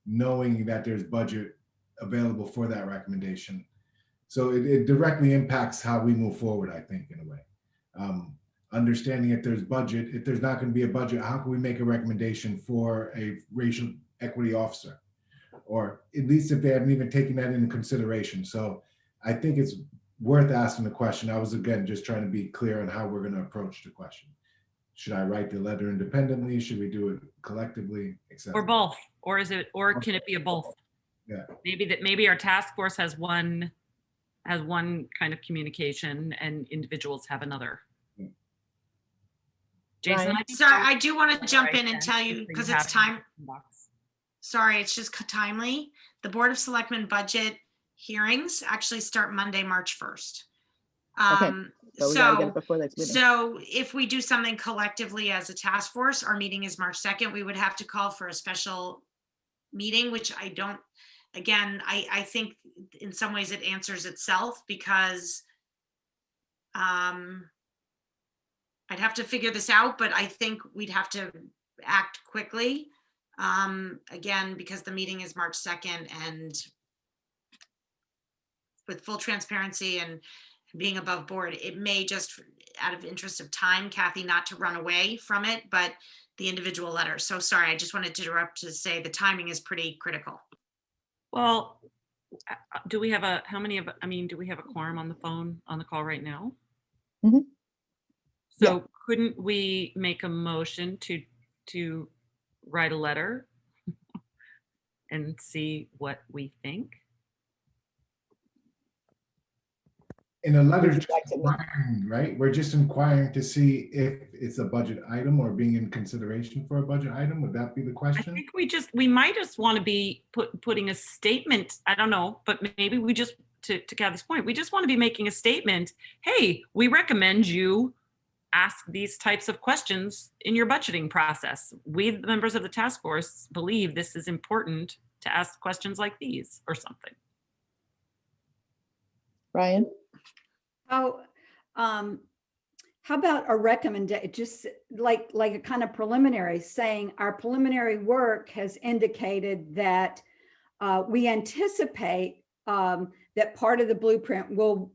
[SPEAKER 2] knowing that there's budget available for that recommendation. So it directly impacts how we move forward, I think, in a way. Understanding if there's budget, if there's not going to be a budget, how can we make a recommendation for a racial equity officer? Or at least if they haven't even taken that into consideration. So I think it's worth asking the question. I was, again, just trying to be clear on how we're going to approach the question. Should I write the letter independently? Should we do it collectively, etc.?
[SPEAKER 5] Or both, or is it, or can it be a both?
[SPEAKER 2] Yeah.
[SPEAKER 5] Maybe our task force has one kind of communication and individuals have another. Jason,
[SPEAKER 1] sorry, I do want to jump in and tell you, because it's time. Sorry, it's just timely. The Board of Selectmen budget hearings actually start Monday, March 1st.
[SPEAKER 4] Okay. So we gotta get it before next meeting.
[SPEAKER 1] So if we do something collectively as a task force, our meeting is March 2nd, we would have to call for a special meeting, which I don't, again, I think in some ways it answers itself, because I'd have to figure this out, but I think we'd have to act quickly. Again, because the meeting is March 2nd, and with full transparency and being above board, it may just, out of interest of time, Kathy, not to run away from it, but the individual letter. So sorry, I just wanted to interrupt to say the timing is pretty critical.
[SPEAKER 5] Well, do we have a, do we have a quorum on the phone, on the call right now?
[SPEAKER 4] Mm-hmm.
[SPEAKER 5] So
[SPEAKER 4] Yeah.
[SPEAKER 5] Couldn't we make a motion to write a letter and see what we think?
[SPEAKER 2] In a letter, just inquiring, right? We're just inquiring to see if it's a budget item or being in consideration for a budget item. Would that be the
[SPEAKER 5] I
[SPEAKER 2] question?
[SPEAKER 5] think we might just want to be putting a statement. I don't know, but maybe we just, to Kathy's point, we just want to be making a statement. Hey, we recommend you ask these types of questions in your budgeting process. We, the members of the task force, believe this is important to ask questions like these, or something.
[SPEAKER 4] Ryan?
[SPEAKER 6] How about a recommendation, just like a kind of preliminary, saying our preliminary work has indicated that we anticipate that part of the blueprint will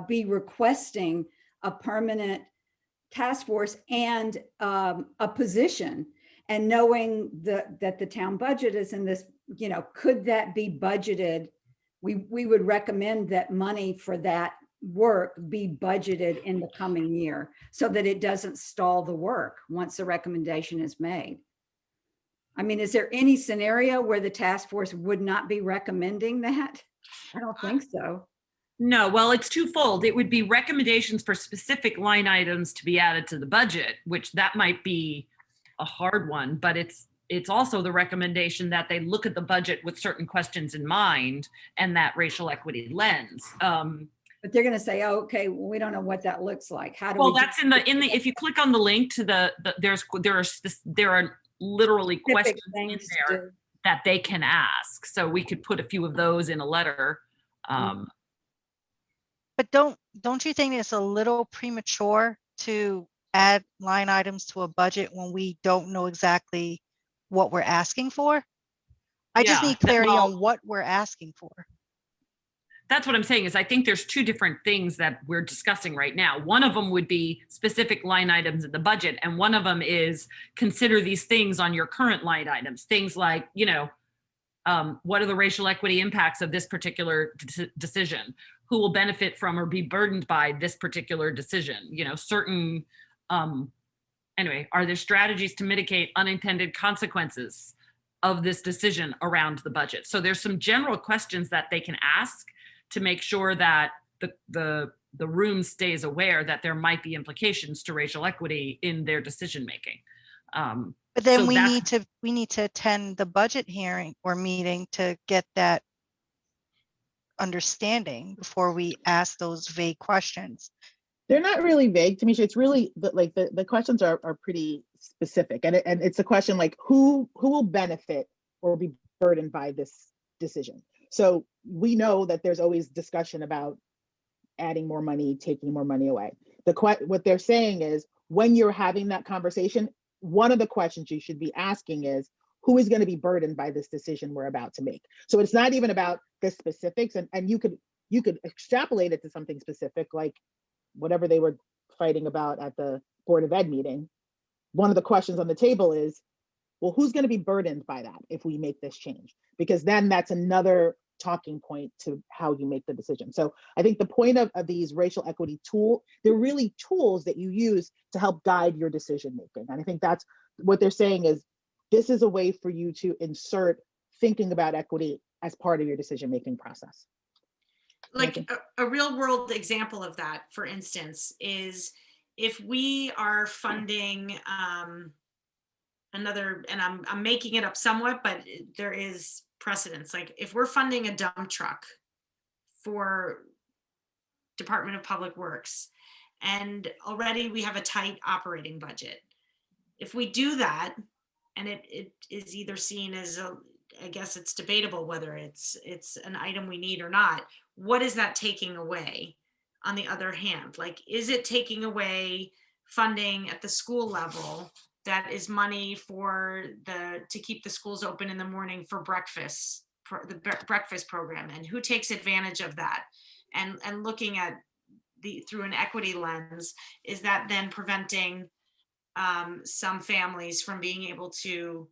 [SPEAKER 6] be requesting a permanent task force and a position, and knowing that the town budget is in this, could that be budgeted? We would recommend that money for that work be budgeted in the coming year, so that it doesn't stall the work once the recommendation is made. I mean, is there any scenario where the task force would not be recommending that? I don't think so.
[SPEAKER 5] No, well, it's twofold. It would be recommendations for specific line items to be added to the budget, which that might be a hard one, but it's also the recommendation that they look at the budget with certain questions in mind and that racial equity lens.
[SPEAKER 6] But they're going to say, oh, okay, well, we don't know what that looks like. How do
[SPEAKER 5] well,
[SPEAKER 6] we
[SPEAKER 5] that's in the if you click on the link to there are literally questions in there that they can ask. So we could put a few of those in a letter.
[SPEAKER 9] But don't you think it's a little premature to add line items to a budget when we don't know exactly what we're asking for? I just need clarity on what we're asking for.
[SPEAKER 5] That's what I'm saying, is I think there's two different things that we're discussing right now. One of them would be specific line items in the budget, and one of them is consider these things on your current line items. Things like, what are the racial equity impacts of this particular decision? Who will benefit from or be burdened by this particular decision? Certain, anyway, are there strategies to mitigate unintended consequences of this decision around the budget? So there's some general questions that they can ask to make sure that the room stays aware that there might be implications to racial equity in their decision making.
[SPEAKER 9] But then
[SPEAKER 5] So
[SPEAKER 9] we
[SPEAKER 5] that's-
[SPEAKER 9] need to attend the budget hearing or meeting to get that understanding before we ask those vague questions.
[SPEAKER 4] They're not really vague, Tamisha. It's really like the questions are pretty specific, and it's a question like who will benefit or be burdened by this decision. So we know that there's always discussion about adding more money, taking more money away. What they're saying is when you're having that conversation, one of the questions you should be asking is who is going to be burdened by this decision we're about to make. So it's not even about the specifics, and you could extrapolate it to something specific, like whatever they were fighting about at the Board of Ed meeting. One of the questions on the table is, well, who's going to be burdened by that if we make this change? Because then that's another talking point to how you make the decision. So I think the point of these racial equity tools, they're really tools that you use to help guide your decision making. And I think that's what they're saying is this is a way for you to insert thinking about equity as part of your decision making process.
[SPEAKER 1] Like a real world example of that, for instance, is if we are funding another, and I'm making it up somewhat, but there is precedence. Like if we're funding a dump truck for Department of Public Works, and already we have a tight operating budget. If we do that, and it is either seen as I guess it's debatable whether it's an item we need or not. What is that taking away? On the other hand, like, is it taking away funding at the school level that is money for to keep the schools open in the morning for breakfast, the breakfast program, and who takes advantage of that? And looking at through an equity lens, is that then preventing some families from being able to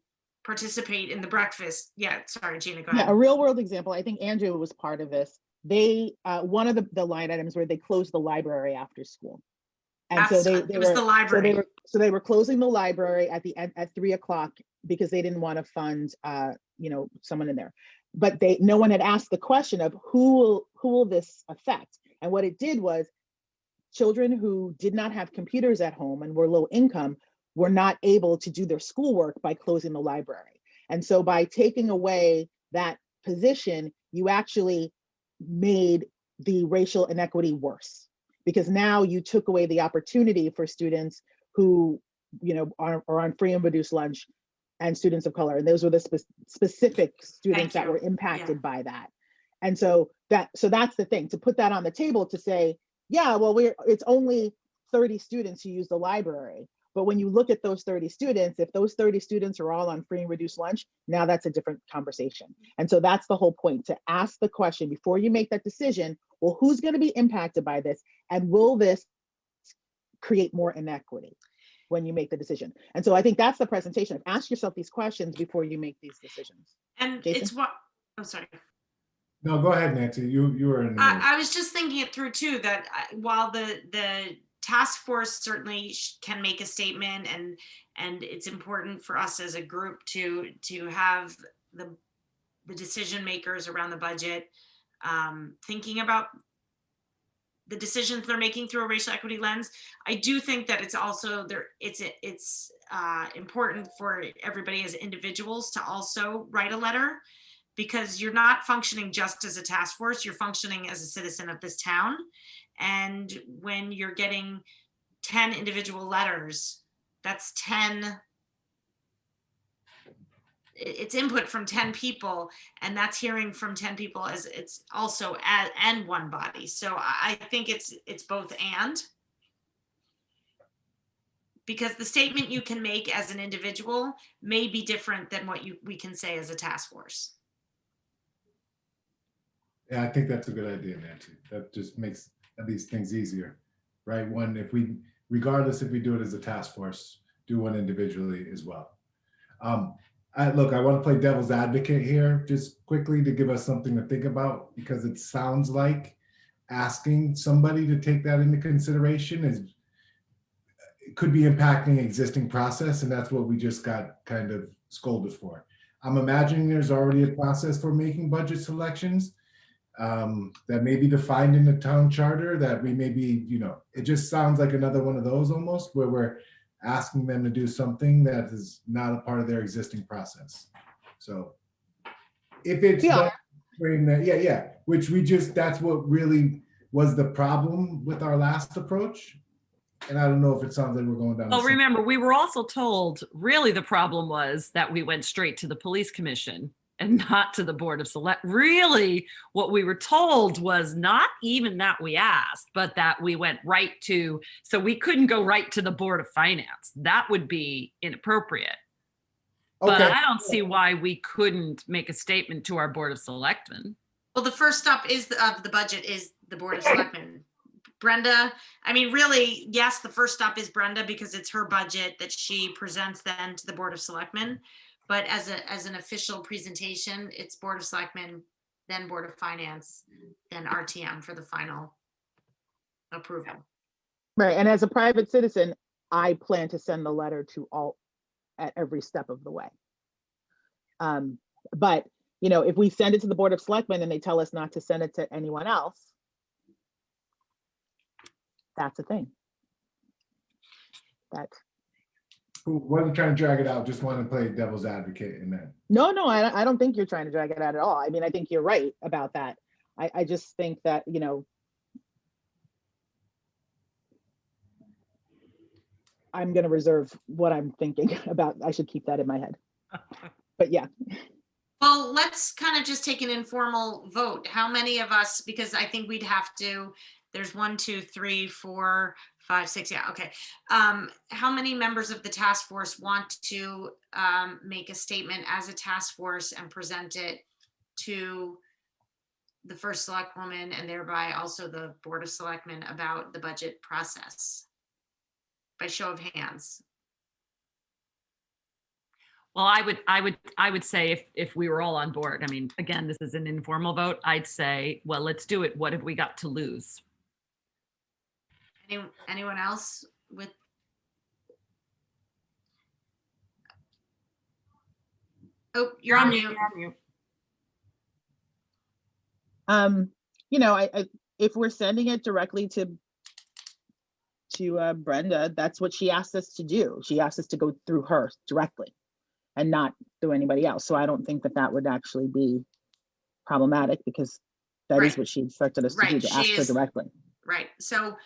[SPEAKER 1] participate in the breakfast? Yeah, sorry, Gina, go ahead.
[SPEAKER 4] Yeah, a real world example. I think Andrew was part of this. They one of the line items where they closed the library after school, and so they were closing the library at the end at 3 o'clock because they didn't want to fund someone in there. But no one had asked the question of who will this affect, and what it did was children who did not have computers at home and were low income were not able to do their schoolwork by closing the library. And so by taking away that position, you actually made the racial inequity worse, because now you took away the opportunity for students who are on free and reduced lunch and students of color. And those were the specific students that were impacted by that. And so that's the thing, to put that on the table to say, yeah, well, it's only 30 students who use the library. But when you look at those 30 students, if those 30 students are all on free and reduced lunch, now that's a different conversation. And so that's the whole point, to ask the question before you make that decision, well, who's going to be impacted by this? And will this create more inequity when you make the decision? And so I think that's the presentation. Ask yourself these questions before you make these decisions.
[SPEAKER 1] And
[SPEAKER 4] Jason?
[SPEAKER 1] it's what, I'm sorry.
[SPEAKER 2] No, go ahead, Nancy. You were in the
[SPEAKER 1] I was just thinking it through too, that while the task force certainly can make a statement, and it's important for us as a group to have the decision makers around the budget thinking about the decisions they're making through a racial equity lens. I do think that it's also it's important for everybody as individuals to also write a letter, because you're not functioning just as a task force, you're functioning as a citizen of this town. And when you're getting 10 individual letters, that's 10, it's input from 10 people, and that's hearing from 10 people as it's also and one body. So I think it's both and, because the statement you can make as an individual may be different than what we can say as a task force.
[SPEAKER 2] Yeah, I think that's a good idea, Nancy. That just makes these things easier, right? Regardless if we do it as a task force, do one individually as well. Look, I want to play devil's advocate here just quickly to give us something to think about, because it sounds like asking somebody to take that into consideration could be impacting existing process, and that's what we just got kind of scolded for. I'm imagining there's already a process for making budget selections that may be defined in the town charter, that we may be, it just sounds like another one of those almost, where we're asking them to do something that is not a part of their existing process. So if it's
[SPEAKER 4] Yeah.
[SPEAKER 2] frame that, yeah, which that's what really was the problem with our last approach. And I don't know if it sounds like we're going down.
[SPEAKER 5] Well, remember, we were also told really the problem was that we went straight to the police commission and not to the Board of Select. Really, what we were told was not even that we asked, but that we went right to, so we couldn't go right to the Board of Finance. That would be inappropriate. But
[SPEAKER 2] Okay.
[SPEAKER 5] I don't see why we couldn't make a statement to our Board of Selectmen.
[SPEAKER 1] Well, the first stop of the budget is the Board of Selectmen. Brenda, I mean, really, yes, the first stop is Brenda because it's her budget that she presents then to the Board of Selectmen. But as an official presentation, it's Board of Selectmen, then Board of Finance, then RTM for the final approval.
[SPEAKER 4] Right, and as a private citizen, I plan to send the letter to all at every step of the way. But, you know, if we send it to the Board of Selectmen and they tell us not to send it to anyone else, that's a thing. That.
[SPEAKER 2] Who wasn't trying to drag it out, just wanted to play devil's advocate in that.
[SPEAKER 4] No, I don't think you're trying to drag it out at all. I mean, I think you're right about that. I just think that, you know, I'm going to reserve what I'm thinking about. I should keep that in my head. But yeah.
[SPEAKER 1] Well, let's kind of just take an informal vote. How many of us, because I think we'd have to, there's 1, 2, 3, 4, 5, 6. Yeah. Okay. How many members of the task force want to make a statement as a task force and present it to the first select woman and thereby also the Board of Selectmen about the budget process? By show of hands.
[SPEAKER 5] Well, I would say if we were all on board, I mean, again, this is an informal vote. I'd say, well, let's do it. What have we got to lose?
[SPEAKER 1] Anyone else with? Oh, you're on mute.
[SPEAKER 4] You know, I if we're sending it directly to Brenda, that's what she asked us to do. She asked us to go through her directly and not through anybody else. So I don't think that would actually be problematic because that is what she instructed us to do, to ask her directly.
[SPEAKER 1] Right. So,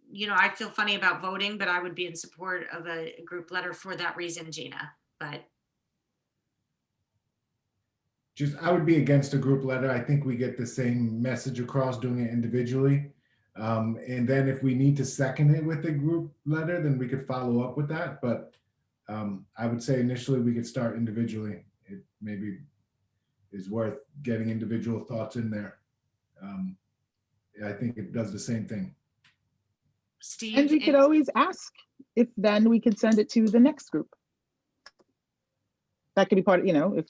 [SPEAKER 1] you know, I feel funny about voting, but I would be in support of a group letter for that reason, Gina. But
[SPEAKER 2] I would be against a group letter. I think we get the same message across doing it individually. And then if we need to second it with a group letter, then we could follow up with that. But I would say initially we could start individually. It maybe is worth getting individual thoughts in there. I think it does the same thing.
[SPEAKER 1] Steve,
[SPEAKER 4] and we could always ask if then we could send it to the next group. That could be part of, you know,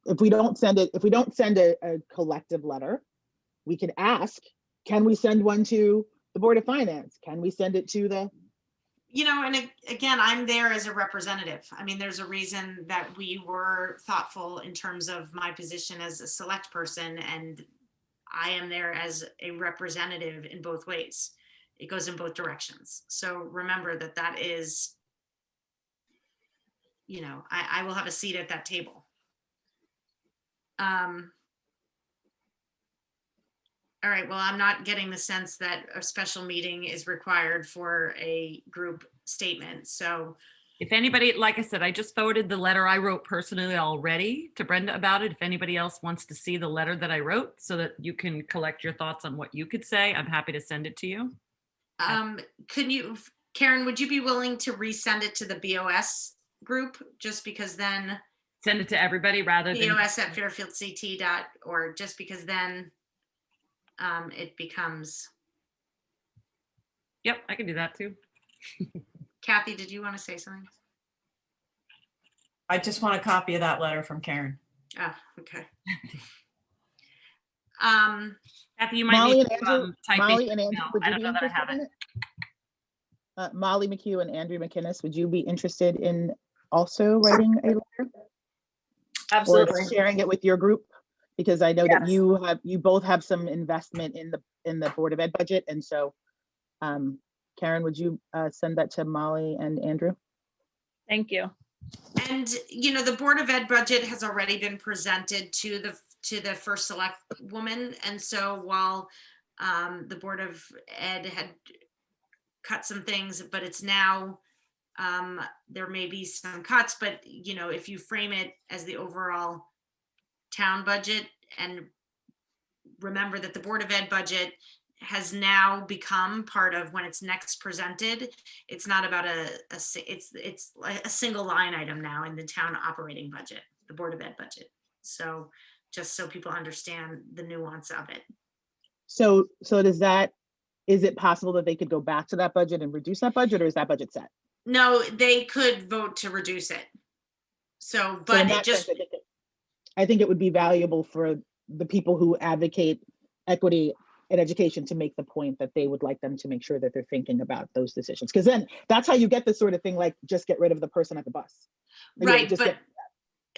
[SPEAKER 4] if we don't send a collective letter, we could ask, can we send one to the Board of Finance? Can we send it to the?
[SPEAKER 1] You know, and again, I'm there as a representative. I mean, there's a reason that we were thoughtful in terms of my position as a select person, and I am there as a representative in both ways. It goes in both directions. So remember that is, you know, I will have a seat at that table. All right, well, I'm not getting the sense that a special meeting is required for a group statement, so.
[SPEAKER 5] If anybody, like I said, I just forwarded the letter I wrote personally already to Brenda about it. If anybody else wants to see the letter that I wrote so that you can collect your thoughts on what you could say, I'm happy to send it to you.
[SPEAKER 1] Karen, would you be willing to resend it to the BOS group, just because then?
[SPEAKER 5] Send it to everybody rather than.
[SPEAKER 1] BOS at fairfieldct.org, just because then it becomes.
[SPEAKER 5] Yep, I can do that too.
[SPEAKER 1] Kathy, did you want to say something?
[SPEAKER 12] I just want a copy of that letter from Karen.
[SPEAKER 1] Oh, okay.
[SPEAKER 5] Kathy, you might
[SPEAKER 4] Molly
[SPEAKER 5] need
[SPEAKER 4] and
[SPEAKER 5] to
[SPEAKER 4] Andrew,
[SPEAKER 5] type
[SPEAKER 4] Molly
[SPEAKER 5] in
[SPEAKER 4] and Andrew, would you be interested in it? Molly McHugh and Andrew McInnes, would you be interested in also writing a letter?
[SPEAKER 12] Absolutely.
[SPEAKER 4] Or sharing it with your group? Because I know that you both have some investment in the Board of Ed budget, and so Karen, would you send that to Molly and Andrew?
[SPEAKER 13] Thank you.
[SPEAKER 1] And, you know, the Board of Ed budget has already been presented to the first select woman. And so while the Board of Ed had cut some things, but it's now, there may be some cuts, but, you know, if you frame it as the overall town budget, and remember that the Board of Ed budget has now become part of, when it's next presented, it's not about it's like a single line item now in the town operating budget, the Board of Ed budget. So just so people understand the nuance of it.
[SPEAKER 4] So is it possible that they could go back to that budget and reduce that budget, or is that budget set?
[SPEAKER 1] No, they could vote to reduce it. So, but it just,
[SPEAKER 4] I think it would be valuable for the people who advocate equity in education to make the point that they would like them to make sure that they're thinking about those decisions. Because then that's how you get this sort of thing, like just get rid of the person at the bus.
[SPEAKER 1] right,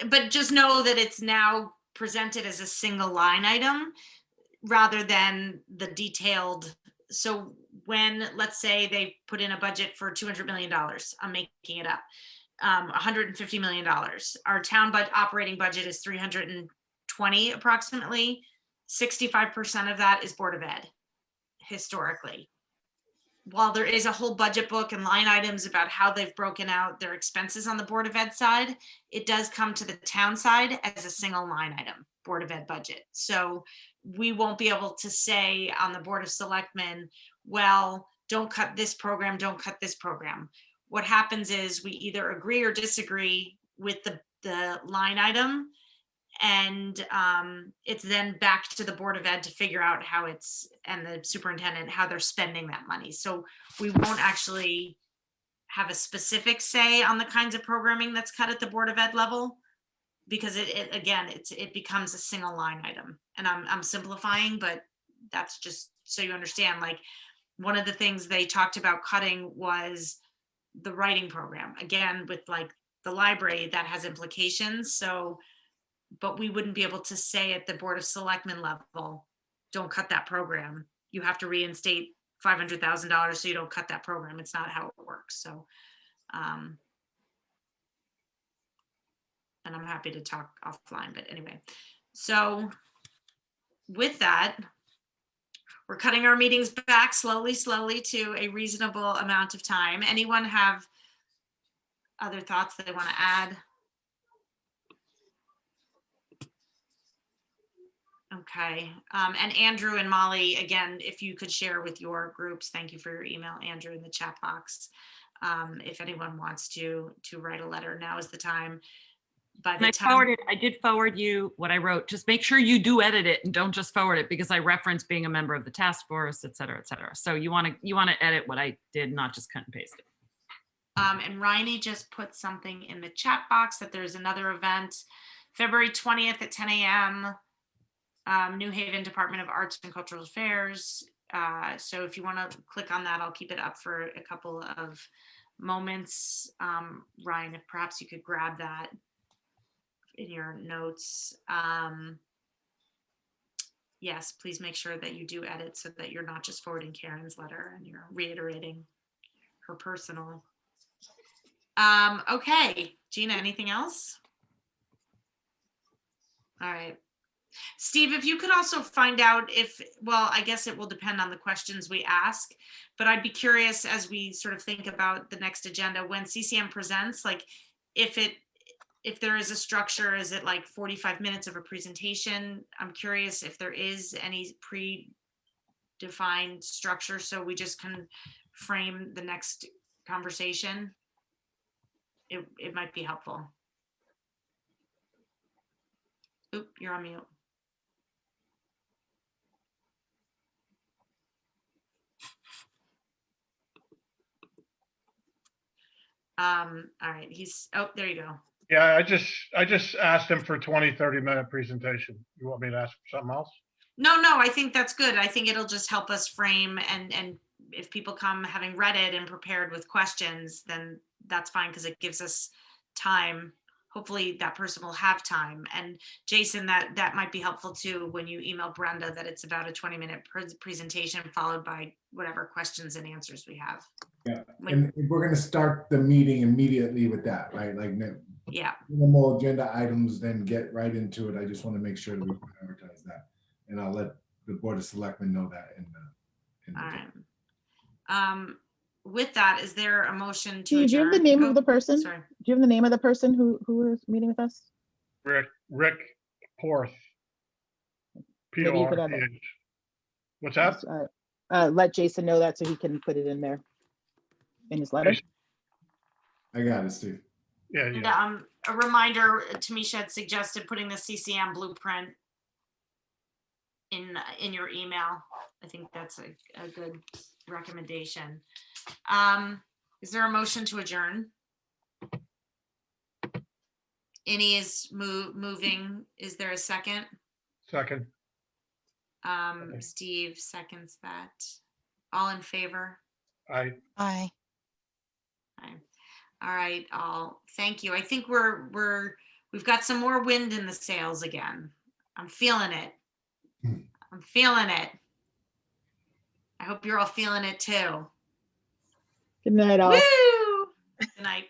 [SPEAKER 1] but just know that it's now presented as a single line item rather than the detailed. So when, let's say they put in a budget for $200 million, I'm making it up, $150 million. Our town operating budget is 320 approximately. 65% of that is Board of Ed historically. While there is a whole budget book and line items about how they've broken out their expenses on the Board of Ed side, it does come to the town side as a single line item, Board of Ed budget. So we won't be able to say on the Board of Selectmen, well, don't cut this program, don't cut this program. What happens is we either agree or disagree with the line item, and it's then back to the Board of Ed to figure out how and the superintendent, how they're spending that money. So we won't actually have a specific say on the kinds of programming that's cut at the Board of Ed level, because it becomes a single line item. And I'm simplifying, but that's just so you understand, like, one of the things they talked about cutting was the writing program. Again, with like the library, that has implications. So, but we wouldn't be able to say at the Board of Selectmen level, don't cut that program. You have to reinstate $500,000 so you don't cut that program. It's not how it works. So, and I'm happy to talk offline, but anyway. So with that, we're cutting our meetings back slowly to a reasonable amount of time. Anyone have other thoughts that they want to add? Okay, and Andrew and Molly, again, if you could share with your groups, thank you for your email, Andrew, in the chat box. If anyone wants to write a letter, now is the time. By the time
[SPEAKER 5] I did forward you what I wrote. Just make sure you do edit it and don't just forward it, because I reference being a member of the task force, et cetera, et cetera. So you want to edit what I did, not just cut and paste it.
[SPEAKER 1] And Riney just put something in the chat box that there's another event, February 20th at 10 a.m. New Haven Department of Arts and Cultural Affairs. So if you want to click on that, I'll keep it up for a couple of moments. Ryan, if perhaps you could grab that in your notes. Yes, please make sure that you do edit so that you're not just forwarding Karen's letter and you're reiterating her personal. Okay, Gina, anything else? All right. Steve, if you could also find out if, well, I guess it will depend on the questions we ask, but I'd be curious as we sort of think about the next agenda, when CCM presents, like if there is a structure, is it like 45 minutes of a presentation? I'm curious if there is any predefined structure so we just can frame the next conversation. It might be helpful. Oop, you're on mute. All right, oh, there you go.
[SPEAKER 3] Yeah, I just asked him for 30-minute presentation. You want me to ask for something else?
[SPEAKER 1] No, I think that's good. I think it'll just help us frame, and if people come having read it and prepared with questions, then that's fine, because it gives us time hopefully that person will have time. And Jason, that might be helpful too, when you email Brenda, that it's about a 20-minute presentation followed by whatever questions and answers we have.
[SPEAKER 2] Yeah, and we're going to start the meeting immediately with that, right? Like,
[SPEAKER 1] yeah,
[SPEAKER 2] normal agenda items, then get right into it. I just want to make sure that we prioritize that, and I'll let the Board of Selectmen know that.
[SPEAKER 1] All right. With that, is there a motion to
[SPEAKER 4] Do you
[SPEAKER 1] adjourn?
[SPEAKER 4] have the name of the person?
[SPEAKER 1] Sorry.
[SPEAKER 4] Do you have the name of the person who is meeting with us?
[SPEAKER 3] Rick Porth.
[SPEAKER 4] Maybe you could have it.
[SPEAKER 3] P-O-R-T-H. What's that?
[SPEAKER 4] Let Jason know that so he can put it in there in his letter.
[SPEAKER 2] I got it, Steve.
[SPEAKER 3] Yeah,
[SPEAKER 1] And
[SPEAKER 3] yeah.
[SPEAKER 1] a reminder, Tamisha had suggested putting the Ccm Blueprint in your email. I think that's a good recommendation. Is there a motion to adjourn? Any is moving. Is there a second?
[SPEAKER 3] Second.
[SPEAKER 1] Steve seconds that. All in favor?
[SPEAKER 3] Aye.
[SPEAKER 9] Aye.
[SPEAKER 1] Aye. All right, all. Thank you. I think we've got some more wind in the sails again. I'm feeling it. I'm feeling it. I hope you're all feeling it too.
[SPEAKER 4] Good night, all.
[SPEAKER 1] Woo! Good night.